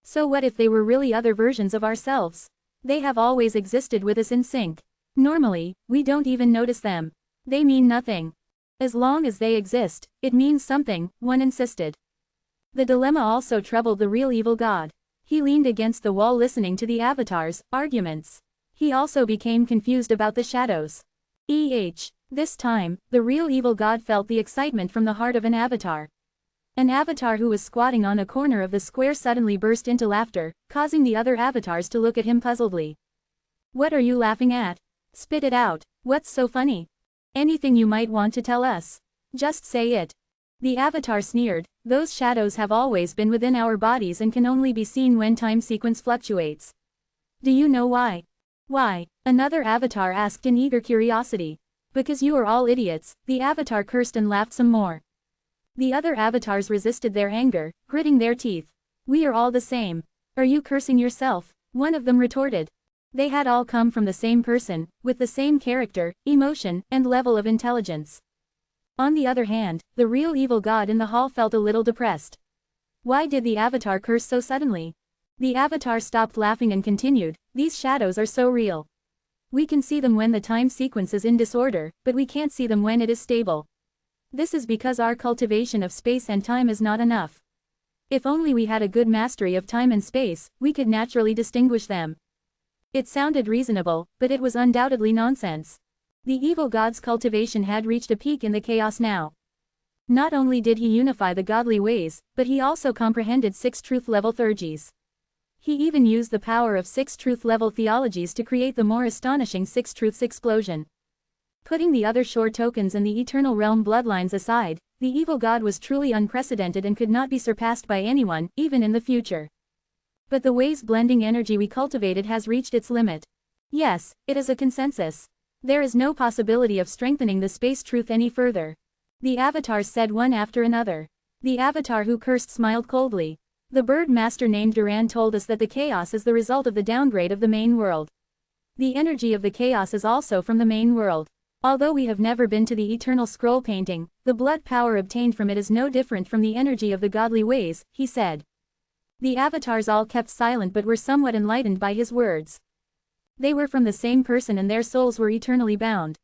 So what if they were really other versions of ourselves? They have always existed with us in sync. Normally, we don't even notice them. They mean nothing. As long as they exist, it means something, one insisted. The dilemma also troubled the real evil god. He leaned against the wall listening to the avatars' arguments. He also became confused about the shadows. This time, the real evil god felt the excitement from the heart of an avatar. An avatar who was squatting on a corner of the square suddenly burst into laughter, causing the other avatars to look at him puzzledly. What are you laughing at? Spit it out. What's so funny? Anything you might want to tell us. Just say it. The avatar sneered. Those shadows have always been within our bodies and can only be seen when time sequence fluctuates. Do you know why? Why? Another avatar asked in eager curiosity. Because you are all idiots, the avatar cursed and laughed some more. The other avatars resisted their anger, gritting their teeth. We are all the same. Are you cursing yourself? One of them retorted. They had all come from the same person, with the same character, emotion, and level of intelligence. On the other hand, the real evil god in the hall felt a little depressed. Why did the avatar curse so suddenly? The avatar stopped laughing and continued, these shadows are so real. We can see them when the time sequence is in disorder, but we can't see them when it is stable. This is because our cultivation of space and time is not enough. If only we had a good mastery of time and space, we could naturally distinguish them. It sounded reasonable, but it was undoubtedly nonsense. The evil god's cultivation had reached a peak in the chaos now. Not only did he unify the godly ways, but he also comprehended 6 truth-level theurgies. He even used the power of 6 truth-level theologies to create the more astonishing 6 truths explosion. Putting the other shore tokens and the eternal realm bloodlines aside, the evil god was truly unprecedented and could not be surpassed by anyone, even in the future. But the ways blending energy we cultivated has reached its limit. Yes, it is a consensus. There is no possibility of strengthening the space truth any further. The avatars said one after another. The avatar who cursed smiled coldly. The bird master named Duran told us that the chaos is the result of the downgrade of the main world. The energy of the chaos is also from the main world. Although we have never been to the eternal scroll painting, the blood power obtained from it is no different from the energy of the godly ways, he said. The avatars all kept silent but were somewhat enlightened by his words. They were from the same person and their souls were eternally bound.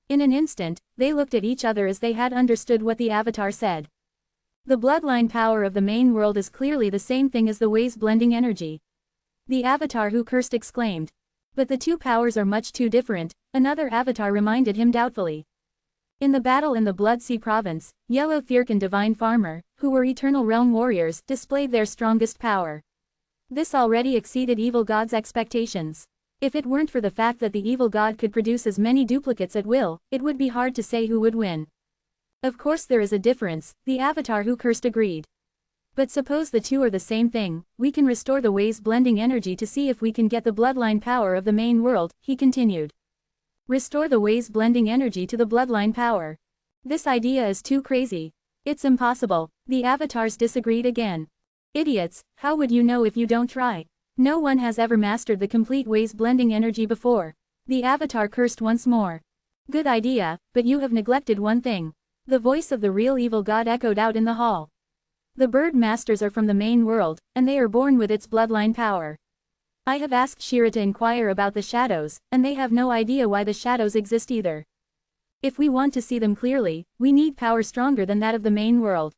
In an instant, they looked at each other as they had understood what the avatar said. The bloodline power of the main world is clearly the same thing as the ways blending energy. The avatar who cursed exclaimed. But the two powers are much too different, another avatar reminded him doubtfully. In the battle in the Blood Sea province, Yellow Thirk and Divine Farmer, who were Eternal Realm warriors, displayed their strongest power. This already exceeded Evil God's expectations. If it weren't for the fact that the Evil God could produce as many duplicates at will, it would be hard to say who would win. Of course there is a difference, the avatar who cursed agreed. But suppose the two are the same thing, we can restore the ways blending energy to see if we can get the bloodline power of the main world, he continued. Restore the ways blending energy to the bloodline power. This idea is too crazy. It's impossible, the avatars disagreed again. Idiots, how would you know if you don't try? No one has ever mastered the complete ways blending energy before. The avatar cursed once more. Good idea, but you have neglected one thing. The voice of the real evil god echoed out in the hall. The bird masters are from the main world, and they are born with its bloodline power. I have asked Shira to inquire about the shadows, and they have no idea why the shadows exist either. If we want to see them clearly, we need power stronger than that of the main world.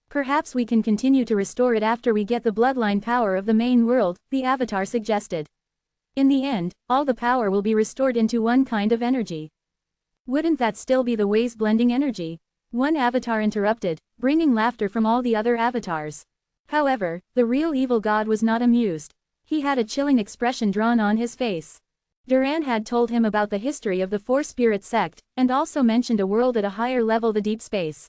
Perhaps we can continue to restore it after we get the bloodline power of the main world, the avatar suggested. In the end, all the power will be restored into one kind of energy. Wouldn't that still be the ways blending energy? One avatar interrupted, bringing laughter from all the other avatars. However, the real evil god was not amused. He had a chilling expression drawn on his face. Duran had told him about the history of the Four Spirit sect, and also mentioned a world at a higher level, the deep space.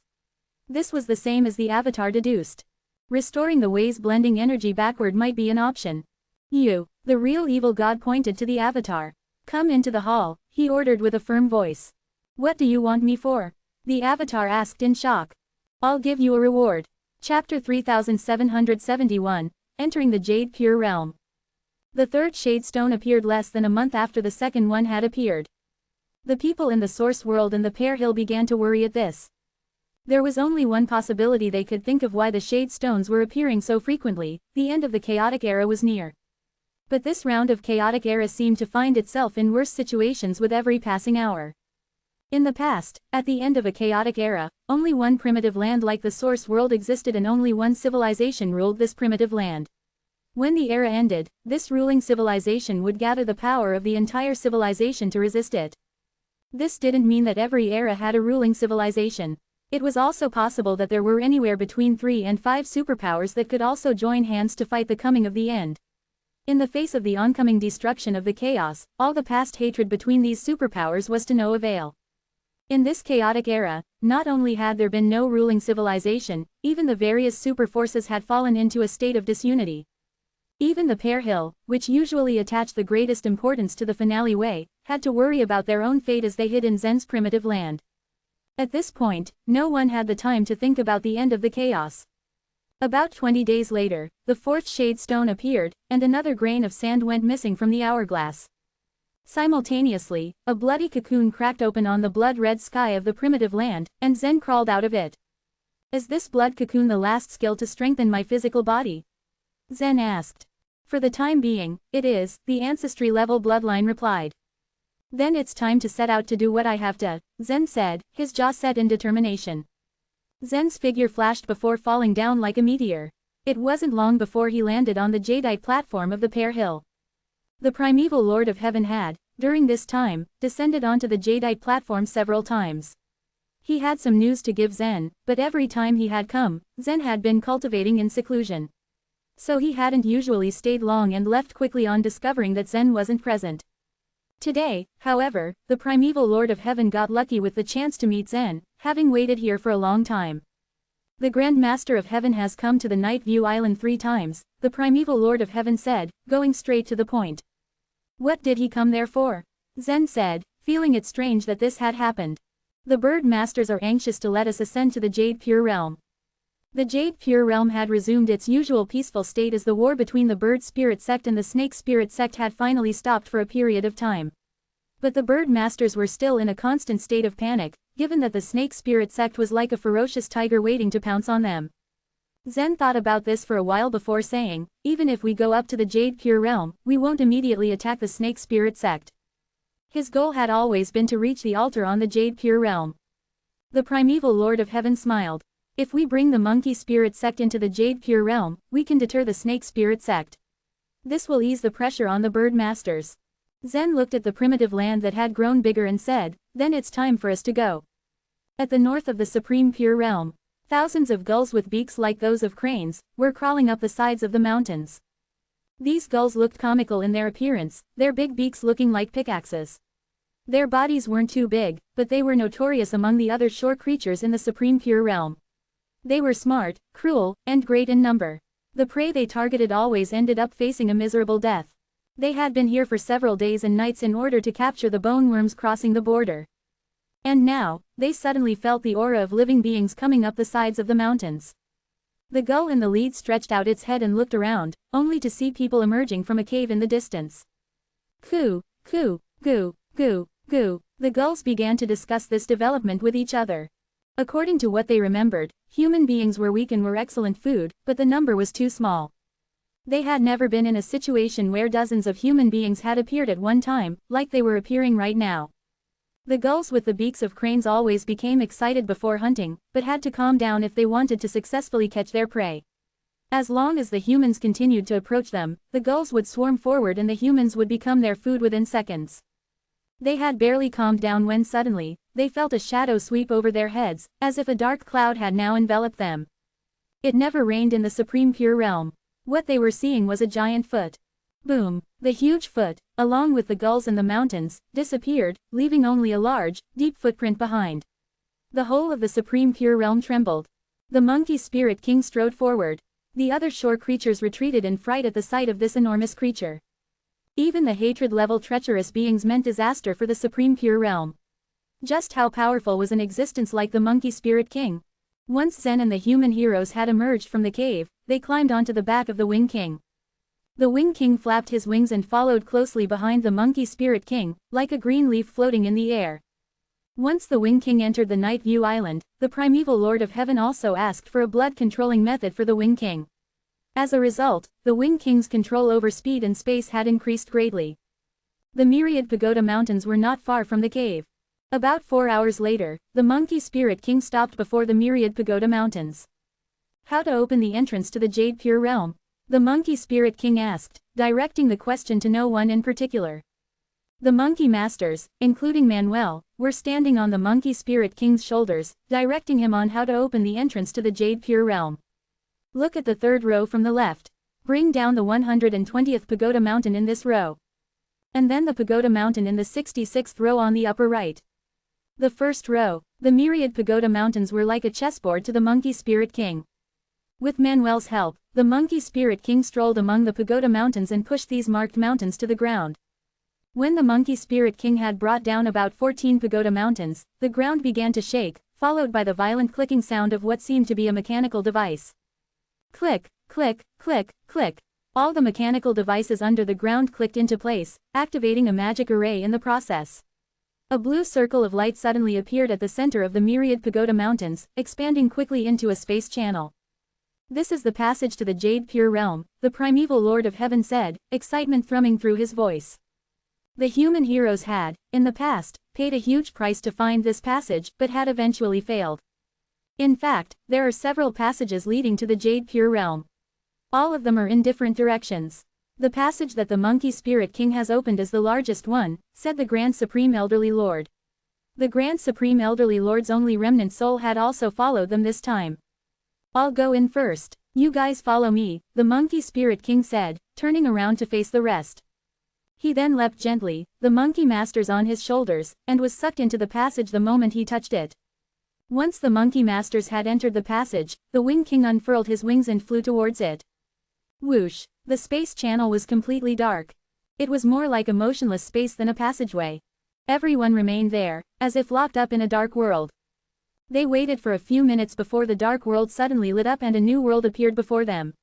This was the same as the avatar deduced. Restoring the ways blending energy backward might be an option. You, the real evil god, pointed to the avatar. Come into the hall, he ordered with a firm voice. What do you want me for? The avatar asked in shock. I'll give you a reward. Chapter 3771, Entering the Jade Pure Realm. The third shade stone appeared less than a month after the second one had appeared. The people in the source world and the Pear Hill began to worry at this. There was only one possibility they could think of why the shade stones were appearing so frequently: the end of the chaotic era was near. But this round of chaotic era seemed to find itself in worse situations with every passing hour. In the past, at the end of a chaotic era, only one primitive land like the source world existed and only one civilization ruled this primitive land. When the era ended, this ruling civilization would gather the power of the entire civilization to resist it. This didn't mean that every era had a ruling civilization. It was also possible that there were anywhere between 3 and 5 superpowers that could also join hands to fight the coming of the end. In the face of the oncoming destruction of the chaos, all the past hatred between these superpowers was to no avail. In this chaotic era, not only had there been no ruling civilization, even the various super forces had fallen into a state of disunity. Even the Pear Hill, which usually attached the greatest importance to the finale way, had to worry about their own fate as they hid in Zen's primitive land. At this point, no one had the time to think about the end of the chaos. About 20 days later, the fourth shade stone appeared, and another grain of sand went missing from the hourglass. Simultaneously, a bloody cocoon cracked open on the blood-red sky of the primitive land, and Zen crawled out of it. Is this blood cocoon the last skill to strengthen my physical body? Zen asked. For the time being, it is, the ancestry-level bloodline replied. Then it's time to set out to do what I have to, Zen said, his jaw set in determination. Zen's figure flashed before falling down like a meteor. It wasn't long before he landed on the jadeite platform of the Pear Hill. The primeval Lord of Heaven had, during this time, descended onto the jadeite platform several times. He had some news to give Zen, but every time he had come, Zen had been cultivating in seclusion. So he hadn't usually stayed long and left quickly on discovering that Zen wasn't present. Today, however, the primeval Lord of Heaven got lucky with the chance to meet Zen, having waited here for a long time. The Grand Master of Heaven has come to the Night View Island 3 times, the primeval Lord of Heaven said, going straight to the point. What did he come there for? Zen said, feeling it strange that this had happened. The Bird Masters are anxious to let us ascend to the Jade Pure Realm. The Jade Pure Realm had resumed its usual peaceful state as the war between the Bird Spirit Sect and the Snake Spirit Sect had finally stopped for a period of time. But the Bird Masters were still in a constant state of panic, given that the Snake Spirit Sect was like a ferocious tiger waiting to pounce on them. Zen thought about this for a while before saying, even if we go up to the Jade Pure Realm, we won't immediately attack the Snake Spirit Sect. His goal had always been to reach the altar on the Jade Pure Realm. The primeval Lord of Heaven smiled. If we bring the monkey spirit sect into the Jade Pure realm, we can deter the snake spirit sect. This will ease the pressure on the bird masters. Zen looked at the primitive land that had grown bigger and said, then it's time for us to go. At the north of the Supreme Pure realm, thousands of gulls with beaks like those of cranes were crawling up the sides of the mountains. These gulls looked comical in their appearance, their big beaks looking like pickaxes. Their bodies weren't too big, but they were notorious among the other shore creatures in the Supreme Pure realm. They were smart, cruel, and great in number. The prey they targeted always ended up facing a miserable death. They had been here for several days and nights in order to capture the bone worms crossing the border. And now, they suddenly felt the aura of living beings coming up the sides of the mountains. The gull in the lead stretched out its head and looked around, only to see people emerging from a cave in the distance. Coo, coo, goo, goo, goo. The gulls began to discuss this development with each other. According to what they remembered, human beings were weak and were excellent food, but the number was too small. They had never been in a situation where dozens of human beings had appeared at one time, like they were appearing right now. The gulls with the beaks of cranes always became excited before hunting, but had to calm down if they wanted to successfully catch their prey. As long as the humans continued to approach them, the gulls would swarm forward and the humans would become their food within seconds. They had barely calmed down when suddenly, they felt a shadow sweep over their heads, as if a dark cloud had now enveloped them. It never rained in the Supreme Pure realm. What they were seeing was a giant foot. Boom! The huge foot, along with the gulls and the mountains, disappeared, leaving only a large, deep footprint behind. The whole of the Supreme Pure realm trembled. The monkey spirit king strode forward. The other shore creatures retreated in fright at the sight of this enormous creature. Even the hatred-level treacherous beings meant disaster for the Supreme Pure realm. Just how powerful was an existence like the monkey spirit king? Once Zen and the human heroes had emerged from the cave, they climbed onto the back of the Wing King. The Wing King flapped his wings and followed closely behind the monkey spirit king, like a green leaf floating in the air. Once the Wing King entered the Night View Island, the primeval Lord of Heaven also asked for a blood-controlling method for the Wing King. As a result, the Wing King's control over speed and space had increased greatly. The myriad pagoda mountains were not far from the cave. About 4 hours later, the monkey spirit king stopped before the myriad pagoda mountains. How to open the entrance to the Jade Pure realm? The monkey spirit king asked, directing the question to no one in particular. The monkey masters, including Manuel, were standing on the monkey spirit king's shoulders, directing him on how to open the entrance to the Jade Pure realm. Look at the third row from the left. Bring down the 120th pagoda mountain in this row. And then the pagoda mountain in the 66th row on the upper right. The first row, the myriad pagoda mountains were like a chessboard to the monkey spirit king. With Manuel's help, the monkey spirit king strolled among the pagoda mountains and pushed these marked mountains to the ground. When the monkey spirit king had brought down about 14 pagoda mountains, the ground began to shake, followed by the violent clicking sound of what seemed to be a mechanical device. Click, click, click, click. All the mechanical devices under the ground clicked into place, activating a magic array in the process. A blue circle of light suddenly appeared at the center of the myriad pagoda mountains, expanding quickly into a space channel. This is the passage to the Jade Pure realm, the primeval Lord of Heaven said, excitement thrumming through his voice. The human heroes had, in the past, paid a huge price to find this passage, but had eventually failed. In fact, there are several passages leading to the Jade Pure realm. All of them are in different directions. The passage that the monkey spirit king has opened is the largest one, said the Grand Supreme Elderly Lord. The Grand Supreme Elderly Lord's only remnant soul had also followed them this time. I'll go in first. You guys follow me, the monkey spirit king said, turning around to face the rest. He then leapt gently, the monkey masters on his shoulders, and was sucked into the passage the moment he touched it. Once the monkey masters had entered the passage, the Wing King unfurled his wings and flew towards it. Whoosh! The space channel was completely dark. It was more like a motionless space than a passageway. Everyone remained there, as if locked up in a dark world. They waited for a few minutes before the dark world suddenly lit up and a new world appeared before them.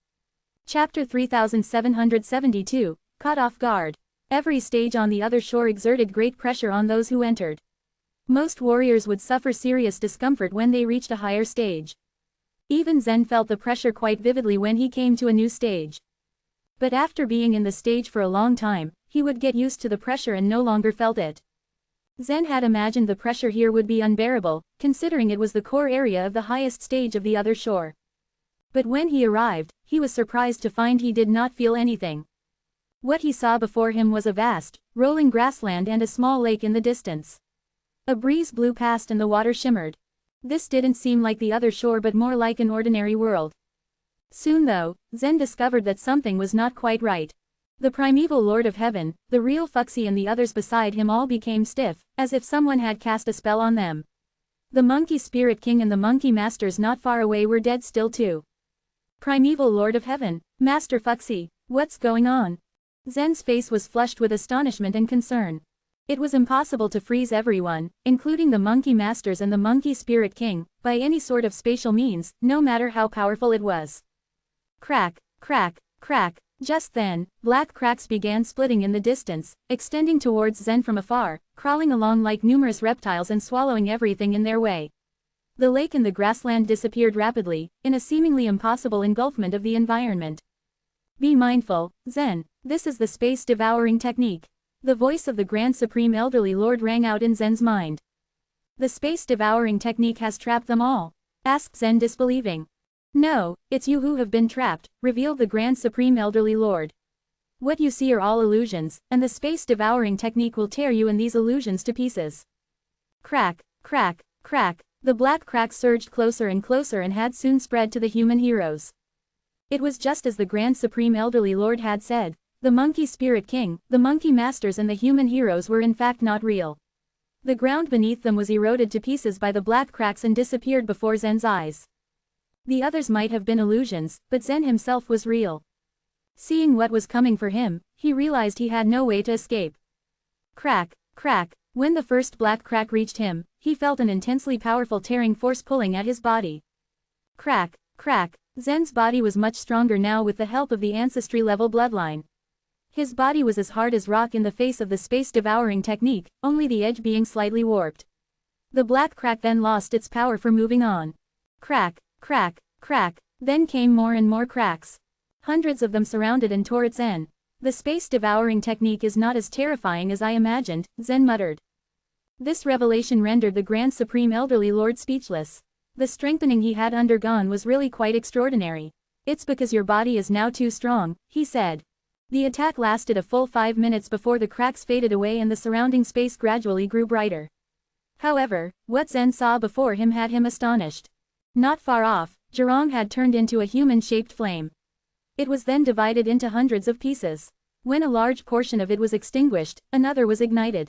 Chapter 3772, Caught Off Guard. Every stage on the other shore exerted great pressure on those who entered. Most warriors would suffer serious discomfort when they reached a higher stage. Even Zen felt the pressure quite vividly when he came to a new stage. But after being in the stage for a long time, he would get used to the pressure and no longer felt it. Zen had imagined the pressure here would be unbearable, considering it was the core area of the highest stage of the other shore. But when he arrived, he was surprised to find he did not feel anything. What he saw before him was a vast, rolling grassland and a small lake in the distance. A breeze blew past and the water shimmered. This didn't seem like the other shore but more like an ordinary world. Soon though, Zen discovered that something was not quite right. The primeval Lord of Heaven, the real Fuxi and the others beside him all became stiff, as if someone had cast a spell on them. The Monkey Spirit King and the Monkey Masters not far away were dead still too. Primeval Lord of Heaven, Master Fuxi, what's going on? Zen's face was flushed with astonishment and concern. It was impossible to freeze everyone, including the Monkey Masters and the Monkey Spirit King, by any sort of spatial means, no matter how powerful it was. Crack, crack, crack. Just then, black cracks began splitting in the distance, extending towards Zen from afar, crawling along like numerous reptiles and swallowing everything in their way. The lake and the grassland disappeared rapidly, in a seemingly impossible engulfment of the environment. Be mindful, Zen, this is the space-devouring technique. The voice of the Grand Supreme Elderly Lord rang out in Zen's mind. The space-devouring technique has trapped them all? Asked Zen disbelieving. No, it's you who have been trapped, revealed the Grand Supreme Elderly Lord. What you see are all illusions, and the space-devouring technique will tear you and these illusions to pieces. Crack, crack, crack, the black cracks surged closer and closer and had soon spread to the human heroes. It was just as the Grand Supreme Elderly Lord had said, the Monkey Spirit King, the Monkey Masters and the human heroes were in fact not real. The ground beneath them was eroded to pieces by the black cracks and disappeared before Zen's eyes. The others might have been illusions, but Zen himself was real. Seeing what was coming for him, he realized he had no way to escape. Crack, crack, when the first black crack reached him, he felt an intensely powerful tearing force pulling at his body. Crack, crack, Zen's body was much stronger now with the help of the ancestry-level bloodline. His body was as hard as rock in the face of the space-devouring technique, only the edge being slightly warped. The black crack then lost its power for moving on. Crack, crack, crack, then came more and more cracks. Hundreds of them surrounded and tore at Zen. The space-devouring technique is not as terrifying as I imagined, Zen muttered. This revelation rendered the Grand Supreme Elderly Lord speechless. The strengthening he had undergone was really quite extraordinary. It's because your body is now too strong, he said. The attack lasted a full 5 minutes before the cracks faded away and the surrounding space gradually grew brighter. However, what Zen saw before him had him astonished. Not far off, Zhurong had turned into a human-shaped flame. It was then divided into hundreds of pieces. When a large portion of it was extinguished, another was ignited.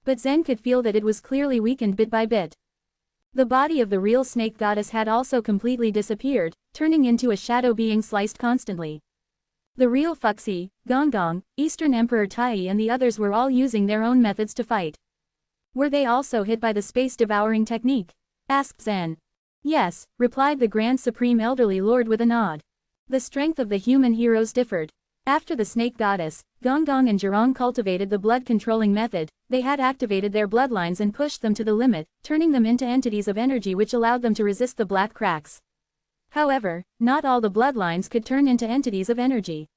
But Zen could feel that it was clearly weakened bit by bit. The body of the real snake goddess had also completely disappeared, turning into a shadow being sliced constantly. The real Fuxi, Gonggong, Eastern Emperor Tai and the others were all using their own methods to fight. Were they also hit by the space-devouring technique? Asked Zen. Yes, replied the Grand Supreme Elderly Lord with a nod. The strength of the human heroes differed. After the snake goddess, Gonggong and Zhurong cultivated the blood-controlling method, they had activated their bloodlines and pushed them to the limit, turning them into entities of energy which allowed them to resist the black cracks. However, not all the bloodlines could turn into entities of energy.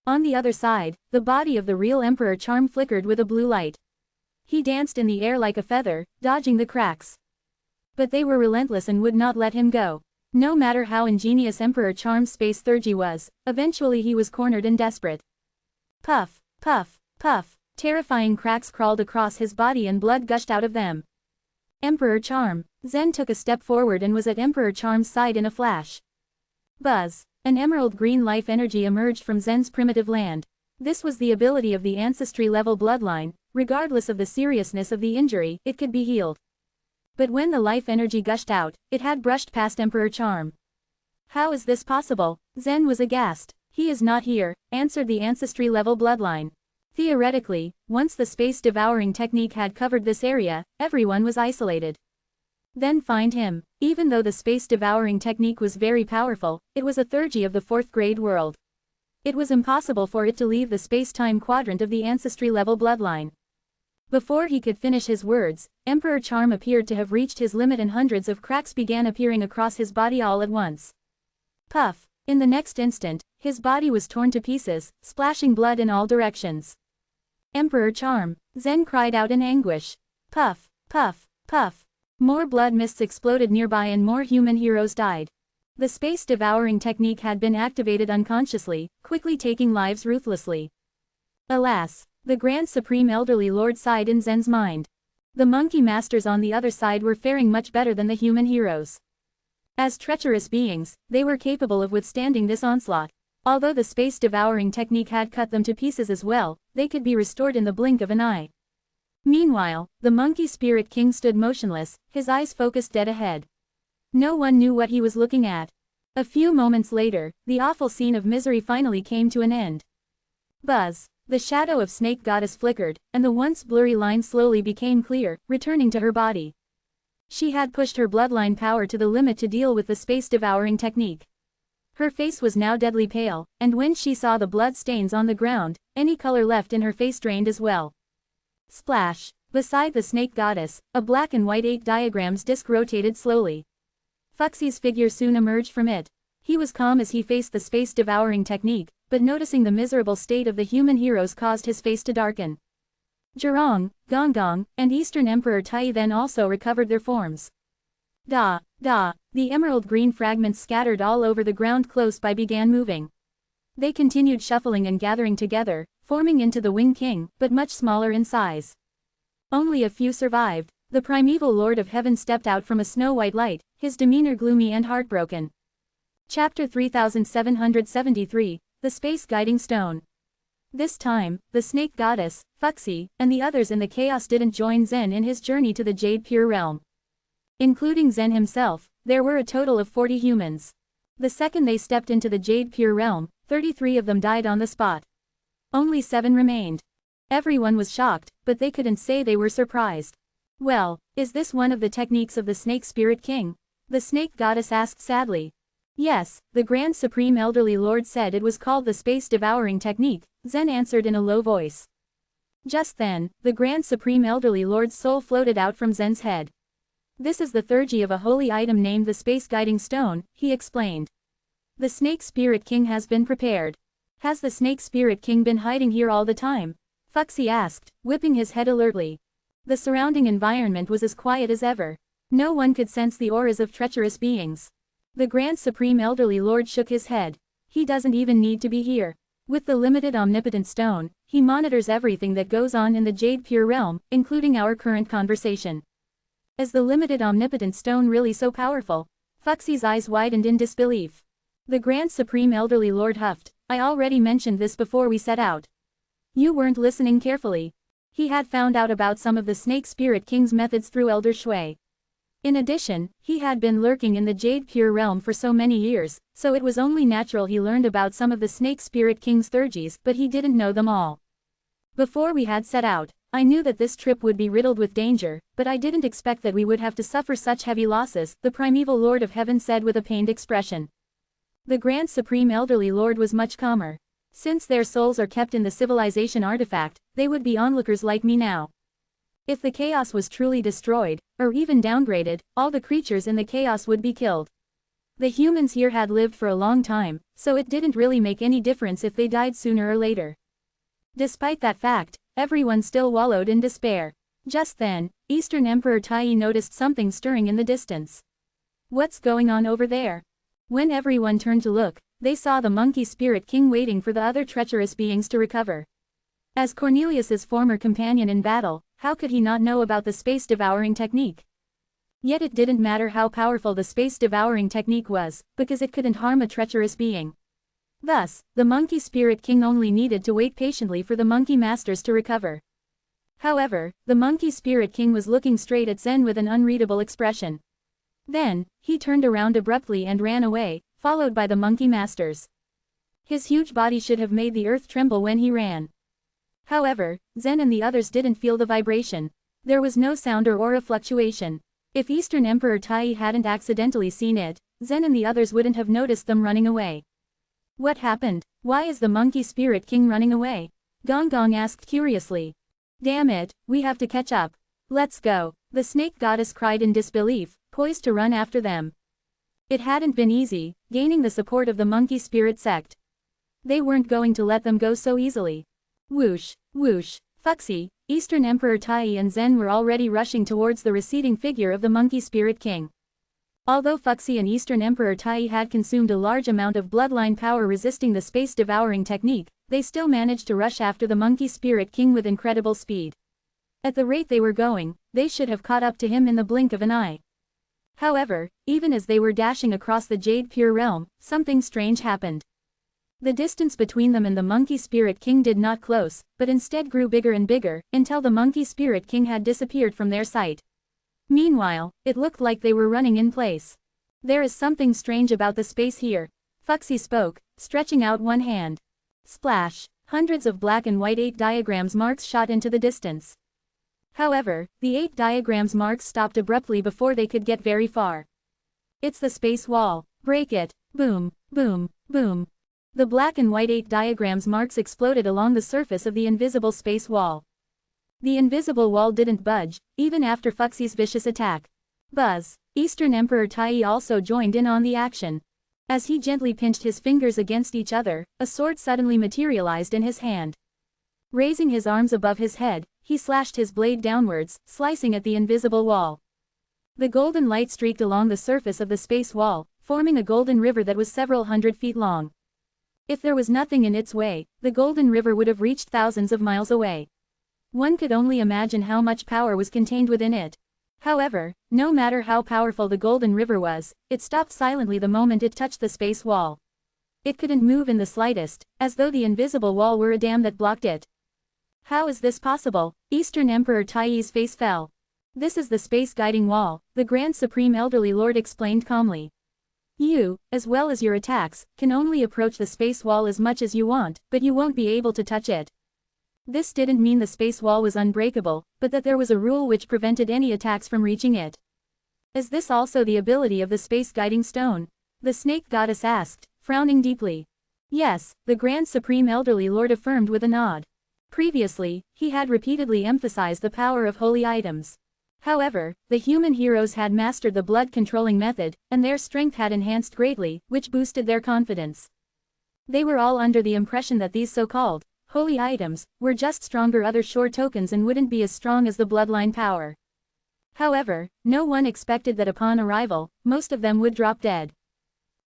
On the other side, the body of the real Emperor Charm flickered with a blue light. He danced in the air like a feather, dodging the cracks. But they were relentless and would not let him go. No matter how ingenious Emperor Charm's space theurgy was, eventually he was cornered and desperate. Puff, puff, puff, terrifying cracks crawled across his body and blood gushed out of them. Emperor Charm. Zen took a step forward and was at Emperor Charm's side in a flash. Buzz. An emerald green life energy emerged from Zen's primitive land. This was the ability of the ancestry-level bloodline. Regardless of the seriousness of the injury, it could be healed. But when the life energy gushed out, it had brushed past Emperor Charm. How is this possible? Zen was aghast. He is not here, answered the ancestry-level bloodline. Theoretically, once the space-devouring technique had covered this area, everyone was isolated. Then find him. Even though the space-devouring technique was very powerful, it was a theurgy of the 4th grade world. It was impossible for it to leave the space-time quadrant of the ancestry-level bloodline. Before he could finish his words, Emperor Charm appeared to have reached his limit and hundreds of cracks began appearing across his body all at once. Puff. In the next instant, his body was torn to pieces, splashing blood in all directions. Emperor Charm. Zen cried out in anguish. Puff, puff, puff. More blood mists exploded nearby and more human heroes died. The space-devouring technique had been activated unconsciously, quickly taking lives ruthlessly. Alas, the Grand Supreme Elderly Lord sighed in Zen's mind. The monkey masters on the other side were faring much better than the human heroes. As treacherous beings, they were capable of withstanding this onslaught. Although the space-devouring technique had cut them to pieces as well, they could be restored in the blink of an eye. Meanwhile, the monkey spirit king stood motionless, his eyes focused dead ahead. No one knew what he was looking at. A few moments later, the awful scene of misery finally came to an end. Buzz. The shadow of Snake Goddess flickered, and the once blurry line slowly became clear, returning to her body. She had pushed her bloodline power to the limit to deal with the space-devouring technique. Her face was now deadly pale, and when she saw the blood stains on the ground, any color left in her face drained as well. Splash! Beside the Snake Goddess, a black and white 8 diagrams disc rotated slowly. Fuxie's figure soon emerged from it. He was calm as he faced the space-devouring technique, but noticing the miserable state of the human heroes caused his face to darken. Zhurong, Gonggong, and Eastern Emperor Tai then also recovered their forms. Da, da, the emerald green fragments scattered all over the ground close by began moving. They continued shuffling and gathering together, forming into the Wing King, but much smaller in size. Only a few survived. The primeval Lord of Heaven stepped out from a snow-white light, his demeanor gloomy and heartbroken. Chapter 3773, The Space Guiding Stone. This time, the Snake Goddess, Fuxie, and the others in the chaos didn't join Zen in his journey to the Jade Pure Realm. Including Zen himself, there were a total of 40 humans. The second they stepped into the Jade Pure Realm, 33 of them died on the spot. Only 7 remained. Everyone was shocked, but they couldn't say they were surprised. Well, is this one of the techniques of the Snake Spirit King? The Snake Goddess asked sadly. Yes, the Grand Supreme Elderly Lord said it was called the Space-Devouring Technique, Zen answered in a low voice. Just then, the Grand Supreme Elderly Lord's soul floated out from Zen's head. This is the theurgy of a holy item named the Space Guiding Stone, he explained. The Snake Spirit King has been prepared. Has the Snake Spirit King been hiding here all the time? Fuxie asked, whipping his head alertly. The surrounding environment was as quiet as ever. No one could sense the auras of treacherous beings. The Grand Supreme Elderly Lord shook his head. He doesn't even need to be here. With the limited omnipotent stone, he monitors everything that goes on in the Jade Pure Realm, including our current conversation. Is the limited omnipotent stone really so powerful? Fuxie's eyes widened in disbelief. The Grand Supreme Elderly Lord huffed. I already mentioned this before we set out. You weren't listening carefully. He had found out about some of the Snake Spirit King's methods through Elder Shui. In addition, he had been lurking in the Jade Pure Realm for so many years, so it was only natural he learned about some of the Snake Spirit King's theurgies, but he didn't know them all. Before we had set out, I knew that this trip would be riddled with danger, but I didn't expect that we would have to suffer such heavy losses, the primeval Lord of Heaven said with a pained expression. The Grand Supreme Elderly Lord was much calmer. Since their souls are kept in the civilization artifact, they would be onlookers like me now. If the chaos was truly destroyed, or even downgraded, all the creatures in the chaos would be killed. The humans here had lived for a long time, so it didn't really make any difference if they died sooner or later. Despite that fact, everyone still wallowed in despair. Just then, Eastern Emperor Tai noticed something stirring in the distance. What's going on over there? When everyone turned to look, they saw the Monkey Spirit King waiting for the other treacherous beings to recover. As Cornelius's former companion in battle, how could he not know about the space-devouring technique? Yet it didn't matter how powerful the space-devouring technique was, because it couldn't harm a treacherous being. Thus, the Monkey Spirit King only needed to wait patiently for the Monkey Masters to recover. However, the Monkey Spirit King was looking straight at Zen with an unreadable expression. Then, he turned around abruptly and ran away, followed by the Monkey Masters. His huge body should have made the earth tremble when he ran. However, Zen and the others didn't feel the vibration. There was no sound or aura fluctuation. If Eastern Emperor Tai hadn't accidentally seen it, Zen and the others wouldn't have noticed them running away. What happened? Why is the Monkey Spirit King running away? Gonggong asked curiously. Damn it, we have to catch up. Let's go, the Snake Goddess cried in disbelief, poised to run after them. It hadn't been easy, gaining the support of the Monkey Spirit sect. They weren't going to let them go so easily. Whoosh, whoosh, Fuxi, Eastern Emperor Tai and Zen were already rushing towards the receding figure of the Monkey Spirit King. Although Fuxi and Eastern Emperor Tai had consumed a large amount of bloodline power resisting the space-devouring technique, they still managed to rush after the Monkey Spirit King with incredible speed. At the rate they were going, they should have caught up to him in the blink of an eye. However, even as they were dashing across the Jade Pure Realm, something strange happened. The distance between them and the Monkey Spirit King did not close, but instead grew bigger and bigger, until the Monkey Spirit King had disappeared from their sight. Meanwhile, it looked like they were running in place. There is something strange about the space here. Fuxi spoke, stretching out one hand. Splash! Hundreds of black and white 8 diagrams marks shot into the distance. However, the 8 diagrams marks stopped abruptly before they could get very far. It's the space wall. Break it! Boom! Boom! Boom! The black and white 8 diagrams marks exploded along the surface of the invisible space wall. The invisible wall didn't budge, even after Fuxi's vicious attack. Buzz! Eastern Emperor Tai also joined in on the action. As he gently pinched his fingers against each other, a sword suddenly materialized in his hand. Raising his arms above his head, he slashed his blade downwards, slicing at the invisible wall. The golden light streaked along the surface of the space wall, forming a golden river that was several hundred feet long. If there was nothing in its way, the golden river would have reached thousands of miles away. One could only imagine how much power was contained within it. However, no matter how powerful the golden river was, it stopped silently the moment it touched the space wall. It couldn't move in the slightest, as though the invisible wall were a dam that blocked it. How is this possible? Eastern Emperor Tai's face fell. This is the space guiding wall, the Grand Supreme Elderly Lord explained calmly. You, as well as your attacks, can only approach the space wall as much as you want, but you won't be able to touch it. This didn't mean the space wall was unbreakable, but that there was a rule which prevented any attacks from reaching it. Is this also the ability of the space guiding stone? The snake goddess asked, frowning deeply. Yes, the Grand Supreme Elderly Lord affirmed with a nod. Previously, he had repeatedly emphasized the power of holy items. However, the human heroes had mastered the blood-controlling method, and their strength had enhanced greatly, which boosted their confidence. They were all under the impression that these so-called holy items were just stronger other shore tokens and wouldn't be as strong as the bloodline power. However, no one expected that upon arrival, most of them would drop dead.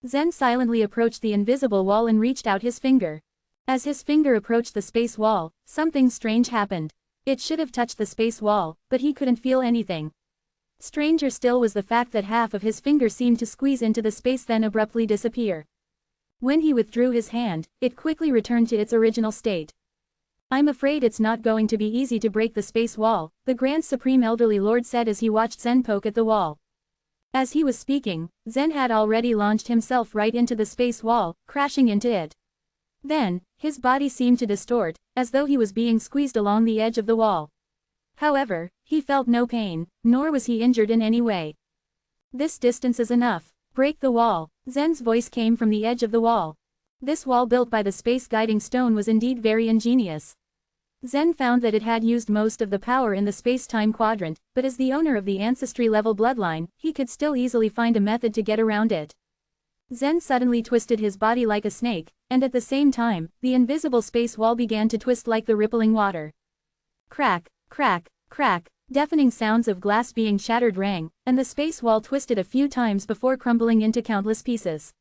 Zen silently approached the invisible wall and reached out his finger. As his finger approached the space wall, something strange happened. It should have touched the space wall, but he couldn't feel anything. Stranger still was the fact that half of his finger seemed to squeeze into the space then abruptly disappear. When he withdrew his hand, it quickly returned to its original state. I'm afraid it's not going to be easy to break the space wall, the Grand Supreme Elderly Lord said as he watched Zen poke at the wall. As he was speaking, Zen had already launched himself right into the space wall, crashing into it. Then, his body seemed to distort, as though he was being squeezed along the edge of the wall. However, he felt no pain, nor was he injured in any way. This distance is enough. Break the wall. Zen's voice came from the edge of the wall. This wall built by the space guiding stone was indeed very ingenious. Zen found that it had used most of the power in the space-time quadrant, but as the owner of the ancestry-level bloodline, he could still easily find a method to get around it. Zen suddenly twisted his body like a snake, and at the same time, the invisible space wall began to twist like the rippling water. Crack, crack, crack, deafening sounds of glass being shattered rang, and the space wall twisted a few times before crumbling into countless pieces.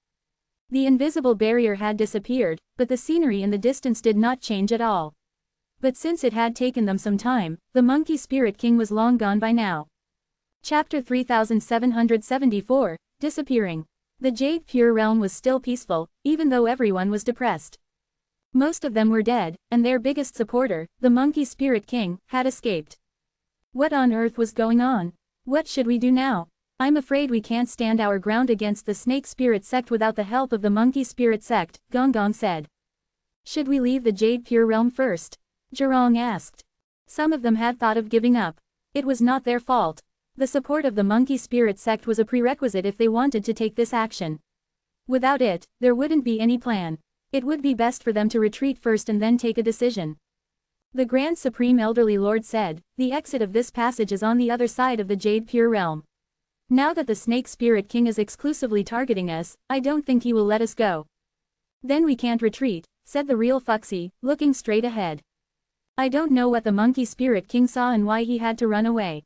The invisible barrier had disappeared, but the scenery in the distance did not change at all. But since it had taken them some time, the Monkey Spirit King was long gone by now. Chapter 3774, Disappearing. The Jade Pure Realm was still peaceful, even though everyone was depressed. Most of them were dead, and their biggest supporter, the Monkey Spirit King, had escaped. What on earth was going on? What should we do now? I'm afraid we can't stand our ground against the Snake Spirit Sect without the help of the Monkey Spirit Sect, Gong Gong said. Should we leave the Jade Pure Realm first? Zhurong asked. Some of them had thought of giving up. It was not their fault. The support of the Monkey Spirit Sect was a prerequisite if they wanted to take this action. Without it, there wouldn't be any plan. It would be best for them to retreat first and then take a decision. The Grand Supreme Elderly Lord said, the exit of this passage is on the other side of the Jade Pure Realm. Now that the Snake Spirit King is exclusively targeting us, I don't think he will let us go. Then we can't retreat, said the real Fuxi, looking straight ahead. I don't know what the Monkey Spirit King saw and why he had to run away.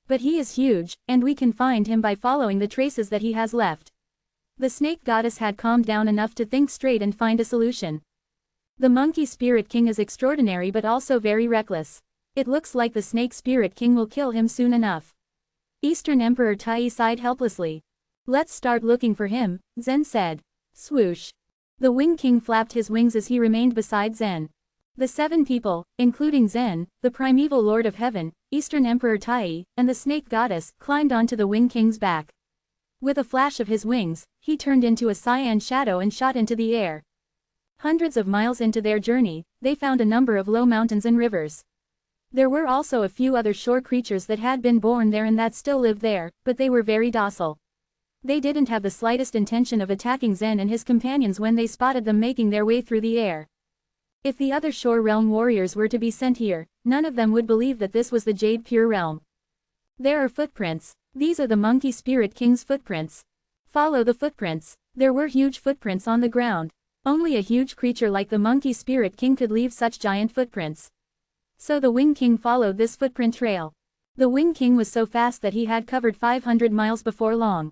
But he is huge, and we can find him by following the traces that he has left. The snake goddess had calmed down enough to think straight and find a solution. The Monkey Spirit King is extraordinary but also very reckless. It looks like the Snake Spirit King will kill him soon enough. Eastern Emperor Tai sighed helplessly. Let's start looking for him, Zen said. Swoosh. The Wing King flapped his wings as he remained beside Zen. The 7 people, including Zen, the primeval Lord of Heaven, Eastern Emperor Tai, and the Snake Goddess, climbed onto the Wing King's back. With a flash of his wings, he turned into a cyan shadow and shot into the air. Hundreds of miles into their journey, they found a number of low mountains and rivers. There were also a few other shore creatures that had been born there and that still lived there, but they were very docile. They didn't have the slightest intention of attacking Zen and his companions when they spotted them making their way through the air. If the other shore realm warriors were to be sent here, none of them would believe that this was the Jade Pure Realm. There are footprints. These are the Monkey Spirit King's footprints. Follow the footprints. There were huge footprints on the ground. Only a huge creature like the Monkey Spirit King could leave such giant footprints. So the Wing King followed this footprint trail. The Wing King was so fast that he had covered 500 miles before long.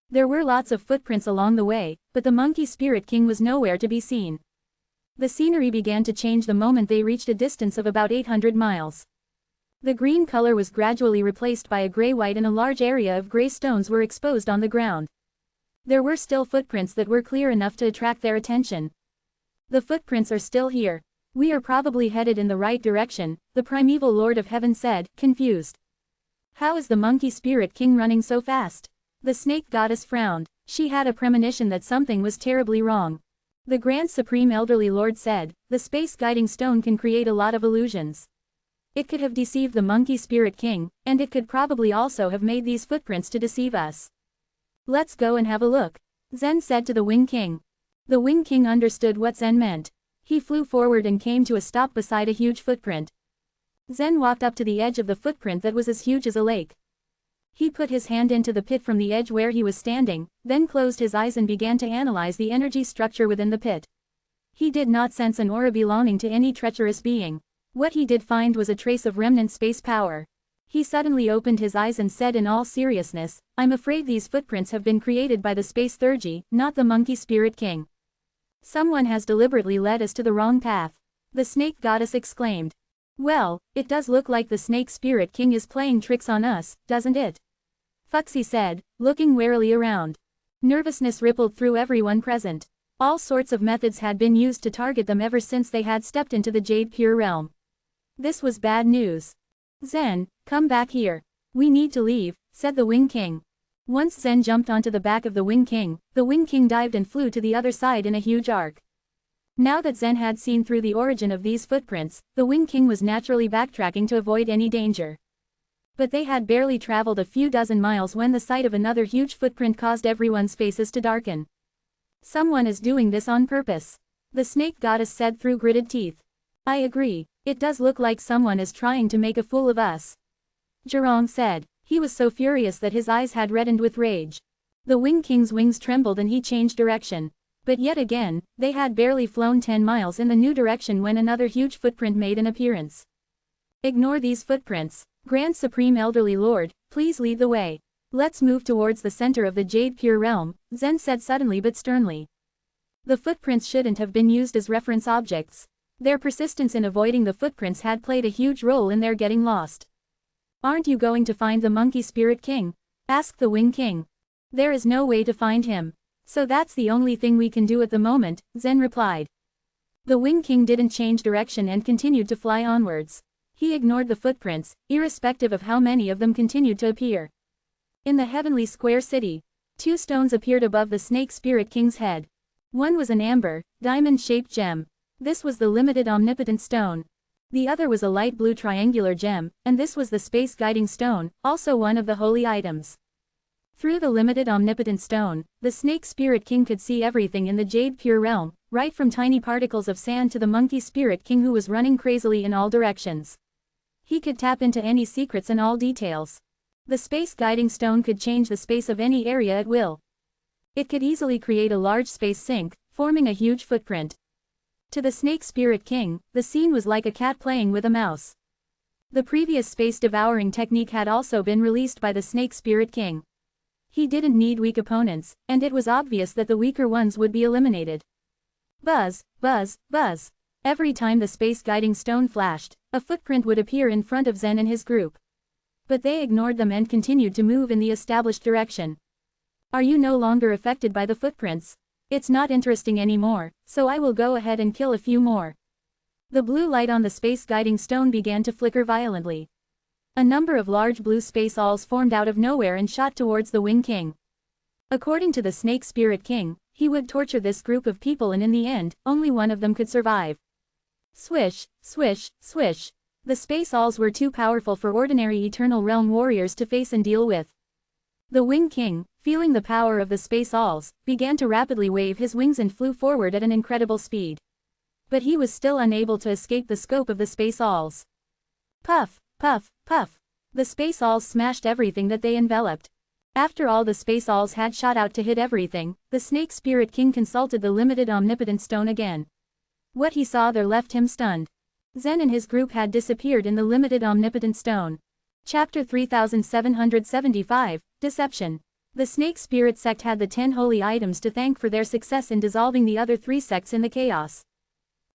There were lots of footprints along the way, but the Monkey Spirit King was nowhere to be seen. The scenery began to change the moment they reached a distance of about 800 miles. The green color was gradually replaced by a gray-white and a large area of gray stones were exposed on the ground. There were still footprints that were clear enough to attract their attention. The footprints are still here. We are probably headed in the right direction, the primeval Lord of Heaven said, confused. How is the Monkey Spirit King running so fast? The Snake Goddess frowned. She had a premonition that something was terribly wrong. The Grand Supreme Elderly Lord said, the Space Guiding Stone can create a lot of illusions. It could have deceived the Monkey Spirit King, and it could probably also have made these footprints to deceive us. Let's go and have a look, Zen said to the Wing King. The Wing King understood what Zen meant. He flew forward and came to a stop beside a huge footprint. Zen walked up to the edge of the footprint that was as huge as a lake. He put his hand into the pit from the edge where he was standing, then closed his eyes and began to analyze the energy structure within the pit. He did not sense an aura belonging to any treacherous being. What he did find was a trace of remnant space power. He suddenly opened his eyes and said in all seriousness, I'm afraid these footprints have been created by the Space Theurgy, not the Monkey Spirit King. Someone has deliberately led us to the wrong path. The Snake Goddess exclaimed. Well, it does look like the Snake Spirit King is playing tricks on us, doesn't it? Fuxi said, looking warily around. Nervousness rippled through everyone present. All sorts of methods had been used to target them ever since they had stepped into the Jade Pure Realm. This was bad news. Zen, come back here. We need to leave, said the Wing King. Once Zen jumped onto the back of the Wing King dived and flew to the other side in a huge arc. Now that Zen had seen through the origin of these footprints, the Wing King was naturally backtracking to avoid any danger. But they had barely traveled a few dozen miles when the sight of another huge footprint caused everyone's faces to darken. Someone is doing this on purpose, the Snake Goddess said through gritted teeth. I agree, it does look like someone is trying to make a fool of us. Zhurong said. He was so furious that his eyes had reddened with rage. The Wing King's wings trembled and he changed direction. But yet again, they had barely flown 10 miles in the new direction when another huge footprint made an appearance. Ignore these footprints. Grand Supreme Elderly Lord, please lead the way. Let's move towards the center of the Jade Pure Realm, Zen said suddenly but sternly. The footprints shouldn't have been used as reference objects. Their persistence in avoiding the footprints had played a huge role in their getting lost. Aren't you going to find the Monkey Spirit King? Asked the Wing King. There is no way to find him. So that's the only thing we can do at the moment, Zen replied. The Wing King didn't change direction and continued to fly onwards. He ignored the footprints, irrespective of how many of them continued to appear. In the heavenly square city, 2 stones appeared above the Snake Spirit King's head. One was an amber, diamond-shaped gem. This was the limited omnipotent stone. The other was a light blue triangular gem, and this was the space guiding stone, also one of the holy items. Through the limited omnipotent stone, the Snake Spirit King could see everything in the Jade Pure Realm, right from tiny particles of sand to the Monkey Spirit King who was running crazily in all directions. He could tap into any secrets and all details. The space guiding stone could change the space of any area at will. It could easily create a large space sink, forming a huge footprint. To the Snake Spirit King, the scene was like a cat playing with a mouse. The previous space-devouring technique had also been released by the Snake Spirit King. He didn't need weak opponents, and it was obvious that the weaker ones would be eliminated. Buzz, buzz, buzz. Every time the space guiding stone flashed, a footprint would appear in front of Zen and his group. But they ignored them and continued to move in the established direction. Are you no longer affected by the footprints? It's not interesting anymore, so I will go ahead and kill a few more. The blue light on the space guiding stone began to flicker violently. A number of large blue space owls formed out of nowhere and shot towards the Wing King. According to the Snake Spirit King, he would torture this group of people and in the end, only one of them could survive. Swish, swish, swish. The space owls were too powerful for ordinary Eternal Realm warriors to face and deal with. The Wing King, feeling the power of the space owls, began to rapidly wave his wings and flew forward at an incredible speed. But he was still unable to escape the scope of the space owls. Puff, puff, puff. The space owls smashed everything that they enveloped. After all the space owls had shot out to hit everything, the Snake Spirit King consulted the limited omnipotent stone again. What he saw there left him stunned. Zen and his group had disappeared in the limited omnipotent stone. Chapter 3775, Deception. The Snake Spirit sect had the 10 holy items to thank for their success in dissolving the other 3 sects in the chaos.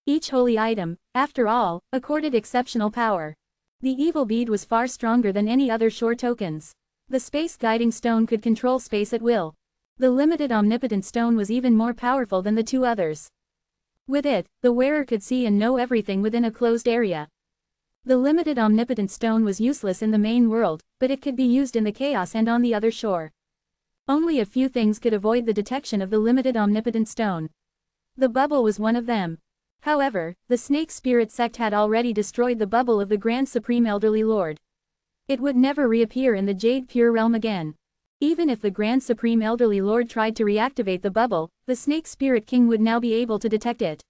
Each holy item, after all, accorded exceptional power. The evil bead was far stronger than any other shore tokens. The space guiding stone could control space at will. The limited omnipotent stone was even more powerful than the 2 others. With it, the wearer could see and know everything within a closed area. The limited omnipotent stone was useless in the main world, but it could be used in the chaos and on the other shore. Only a few things could avoid the detection of the limited omnipotent stone. The bubble was one of them. However, the Snake Spirit sect had already destroyed the bubble of the Grand Supreme Elderly Lord. It would never reappear in the Jade Pure Realm again. Even if the Grand Supreme Elderly Lord tried to reactivate the bubble, the Snake Spirit King would now be able to detect it.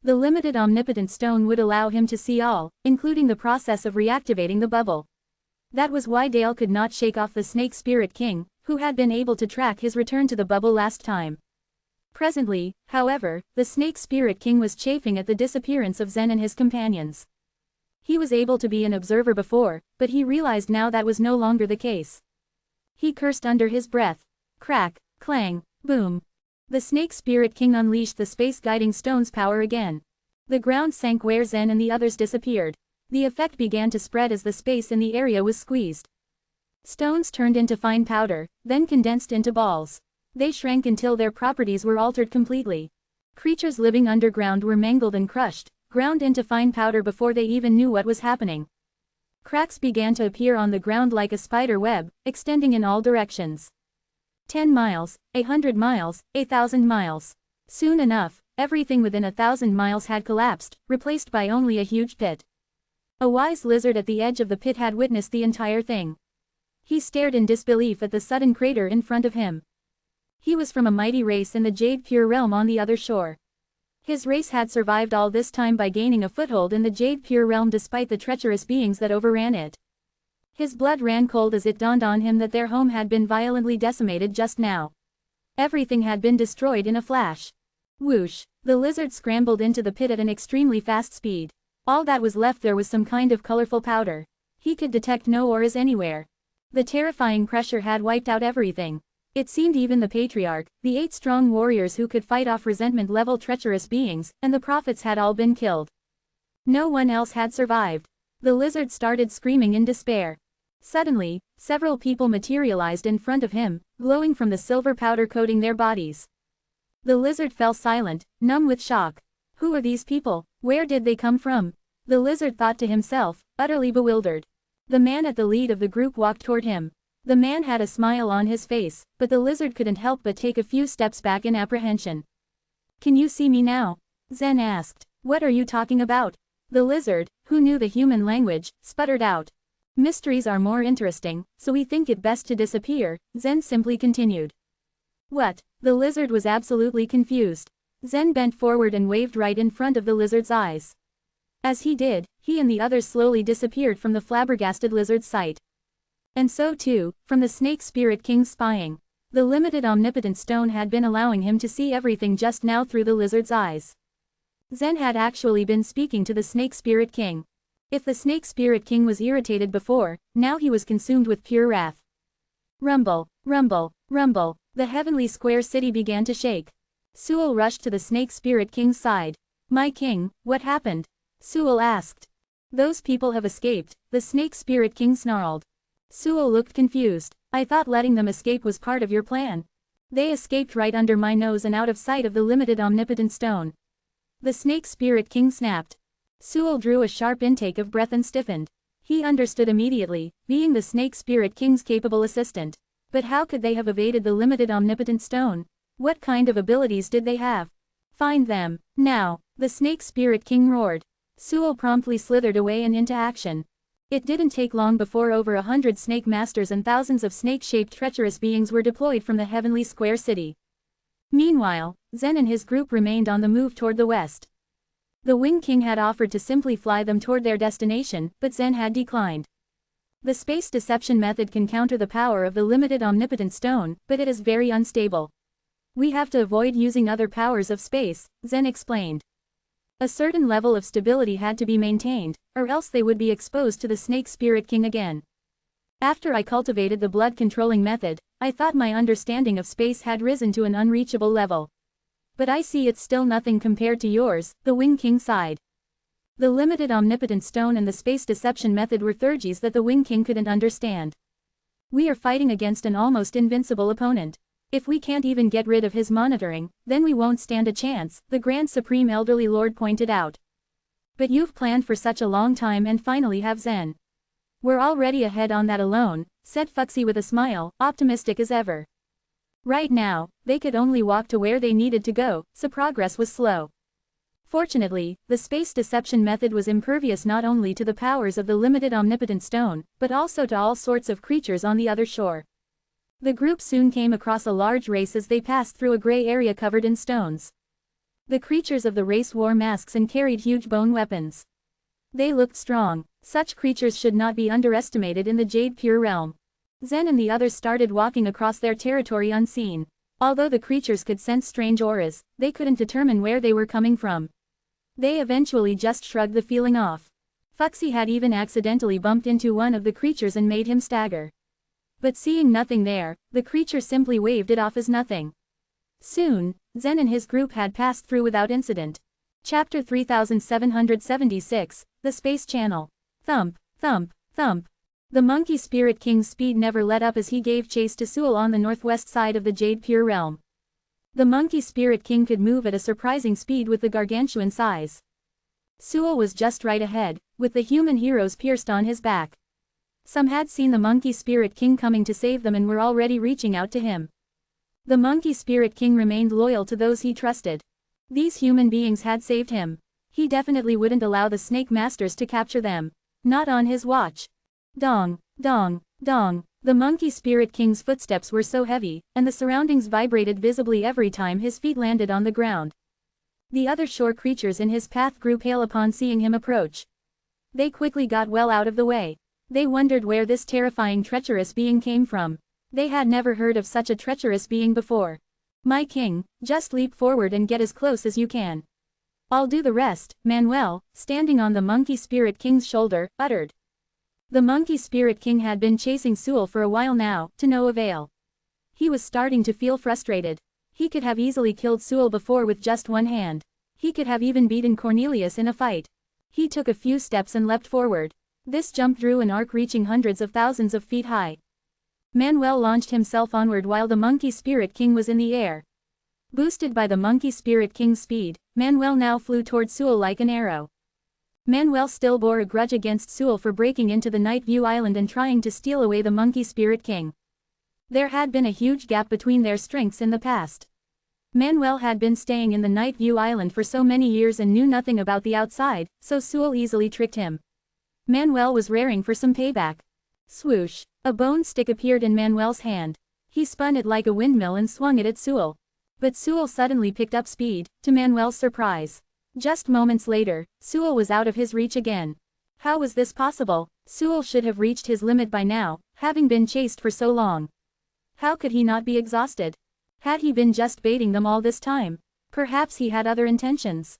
The limited omnipotent stone would allow him to see all, including the process of reactivating the bubble. That was why Dale could not shake off the Snake Spirit King, who had been able to track his return to the bubble last time. Presently, however, the Snake Spirit King was chafing at the disappearance of Zen and his companions. He was able to be an observer before, but he realized now that was no longer the case. He cursed under his breath. Crack, clang, boom. The Snake Spirit King unleashed the space guiding stone's power again. The ground sank where Zen and the others disappeared. The effect began to spread as the space in the area was squeezed. Stones turned into fine powder, then condensed into balls. They shrank until their properties were altered completely. Creatures living underground were mangled and crushed, ground into fine powder before they even knew what was happening. Cracks began to appear on the ground like a spider web, extending in all directions. 10 miles, 100 miles, 1,000 miles. Soon enough, everything within 1,000 miles had collapsed, replaced by only a huge pit. A wise lizard at the edge of the pit had witnessed the entire thing. He stared in disbelief at the sudden crater in front of him. He was from a mighty race in the Jade Pure Realm on the other shore. His race had survived all this time by gaining a foothold in the Jade Pure Realm despite the treacherous beings that overran it. His blood ran cold as it dawned on him that their home had been violently decimated just now. Everything had been destroyed in a flash. Whoosh! The lizard scrambled into the pit at an extremely fast speed. All that was left there was some kind of colorful powder. He could detect no auras anywhere. The terrifying pressure had wiped out everything. It seemed even the Patriarch, the 8 strong warriors who could fight off resentment-level treacherous beings, and the prophets had all been killed. No one else had survived. The lizard started screaming in despair. Suddenly, several people materialized in front of him, glowing from the silver powder coating their bodies. The lizard fell silent, numb with shock. Who are these people? Where did they come from? The lizard thought to himself, utterly bewildered. The man at the lead of the group walked toward him. The man had a smile on his face, but the lizard couldn't help but take a few steps back in apprehension. Can you see me now? Zen asked. What are you talking about? The lizard, who knew the human language, sputtered out. Mysteries are more interesting, so we think it best to disappear, Zen simply continued. What? The lizard was absolutely confused. Zen bent forward and waved right in front of the lizard's eyes. As he did, he and the others slowly disappeared from the flabbergasted lizard's sight. And so too, from the Snake Spirit King's spying. The limited omnipotent stone had been allowing him to see everything just now through the lizard's eyes. Zen had actually been speaking to the Snake Spirit King. If the Snake Spirit King was irritated before, now he was consumed with pure wrath. Rumble, rumble, rumble, the heavenly square city began to shake. Sewell rushed to the Snake Spirit King's side. My king, what happened? Sewell asked. Those people have escaped, the Snake Spirit King snarled. Sewell looked confused. I thought letting them escape was part of your plan. They escaped right under my nose and out of sight of the limited omnipotent stone. The Snake Spirit King snapped. Sewell drew a sharp intake of breath and stiffened. He understood immediately, being the Snake Spirit King's capable assistant. But how could they have evaded the limited omnipotent stone? What kind of abilities did they have? Find them, now, the Snake Spirit King roared. Sewell promptly slithered away and into action. It didn't take long before over 100 snake masters and thousands of snake-shaped treacherous beings were deployed from the heavenly square city. Meanwhile, Zen and his group remained on the move toward the west. The Wing King had offered to simply fly them toward their destination, but Zen had declined. The space deception method can counter the power of the limited omnipotent stone, but it is very unstable. We have to avoid using other powers of space, Zen explained. A certain level of stability had to be maintained, or else they would be exposed to the Snake Spirit King again. After I cultivated the blood-controlling method, I thought my understanding of space had risen to an unreachable level. But I see it's still nothing compared to yours, the Wing King sighed. The limited omnipotent stone and the space deception method were theurgies that the Wing King couldn't understand. We are fighting against an almost invincible opponent. If we can't even get rid of his monitoring, then we won't stand a chance, the Grand Supreme Elderly Lord pointed out. But you've planned for such a long time and finally have Zen. We're already ahead on that alone, said Fuxi with a smile, optimistic as ever. Right now, they could only walk to where they needed to go, so progress was slow. Fortunately, the space deception method was impervious not only to the powers of the limited omnipotent stone, but also to all sorts of creatures on the other shore. The group soon came across a large race as they passed through a gray area covered in stones. The creatures of the race wore masks and carried huge bone weapons. They looked strong. Such creatures should not be underestimated in the Jade Pure Realm. Zen and the others started walking across their territory unseen. Although the creatures could sense strange auras, they couldn't determine where they were coming from. They eventually just shrugged the feeling off. Fuxi had even accidentally bumped into one of the creatures and made him stagger. But seeing nothing there, the creature simply waved it off as nothing. Soon, Zen and his group had passed through without incident. Chapter 3776, The Space Channel. Thump, thump, thump. The Monkey Spirit King's speed never let up as he gave chase to Sewell on the northwest side of the Jade Pure Realm. The Monkey Spirit King could move at a surprising speed with the gargantuan size. Sewell was just right ahead, with the human heroes pierced on his back. Some had seen the Monkey Spirit King coming to save them and were already reaching out to him. The Monkey Spirit King remained loyal to those he trusted. These human beings had saved him. He definitely wouldn't allow the Snake Masters to capture them. Not on his watch. Dong, dong, dong. The Monkey Spirit King's footsteps were so heavy, and the surroundings vibrated visibly every time his feet landed on the ground. The other shore creatures in his path grew pale upon seeing him approach. They quickly got well out of the way. They wondered where this terrifying treacherous being came from. They had never heard of such a treacherous being before. My king, just leap forward and get as close as you can. I'll do the rest, Manuel, standing on the Monkey Spirit King's shoulder, uttered. The Monkey Spirit King had been chasing Sewell for a while now, to no avail. He was starting to feel frustrated. He could have easily killed Sewell before with just one hand. He could have even beaten Cornelius in a fight. He took a few steps and leapt forward. This jump drew an arc reaching hundreds of thousands of feet high. Manuel launched himself onward while the Monkey Spirit King was in the air. Boosted by the Monkey Spirit King's speed, Manuel now flew toward Sewell like an arrow. Manuel still bore a grudge against Sewell for breaking into the Night View Island and trying to steal away the Monkey Spirit King. There had been a huge gap between their strengths in the past. Manuel had been staying in the Night View Island for so many years and knew nothing about the outside, so Sewell easily tricked him. Manuel was raring for some payback. Swoosh! A bone stick appeared in Manuel's hand. He spun it like a windmill and swung it at Sewell. But Sewell suddenly picked up speed, to Manuel's surprise. Just moments later, Sewell was out of his reach again. How was this possible? Sewell should have reached his limit by now, having been chased for so long. How could he not be exhausted? Had he been just baiting them all this time? Perhaps he had other intentions.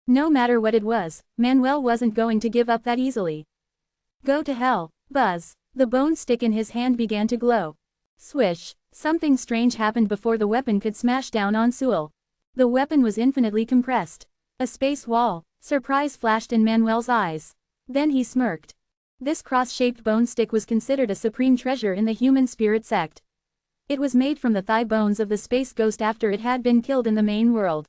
No matter what it was, Manuel wasn't going to give up that easily. Go to hell, Buzz. The bone stick in his hand began to glow. Swish. Something strange happened before the weapon could smash down on Sewell. The weapon was infinitely compressed. A space wall. Surprise flashed in Manuel's eyes. Then he smirked. This cross-shaped bone stick was considered a supreme treasure in the human spirit sect. It was made from the thigh bones of the space ghost after it had been killed in the main world.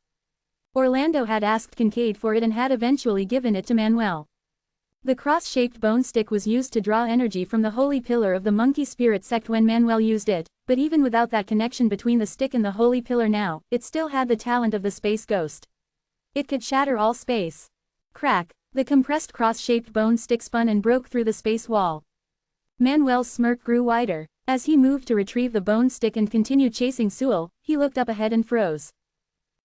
Orlando had asked Kincaid for it and had eventually given it to Manuel. The cross-shaped bone stick was used to draw energy from the holy pillar of the monkey spirit sect when Manuel used it, but even without that connection between the stick and the holy pillar now, it still had the talent of the space ghost. It could shatter all space. Crack. The compressed cross-shaped bone stick spun and broke through the space wall. Manuel's smirk grew wider. As he moved to retrieve the bone stick and continue chasing Sewell, he looked up ahead and froze.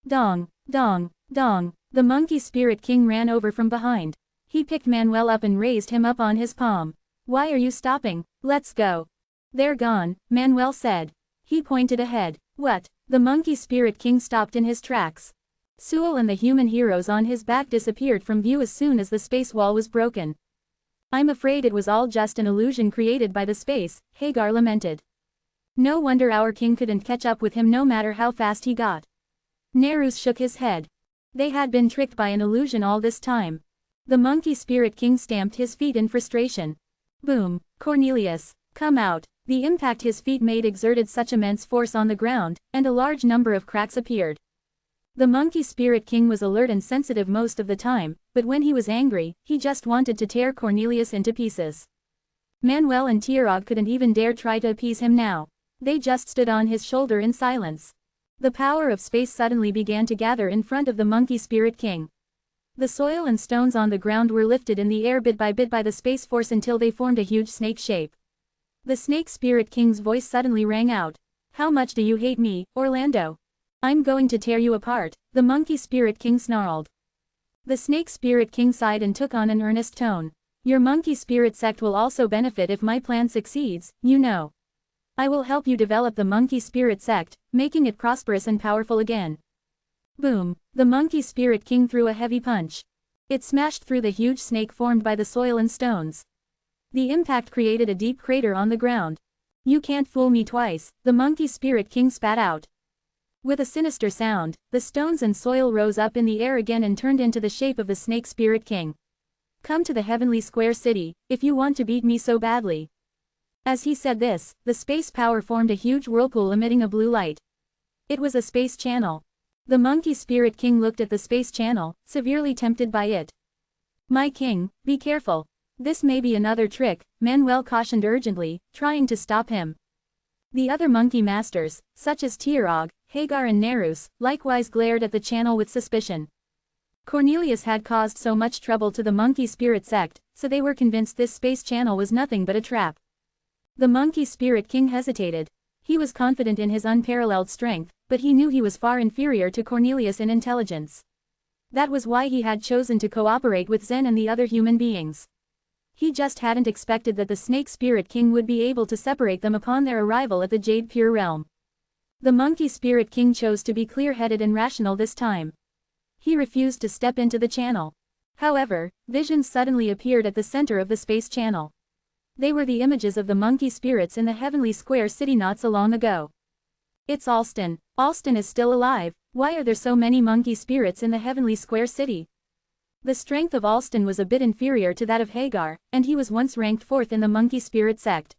Dong, dong, dong. The monkey spirit king ran over from behind. He picked Manuel up and raised him up on his palm. Why are you stopping? Let's go. They're gone, Manuel said. He pointed ahead. What? The monkey spirit king stopped in his tracks. Sewell and the human heroes on his back disappeared from view as soon as the space wall was broken. I'm afraid it was all just an illusion created by the space, Hagar lamented. No wonder our king couldn't catch up with him no matter how fast he got. Nerus shook his head. They had been tricked by an illusion all this time. The monkey spirit king stamped his feet in frustration. Boom. Cornelius, come out. The impact his feet made exerted such immense force on the ground, and a large number of cracks appeared. The monkey spirit king was alert and sensitive most of the time, but when he was angry, he just wanted to tear Cornelius into pieces. Manuel and Tirog couldn't even dare try to appease him now. They just stood on his shoulder in silence. The power of space suddenly began to gather in front of the monkey spirit king. The soil and stones on the ground were lifted in the air bit by the space force until they formed a huge snake shape. The snake spirit king's voice suddenly rang out. How much do you hate me, Orlando? I'm going to tear you apart, the monkey spirit king snarled. The snake spirit king sighed and took on an earnest tone. Your monkey spirit sect will also benefit if my plan succeeds, you know. I will help you develop the monkey spirit sect, making it prosperous and powerful again. Boom. The monkey spirit king threw a heavy punch. It smashed through the huge snake formed by the soil and stones. The impact created a deep crater on the ground. You can't fool me twice, the monkey spirit king spat out. With a sinister sound, the stones and soil rose up in the air again and turned into the shape of the snake spirit king. Come to the heavenly square city, if you want to beat me so badly. As he said this, the space power formed a huge whirlpool emitting a blue light. It was a space channel. The monkey spirit king looked at the space channel, severely tempted by it. My king, be careful. This may be another trick, Manuel cautioned urgently, trying to stop him. The other monkey masters, such as Tirog, Hagar and Nerus, likewise glared at the channel with suspicion. Cornelius had caused so much trouble to the monkey spirit sect, so they were convinced this space channel was nothing but a trap. The monkey spirit king hesitated. He was confident in his unparalleled strength, but he knew he was far inferior to Cornelius in intelligence. That was why he had chosen to cooperate with Zen and the other human beings. He just hadn't expected that the Snake Spirit King would be able to separate them upon their arrival at the Jade Pure Realm. The Monkey Spirit King chose to be clear-headed and rational this time. He refused to step into the channel. However, visions suddenly appeared at the center of the space channel. They were the images of the monkey spirits in the heavenly square city not so long ago. It's Alston. Alston is still alive. Why are there so many monkey spirits in the heavenly square city? The strength of Alston was a bit inferior to that of Hagar, and he was once ranked 4th in the monkey spirit sect.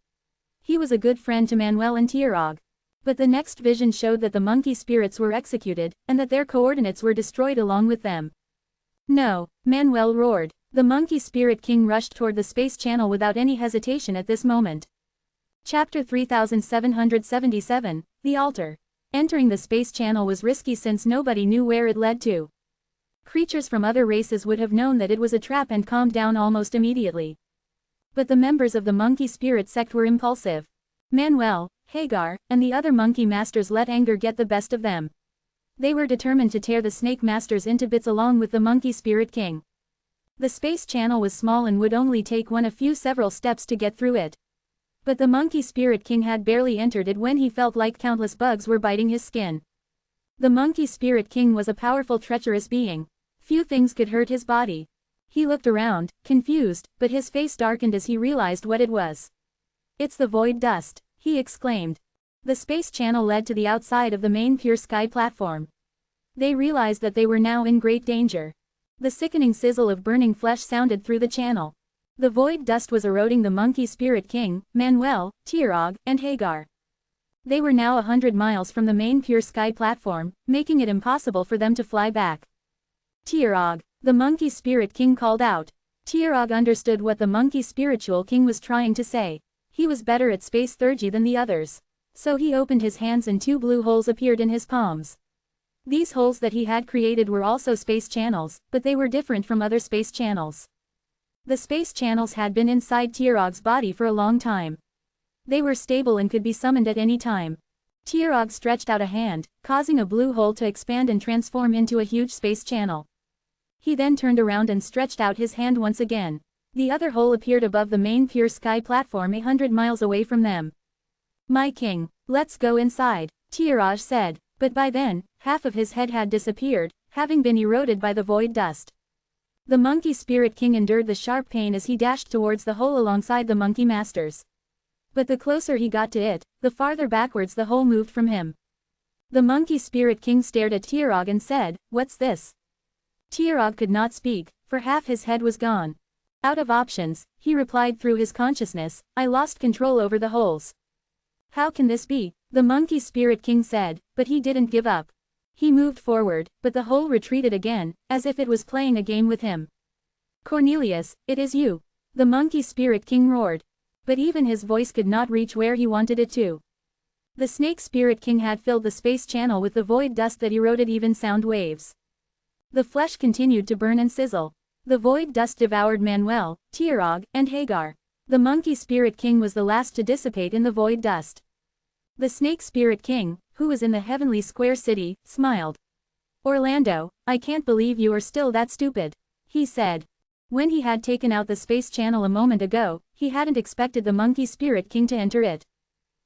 He was a good friend to Manuel and Tirog. But the next vision showed that the monkey spirits were executed, and that their coordinates were destroyed along with them. No, Manuel roared. The monkey spirit king rushed toward the space channel without any hesitation at this moment. Chapter 3777, The Altar. Entering the space channel was risky since nobody knew where it led to. Creatures from other races would have known that it was a trap and calmed down almost immediately. But the members of the monkey spirit sect were impulsive. Manuel, Hagar, and the other monkey masters let anger get the best of them. They were determined to tear the snake masters into bits along with the monkey spirit king. The space channel was small and would only take one a few several steps to get through it. But the monkey spirit king had barely entered it when he felt like countless bugs were biting his skin. The monkey spirit king was a powerful treacherous being. Few things could hurt his body. He looked around, confused, but his face darkened as he realized what it was. It's the void dust, he exclaimed. The space channel led to the outside of the main pure sky platform. They realized that they were now in great danger. The sickening sizzle of burning flesh sounded through the channel. The void dust was eroding the monkey spirit king, Manuel, Tirog, and Hagar. They were now 100 miles from the main pure sky platform, making it impossible for them to fly back. Tirog, the monkey spirit king called out. Tirog understood what the monkey spiritual king was trying to say. He was better at space theurgy than the others. So he opened his hands and 2 blue holes appeared in his palms. These holes that he had created were also space channels, but they were different from other space channels. The space channels had been inside Tirog's body for a long time. They were stable and could be summoned at any time. Tirog stretched out a hand, causing a blue hole to expand and transform into a huge space channel. He then turned around and stretched out his hand once again. The other hole appeared above the main pure sky platform 100 miles away from them. My king, let's go inside, Tirog said, but by then, half of his head had disappeared, having been eroded by the void dust. The monkey spirit king endured the sharp pain as he dashed towards the hole alongside the monkey masters. But the closer he got to it, the farther backwards the hole moved from him. The monkey spirit king stared at Tirog and said, "What's this?" Tirog could not speak, for half his head was gone. Out of options, he replied through his consciousness, "I lost control over the holes." "How can this be?" the monkey spirit king said, but he didn't give up. He moved forward, but the hole retreated again, as if it was playing a game with him. "Cornelius, it is you!" the monkey spirit king roared. But even his voice could not reach where he wanted it to. The snake spirit king had filled the space channel with the void dust that eroded even sound waves. The flesh continued to burn and sizzle. The void dust devoured Manuel, Tirog, and Hagar. The monkey spirit king was the last to dissipate in the void dust. The snake spirit king, who was in the heavenly square city, smiled. "Orlando, I can't believe you are still that stupid," he said. When he had taken out the space channel a moment ago, he hadn't expected the monkey spirit king to enter it.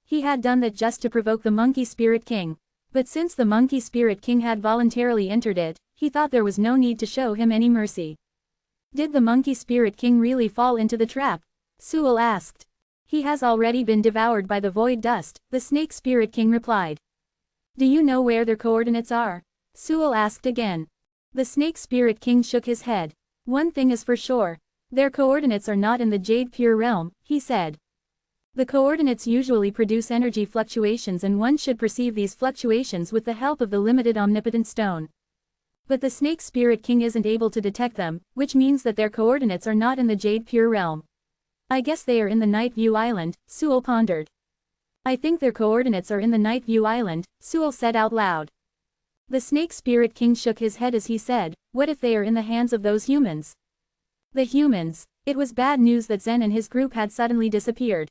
He had done that just to provoke the monkey spirit king. But since the monkey spirit king had voluntarily entered it, he thought there was no need to show him any mercy. Did the monkey spirit king really fall into the trap? Sewell asked. "He has already been devoured by the void dust," the snake spirit king replied. "Do you know where their coordinates are?" Sewell asked again. The snake spirit king shook his head. "One thing is for sure. Their coordinates are not in the Jade Pure realm," he said. The coordinates usually produce energy fluctuations and one should perceive these fluctuations with the help of the limited omnipotent stone. But the snake spirit king isn't able to detect them, which means that their coordinates are not in the Jade Pure realm. "I guess they are in the Night View Island," Sewell pondered. "I think their coordinates are in the Night View Island," Sewell said out loud. The snake spirit king shook his head as he said, "What if they are in the hands of those humans?" The humans. It was bad news that Zen and his group had suddenly disappeared.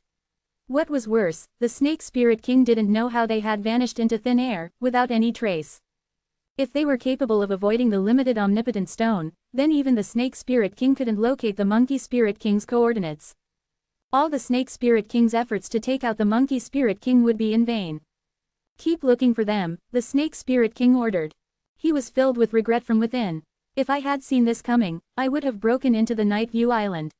What was worse, the snake spirit king didn't know how they had vanished into thin air, without any trace. If they were capable of avoiding the limited omnipotent stone, then even the snake spirit king couldn't locate the monkey spirit king's coordinates. All the snake spirit king's efforts to take out the monkey spirit king would be in vain. "Keep looking for them," the snake spirit king ordered. He was filled with regret from within. "If I had seen this coming, I would have broken into the Night View Island.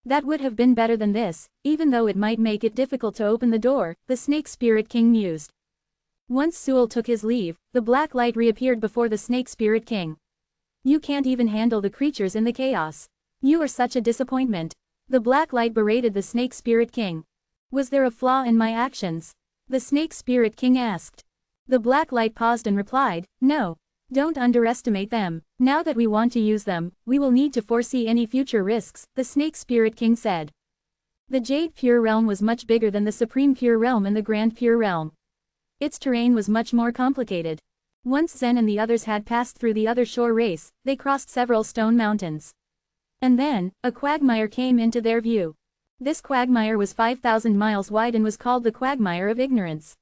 That would have been better than this, even though it might make it difficult to open the door," the snake spirit king mused. Once Sewell took his leave, the black light reappeared before the snake spirit king. "You can't even handle the creatures in the chaos. You are such a disappointment." The black light berated the snake spirit king. "Was there a flaw in my actions?" the snake spirit king asked. The black light paused and replied, "No. Don't underestimate them. Now that we want to use them, we will need to foresee any future risks," the snake spirit king said. The Jade Pure realm was much bigger than the Supreme Pure realm and the Grand Pure realm. Its terrain was much more complicated. Once Zen and the others had passed through the other shore race, they crossed several stone mountains. And then, a quagmire came into their view. This quagmire was 5,000 miles wide and was called the Quagmire of Ignorance.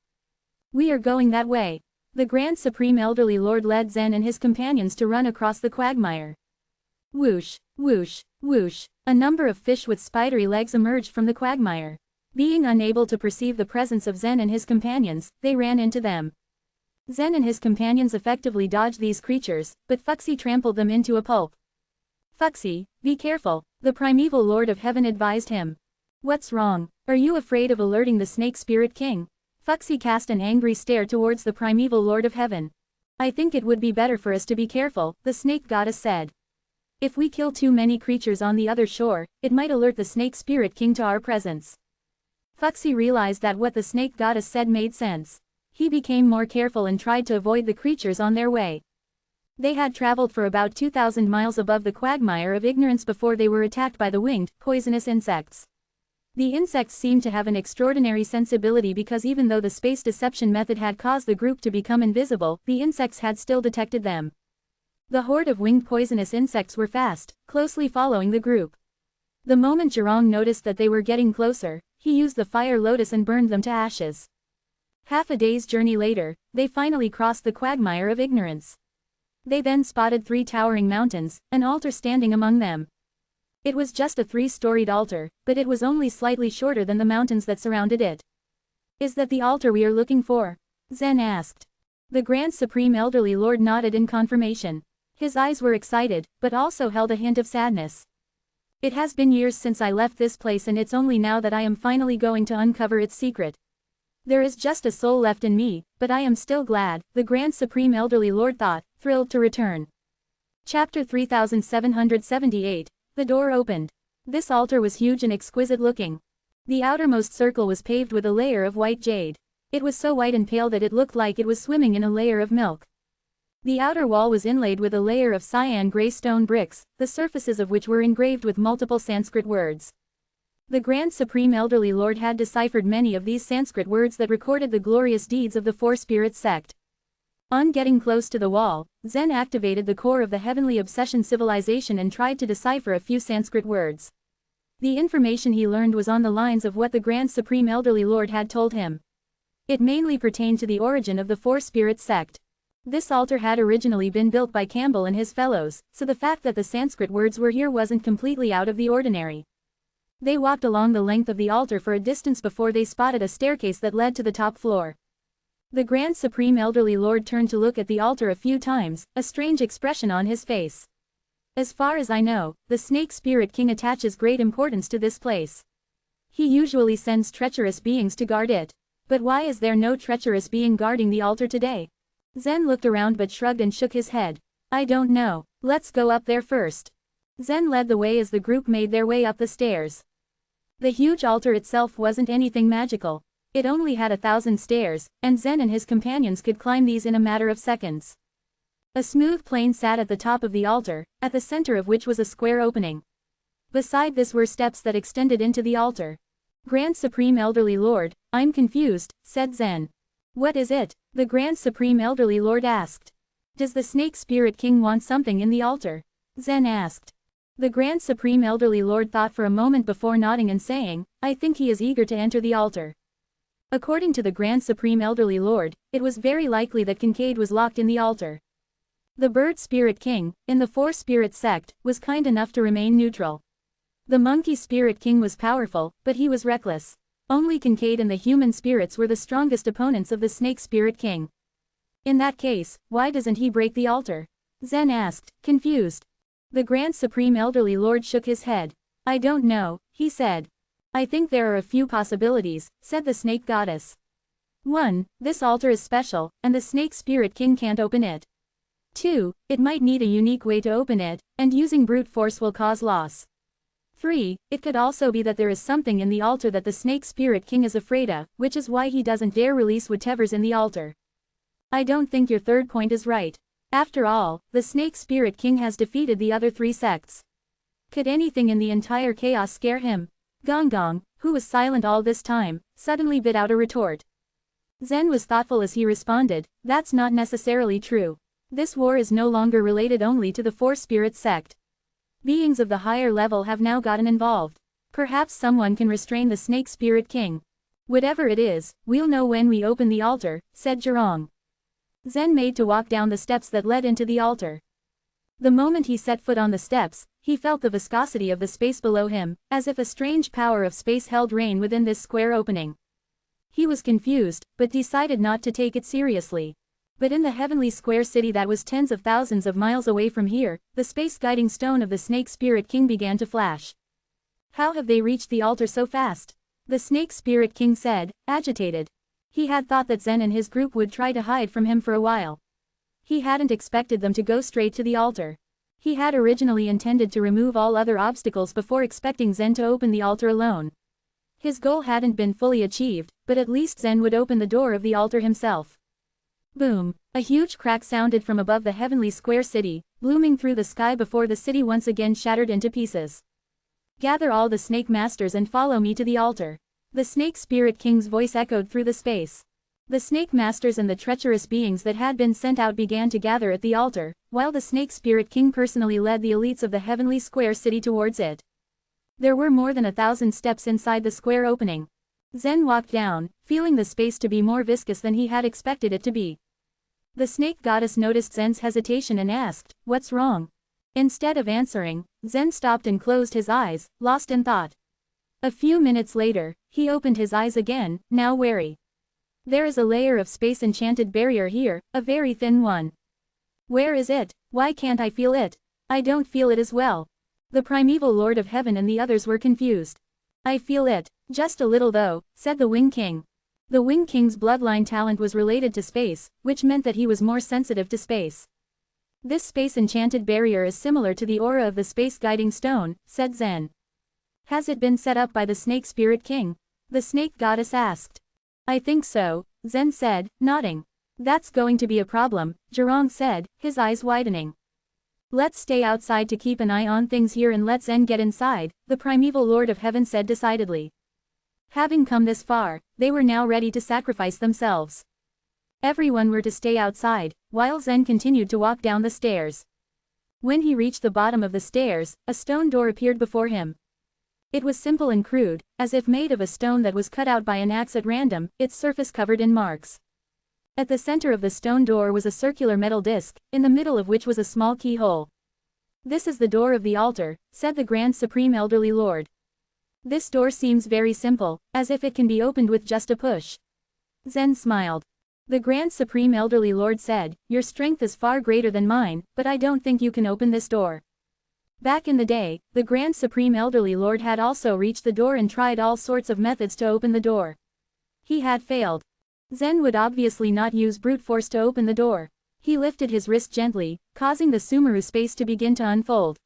"We are going that way." The Grand Supreme Elderly Lord led Zen and his companions to run across the quagmire. Whoosh, whoosh, whoosh, a number of fish with spidery legs emerged from the quagmire. Being unable to perceive the presence of Zen and his companions, they ran into them. Zen and his companions effectively dodged these creatures, but Fuxi trampled them into a pulp. Fuxi, be careful, the primeval Lord of Heaven advised him. What's wrong? Are you afraid of alerting the Snake Spirit King? Fuxi cast an angry stare towards the primeval Lord of Heaven. I think it would be better for us to be careful, the Snake Goddess said. If we kill too many creatures on the other shore, it might alert the Snake Spirit King to our presence. Fuxi realized that what the Snake Goddess said made sense. He became more careful and tried to avoid the creatures on their way. They had traveled for about 2,000 miles above the quagmire of ignorance before they were attacked by the winged, poisonous insects. The insects seemed to have an extraordinary sensibility because even though the space deception method had caused the group to become invisible, the insects had still detected them. The horde of winged poisonous insects were fast, closely following the group. The moment Zhirong noticed that they were getting closer, he used the fire lotus and burned them to ashes. Half a day's journey later, they finally crossed the quagmire of ignorance. They then spotted 3 towering mountains, an altar standing among them. It was just a 3-storied altar, but it was only slightly shorter than the mountains that surrounded it. Is that the altar we are looking for? Zen asked. The Grand Supreme Elderly Lord nodded in confirmation. His eyes were excited, but also held a hint of sadness. It has been years since I left this place and it's only now that I am finally going to uncover its secret. There is just a soul left in me, but I am still glad, the Grand Supreme Elderly Lord thought, thrilled to return. Chapter 3778. The door opened. This altar was huge and exquisite looking. The outermost circle was paved with a layer of white jade. It was so white and pale that it looked like it was swimming in a layer of milk. The outer wall was inlaid with a layer of cyan gray stone bricks, the surfaces of which were engraved with multiple Sanskrit words. The Grand Supreme Elderly Lord had deciphered many of these Sanskrit words that recorded the glorious deeds of the Four Spirits sect. On getting close to the wall, Zen activated the core of the Heavenly Obsession civilization and tried to decipher a few Sanskrit words. The information he learned was on the lines of what the Grand Supreme Elderly Lord had told him. It mainly pertained to the origin of the Four Spirits sect. This altar had originally been built by Campbell and his fellows, so the fact that the Sanskrit words were here wasn't completely out of the ordinary. They walked along the length of the altar for a distance before they spotted a staircase that led to the top floor. The Grand Supreme Elderly Lord turned to look at the altar a few times, a strange expression on his face. As far as I know, the Snake Spirit King attaches great importance to this place. He usually sends treacherous beings to guard it. But why is there no treacherous being guarding the altar today? Zen looked around but shrugged and shook his head. I don't know. Let's go up there first. Zen led the way as the group made their way up the stairs. The huge altar itself wasn't anything magical. It only had 1,000 stairs, and Zen and his companions could climb these in a matter of seconds. A smooth plane sat at the top of the altar, at the center of which was a square opening. Beside this were steps that extended into the altar. Grand Supreme Elderly Lord, I'm confused, said Zen. What is it? The Grand Supreme Elderly Lord asked. Does the Snake Spirit King want something in the altar? Zen asked. The Grand Supreme Elderly Lord thought for a moment before nodding and saying, I think he is eager to enter the altar. According to the Grand Supreme Elderly Lord, it was very likely that Kincaid was locked in the altar. The Bird Spirit King, in the Four Spirit sect, was kind enough to remain neutral. The Monkey Spirit King was powerful, but he was reckless. Only Kincaid and the human spirits were the strongest opponents of the Snake Spirit King. In that case, why doesn't he break the altar? Zen asked, confused. The Grand Supreme Elderly Lord shook his head. I don't know, he said. I think there are a few possibilities, said the Snake Goddess. 1. This altar is special, and the Snake Spirit King can't open it. 2. It might need a unique way to open it, and using brute force will cause loss. 3. It could also be that there is something in the altar that the Snake Spirit King is afraid of, which is why he doesn't dare release whatever's in the altar. I don't think your third point is right. After all, the Snake Spirit King has defeated the other 3 sects. Could anything in the entire chaos scare him? Gong Gong, who was silent all this time, suddenly bit out a retort. Zen was thoughtful as he responded, that's not necessarily true. This war is no longer related only to the Four Spirits sect. Beings of the higher level have now gotten involved. Perhaps someone can restrain the Snake Spirit King. Whatever it is, we'll know when we open the altar, said Zhirong. Zen made to walk down the steps that led into the altar. The moment he set foot on the steps, he felt the viscosity of the space below him, as if a strange power of space held reign within this square opening. He was confused, but decided not to take it seriously. But in the heavenly square city that was tens of thousands of miles away from here, the space-guiding stone of the Snake Spirit King began to flash. How have they reached the altar so fast? The Snake Spirit King said, agitated. He had thought that Zen and his group would try to hide from him for a while. He hadn't expected them to go straight to the altar. He had originally intended to remove all other obstacles before expecting Zen to open the altar alone. His goal hadn't been fully achieved, but at least Zen would open the door of the altar himself. Boom! A huge crack sounded from above the heavenly square city, blooming through the sky before the city once again shattered into pieces. Gather all the snake masters and follow me to the altar. The Snake Spirit King's voice echoed through the space. The snake masters and the treacherous beings that had been sent out began to gather at the altar, while the Snake Spirit King personally led the elites of the heavenly square city towards it. There were more than 1,000 steps inside the square opening. Zen walked down, feeling the space to be more viscous than he had expected it to be. The snake goddess noticed Zen's hesitation and asked, "What's wrong?" Instead of answering, Zen stopped and closed his eyes, lost in thought. A few minutes later, he opened his eyes again, now wary. There is a layer of space-enchanted barrier here, a very thin one. Where is it? Why can't I feel it? I don't feel it as well. The primeval Lord of Heaven and the others were confused. I feel it, just a little though, said the Wing King. The Wing King's bloodline talent was related to space, which meant that he was more sensitive to space. This space-enchanted barrier is similar to the aura of the space-guiding stone, said Zen. Has it been set up by the Snake Spirit King? The snake goddess asked. I think so, Zen said, nodding. That's going to be a problem, Zhurong said, his eyes widening. Let's stay outside to keep an eye on things here and let Zen get inside, the primeval Lord of Heaven said decidedly. Having come this far, they were now ready to sacrifice themselves. Everyone were to stay outside, while Zen continued to walk down the stairs. When he reached the bottom of the stairs, a stone door appeared before him. It was simple and crude, as if made of a stone that was cut out by an axe at random, its surface covered in marks. At the center of the stone door was a circular metal disc, in the middle of which was a small keyhole. This is the door of the altar, said the Grand Supreme Elderly Lord. This door seems very simple, as if it can be opened with just a push. Zen smiled. The Grand Supreme Elderly Lord said, your strength is far greater than mine, but I don't think you can open this door. Back in the day, the Grand Supreme Elderly Lord had also reached the door and tried all sorts of methods to open the door. He had failed. Zen would obviously not use brute force to open the door. He lifted his wrist gently, causing the Sumeru space to begin to unfold.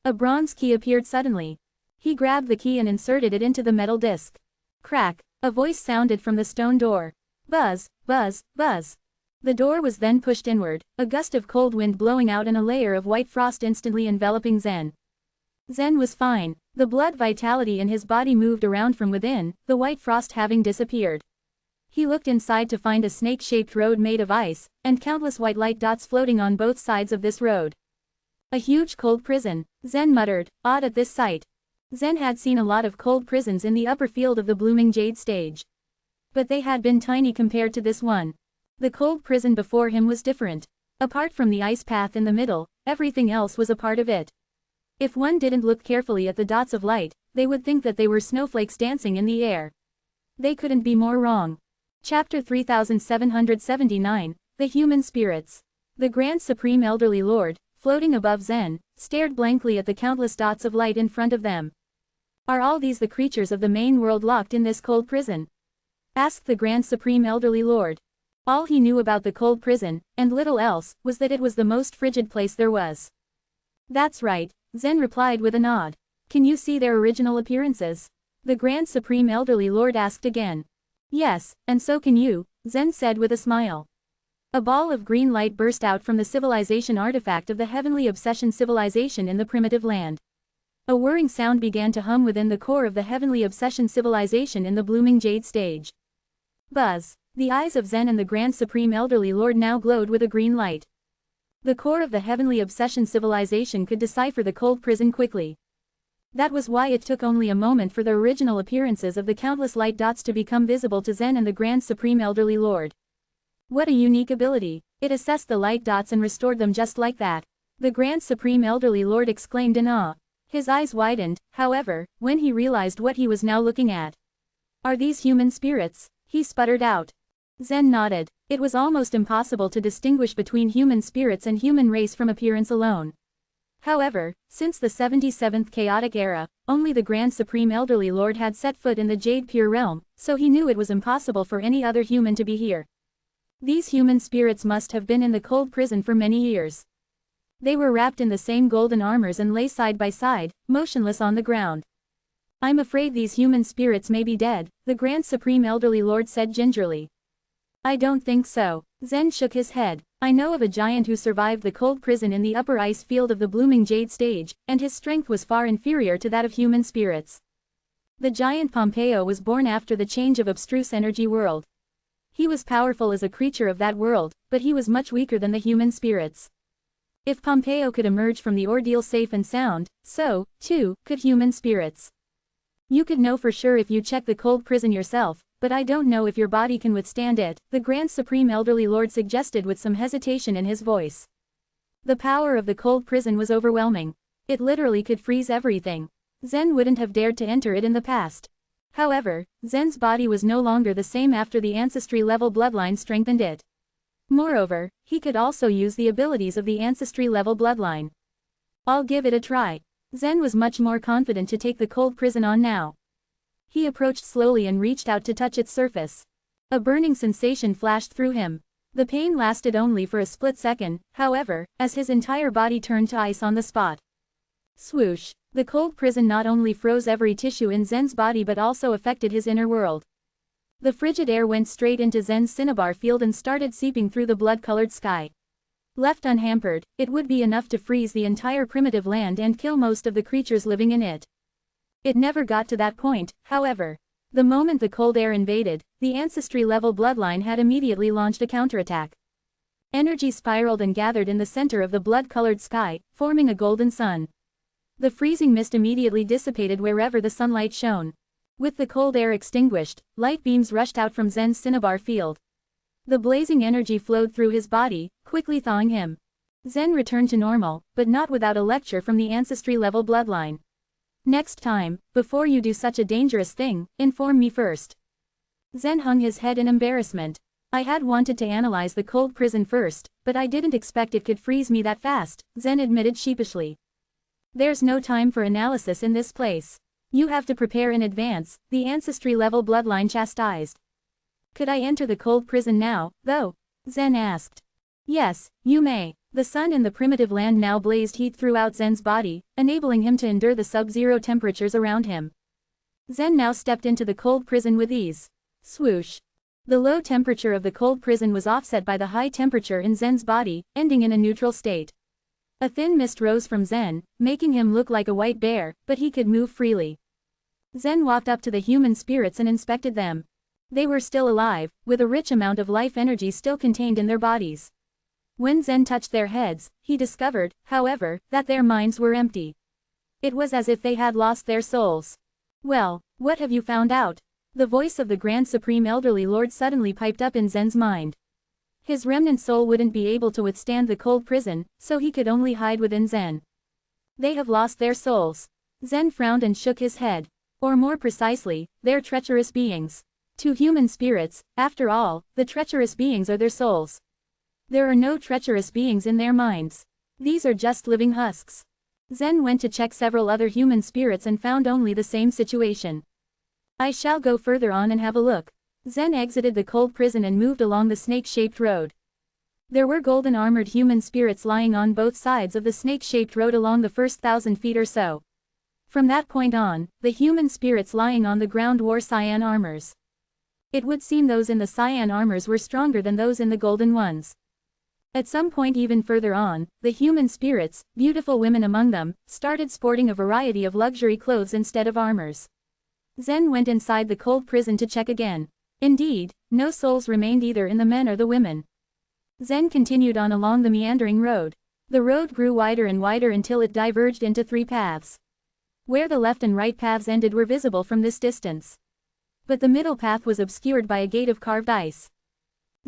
A bronze key appeared suddenly. He grabbed the key and inserted it into the metal disc. Crack! A voice sounded from the stone door. Buzz, buzz, buzz. The door was then pushed inward, a gust of cold wind blowing out and a layer of white frost instantly enveloping Zen. Zen was fine. The blood vitality in his body moved around from within, the white frost having disappeared. He looked inside to find a snake-shaped road made of ice, and countless white light dots floating on both sides of this road. A huge cold prison, Zen muttered, awed at this sight. Zen had seen a lot of cold prisons in the upper field of the blooming jade stage. But they had been tiny compared to this one. The cold prison before him was different. Apart from the ice path in the middle, everything else was a part of it. If one didn't look carefully at the dots of light, they would think that they were snowflakes dancing in the air. They couldn't be more wrong. Chapter 3779, The Human Spirits. The Grand Supreme Elderly Lord, floating above Zen, stared blankly at the countless dots of light in front of them. Are all these the creatures of the main world locked in this cold prison? Asked the Grand Supreme Elderly Lord. All he knew about the cold prison, and little else, was that it was the most frigid place there was. That's right, Zen replied with a nod. Can you see their original appearances? The Grand Supreme Elderly Lord asked again. Yes, and so can you, Zen said with a smile. A ball of green light burst out from the civilization artifact of the Heavenly Obsession civilization in the primitive land. A whirring sound began to hum within the core of the Heavenly Obsession civilization in the blooming jade stage. Buzz. The eyes of Zen and the Grand Supreme Elderly Lord now glowed with a green light. The core of the Heavenly Obsession civilization could decipher the cold prison quickly. That was why it took only a moment for the original appearances of the countless light dots to become visible to Zen and the Grand Supreme Elderly Lord. What a unique ability! It assessed the light dots and restored them just like that. The Grand Supreme Elderly Lord exclaimed in awe. His eyes widened, however, when he realized what he was now looking at. Are these human spirits? He sputtered out. Zen nodded. It was almost impossible to distinguish between human spirits and human race from appearance alone. However, since the 77th chaotic era, only the Grand Supreme Elderly Lord had set foot in the Jade Pure Realm, so he knew it was impossible for any other human to be here. These human spirits must have been in the cold prison for many years. They were wrapped in the same golden armors and lay side by side, motionless on the ground. I'm afraid these human spirits may be dead, the Grand Supreme Elderly Lord said gingerly. I don't think so. Zen shook his head. I know of a giant who survived the cold prison in the upper ice field of the blooming jade stage, and his strength was far inferior to that of human spirits. The giant Pompeo was born after the change of abstruse energy world. He was powerful as a creature of that world, but he was much weaker than the human spirits. If Pompeo could emerge from the ordeal safe and sound, so, too, could human spirits. You could know for sure if you check the cold prison yourself, but I don't know if your body can withstand it, the Grand Supreme Elderly Lord suggested with some hesitation in his voice. The power of the cold prison was overwhelming. It literally could freeze everything. Zen wouldn't have dared to enter it in the past. However, Zen's body was no longer the same after the ancestry-level bloodline strengthened it. Moreover, he could also use the abilities of the ancestry-level bloodline. I'll give it a try. Zen was much more confident to take the cold prison on now. He approached slowly and reached out to touch its surface. A burning sensation flashed through him. The pain lasted only for a split second, however, as his entire body turned to ice on the spot. Swoosh! The cold prison not only froze every tissue in Zen's body but also affected his inner world. The frigid air went straight into Zen's cinnabar field and started seeping through the blood-colored sky. Left unhampered, it would be enough to freeze the entire primitive land and kill most of the creatures living in it. It never got to that point, however. The moment the cold air invaded, the ancestry-level bloodline had immediately launched a counterattack. Energy spiraled and gathered in the center of the blood-colored sky, forming a golden sun. The freezing mist immediately dissipated wherever the sunlight shone. With the cold air extinguished, light beams rushed out from Zen's cinnabar field. The blazing energy flowed through his body, quickly thawing him. Zen returned to normal, but not without a lecture from the ancestry-level bloodline. Next time, before you do such a dangerous thing, inform me first. Zen hung his head in embarrassment. I had wanted to analyze the cold prison first, but I didn't expect it could freeze me that fast, Zen admitted sheepishly. There's no time for analysis in this place. You have to prepare in advance, the ancestry-level bloodline chastised. Could I enter the cold prison now, though? Zen asked. Yes, you may. The sun in the primitive land now blazed heat throughout Zen's body, enabling him to endure the sub-zero temperatures around him. Zen now stepped into the cold prison with ease. Swoosh! The low temperature of the cold prison was offset by the high temperature in Zen's body, ending in a neutral state. A thin mist rose from Zen, making him look like a white bear, but he could move freely. Zen walked up to the human spirits and inspected them. They were still alive, with a rich amount of life energy still contained in their bodies. When Zen touched their heads, he discovered, however, that their minds were empty. It was as if they had lost their souls. Well, what have you found out? The voice of the Grand Supreme Elderly Lord suddenly piped up in Zen's mind. His remnant soul wouldn't be able to withstand the cold prison, so he could only hide within Zen. They have lost their souls. Zen frowned and shook his head. Or more precisely, they're treacherous beings. To human spirits, after all, the treacherous beings are their souls. There are no treacherous beings in their minds. These are just living husks. Zen went to check several other human spirits and found only the same situation. I shall go further on and have a look. Zen exited the cold prison and moved along the snake-shaped road. There were golden armored human spirits lying on both sides of the snake-shaped road along the first 1,000 feet or so. From that point on, the human spirits lying on the ground wore cyan armors. It would seem those in the cyan armors were stronger than those in the golden ones. At some point even further on, the human spirits, beautiful women among them, started sporting a variety of luxury clothes instead of armors. Zen went inside the cold prison to check again. Indeed, no souls remained either in the men or the women. Zen continued on along the meandering road. The road grew wider and wider until it diverged into 3 paths. Where the left and right paths ended were visible from this distance. But the middle path was obscured by a gate of carved ice.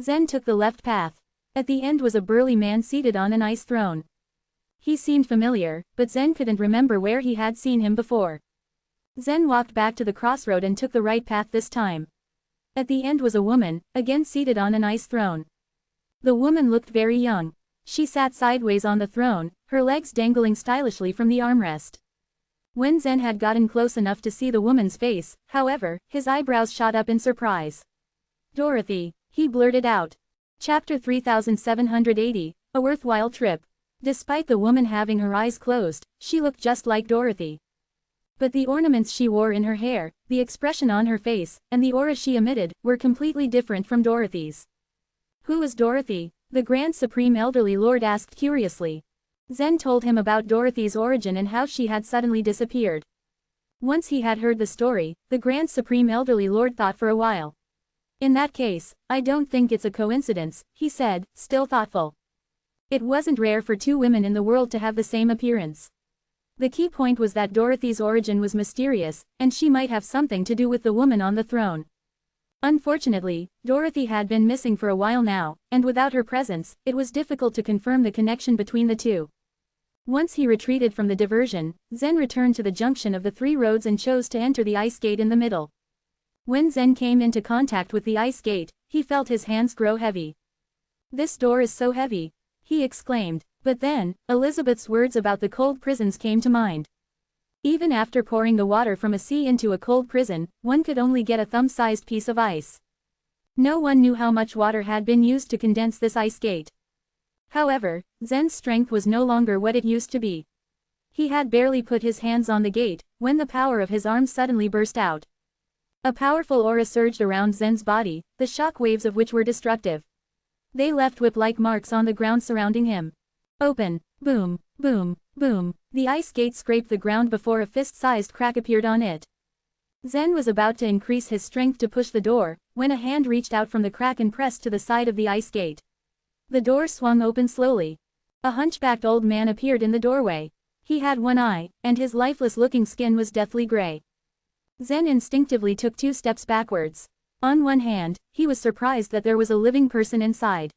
Zen took the left path. At the end was a burly man seated on an ice throne. He seemed familiar, but Zen couldn't remember where he had seen him before. Zen walked back to the crossroad and took the right path this time. At the end was a woman, again seated on an ice throne. The woman looked very young. She sat sideways on the throne, her legs dangling stylishly from the armrest. When Zen had gotten close enough to see the woman's face, however, his eyebrows shot up in surprise. "Dorothy," he blurted out. Chapter 3780, A Worthwhile Trip. Despite the woman having her eyes closed, she looked just like Dorothy. But the ornaments she wore in her hair, the expression on her face, and the aura she emitted, were completely different from Dorothy's. "Who is Dorothy?" the Grand Supreme Elderly Lord asked curiously. Zen told him about Dorothy's origin and how she had suddenly disappeared. Once he had heard the story, the Grand Supreme Elderly Lord thought for a while. "In that case, I don't think it's a coincidence," he said, still thoughtful. It wasn't rare for two women in the world to have the same appearance. The key point was that Dorothy's origin was mysterious, and she might have something to do with the woman on the throne. Unfortunately, Dorothy had been missing for a while now, and without her presence, it was difficult to confirm the connection between the two. Once he retreated from the diversion, Zen returned to the junction of the three roads and chose to enter the ice gate in the middle. When Zen came into contact with the ice gate, he felt his hands grow heavy. "This door is so heavy," he exclaimed, but then, Elizabeth's words about the cold prisons came to mind. Even after pouring the water from a sea into a cold prison, one could only get a thumb-sized piece of ice. No one knew how much water had been used to condense this ice gate. However, Zen's strength was no longer what it used to be. He had barely put his hands on the gate, when the power of his arms suddenly burst out. A powerful aura surged around Zen's body, the shock waves of which were destructive. They left whip-like marks on the ground surrounding him. "Open!" Boom, boom, boom. The ice gate scraped the ground before a fist-sized crack appeared on it. Zen was about to increase his strength to push the door, when a hand reached out from the crack and pressed to the side of the ice gate. The door swung open slowly. A hunchbacked old man appeared in the doorway. He had one eye, and his lifeless-looking skin was deathly gray. Zen instinctively took 2 steps backwards. On one hand, he was surprised that there was a living person inside.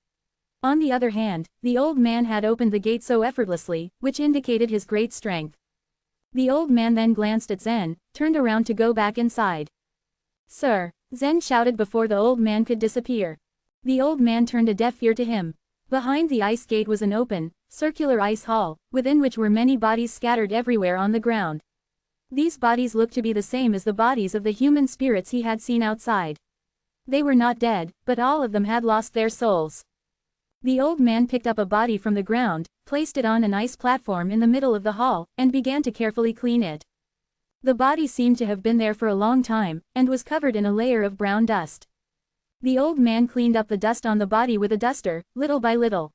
On the other hand, the old man had opened the gate so effortlessly, which indicated his great strength. The old man then glanced at Zen, turned around to go back inside. "Sir," Zen shouted before the old man could disappear. The old man turned a deaf ear to him. Behind the ice gate was an open, circular ice hall, within which were many bodies scattered everywhere on the ground. These bodies looked to be the same as the bodies of the human spirits he had seen outside. They were not dead, but all of them had lost their souls. The old man picked up a body from the ground, placed it on an ice platform in the middle of the hall, and began to carefully clean it. The body seemed to have been there for a long time, and was covered in a layer of brown dust. The old man cleaned up the dust on the body with a duster, little by little.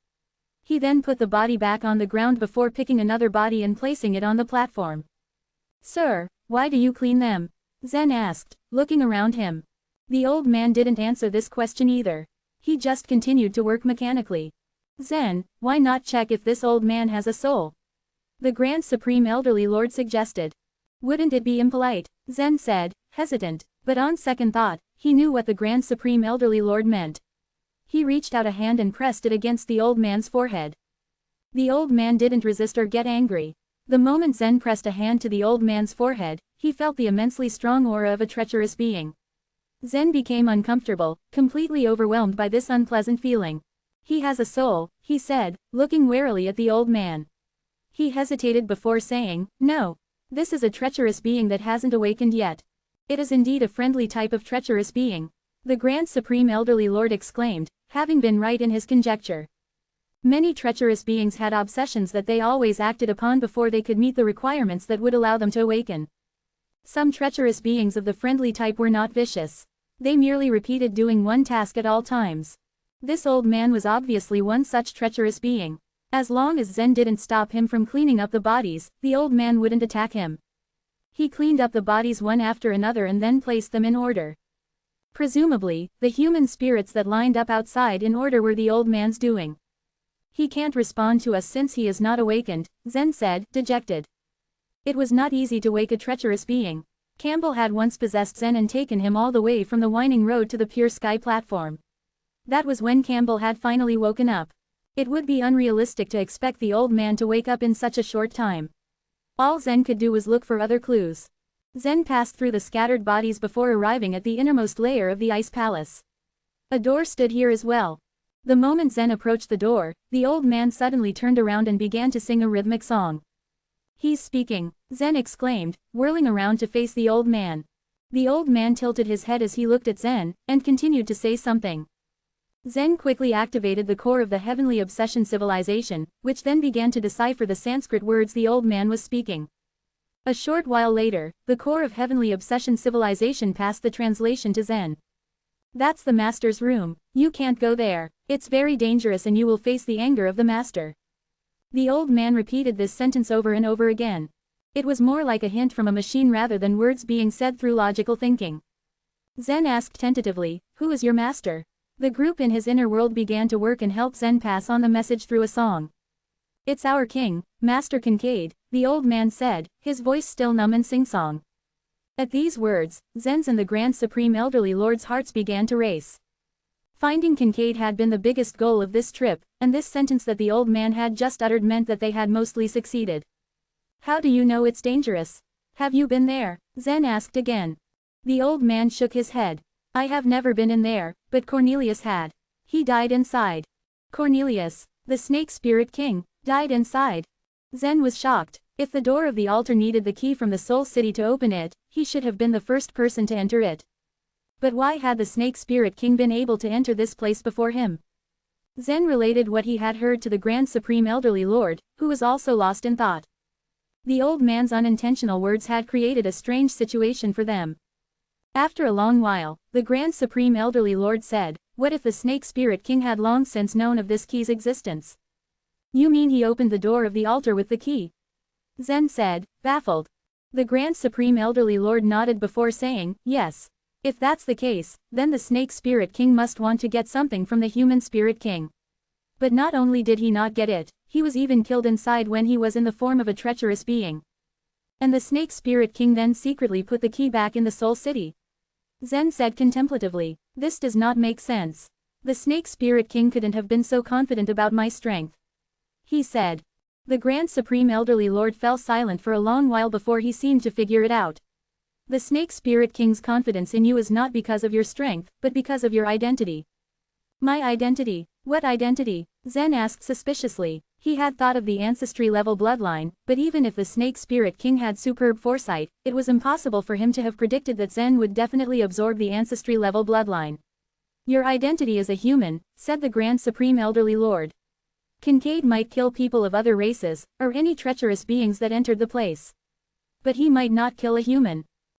He then put the body back on the ground before picking another body and placing it on the platform. "Sir, why do you clean them?" Zen asked, looking around him. The old man didn't answer this question either. He just continued to work mechanically. "Zen, why not check if this old man has a soul?" the Grand Supreme Elderly Lord suggested. "Wouldn't it be impolite?" Zen said, hesitant, but on second thought, he knew what the Grand Supreme Elderly Lord meant. He reached out a hand and pressed it against the old man's forehead. The old man didn't resist or get angry. The moment Zen pressed a hand to the old man's forehead, he felt the immensely strong aura of a treacherous being. Zen became uncomfortable, completely overwhelmed by this unpleasant feeling. "He has a soul," he said, looking warily at the old man. He hesitated before saying, "No. This is a treacherous being that hasn't awakened yet. It is indeed a friendly type of treacherous being," the Grand Supreme Elderly Lord exclaimed, having been right in his conjecture. Many treacherous beings had obsessions that they always acted upon before they could meet the requirements that would allow them to awaken. Some treacherous beings of the friendly type were not vicious. They merely repeated doing one task at all times. This old man was obviously one such treacherous being. As long as Zen didn't stop him from cleaning up the bodies, the old man wouldn't attack him. He cleaned up the bodies one after another and then placed them in order. Presumably, the human spirits that lined up outside in order were the old man's doing. "He can't respond to us since he is not awakened," Zen said, dejected. It was not easy to wake a treacherous being. Campbell had once possessed Zen and taken him all the way from the winding road to the pure sky platform. That was when Campbell had finally woken up. It would be unrealistic to expect the old man to wake up in such a short time. All Zen could do was look for other clues. Zen passed through the scattered bodies before arriving at the innermost layer of the ice palace. A door stood here as well. The moment Zen approached the door, the old man suddenly turned around and began to sing a rhythmic song. "He's speaking," Zen exclaimed, whirling around to face the old man. The old man tilted his head as he looked at Zen, and continued to say something. Zen quickly activated the core of the heavenly obsession civilization, which then began to decipher the Sanskrit words the old man was speaking. A short while later, the core of heavenly obsession civilization passed the translation to Zen. "That's the master's room, you can't go there, it's very dangerous and you will face the anger of the master." The old man repeated this sentence over and over again. It was more like a hint from a machine rather than words being said through logical thinking. Zen asked tentatively, "Who is your master?" The group in his inner world began to work and help Zen pass on the message through a song. "It's our king, Master Kincaid," the old man said, his voice still numb and sing-song. At these words, Zen's and the Grand Supreme Elderly Lord's hearts began to race. Finding Kincaid had been the biggest goal of this trip, and this sentence that the old man had just uttered meant that they had mostly succeeded. "How do you know it's dangerous? Have you been there?" Zen asked again. The old man shook his head. "I have never been in there, but Cornelius had. He died inside." Cornelius, the snake spirit king, died inside. Zen was shocked. If the door of the altar needed the key from the soul city to open it, he should have been the first person to enter it. But why had the snake spirit king been able to enter this place before him? Zen related what he had heard to the Grand Supreme Elderly Lord, who was also lost in thought. The old man's unintentional words had created a strange situation for them. After a long while, the Grand Supreme Elderly Lord said, "What if the snake spirit king had long since known of this key's existence?" "You mean he opened the door of the altar with the key?" Zen said, baffled. The Grand Supreme Elderly Lord nodded before saying, "Yes. If that's the case, then the snake spirit king must want to get something from the human spirit king. But not only did he not get it, he was even killed inside when he was in the form of a treacherous being. And the snake spirit king then secretly put the key back in the soul city." Zen said contemplatively, "This does not make sense. The snake spirit king couldn't have been so confident about my strength," he said. The Grand Supreme Elderly Lord fell silent for a long while before he seemed to figure it out. "The snake spirit king's confidence in you is not because of your strength, but because of your identity." "My identity? What identity?" Zen asked suspiciously. He had thought of the ancestry-level bloodline, but even if the snake spirit king had superb foresight, it was impossible for him to have predicted that Zen would definitely absorb the ancestry-level bloodline. "Your identity is a human," said the Grand Supreme Elderly Lord. "Kincaid might kill people of other races, or any treacherous beings that entered the place. But he might not kill a human.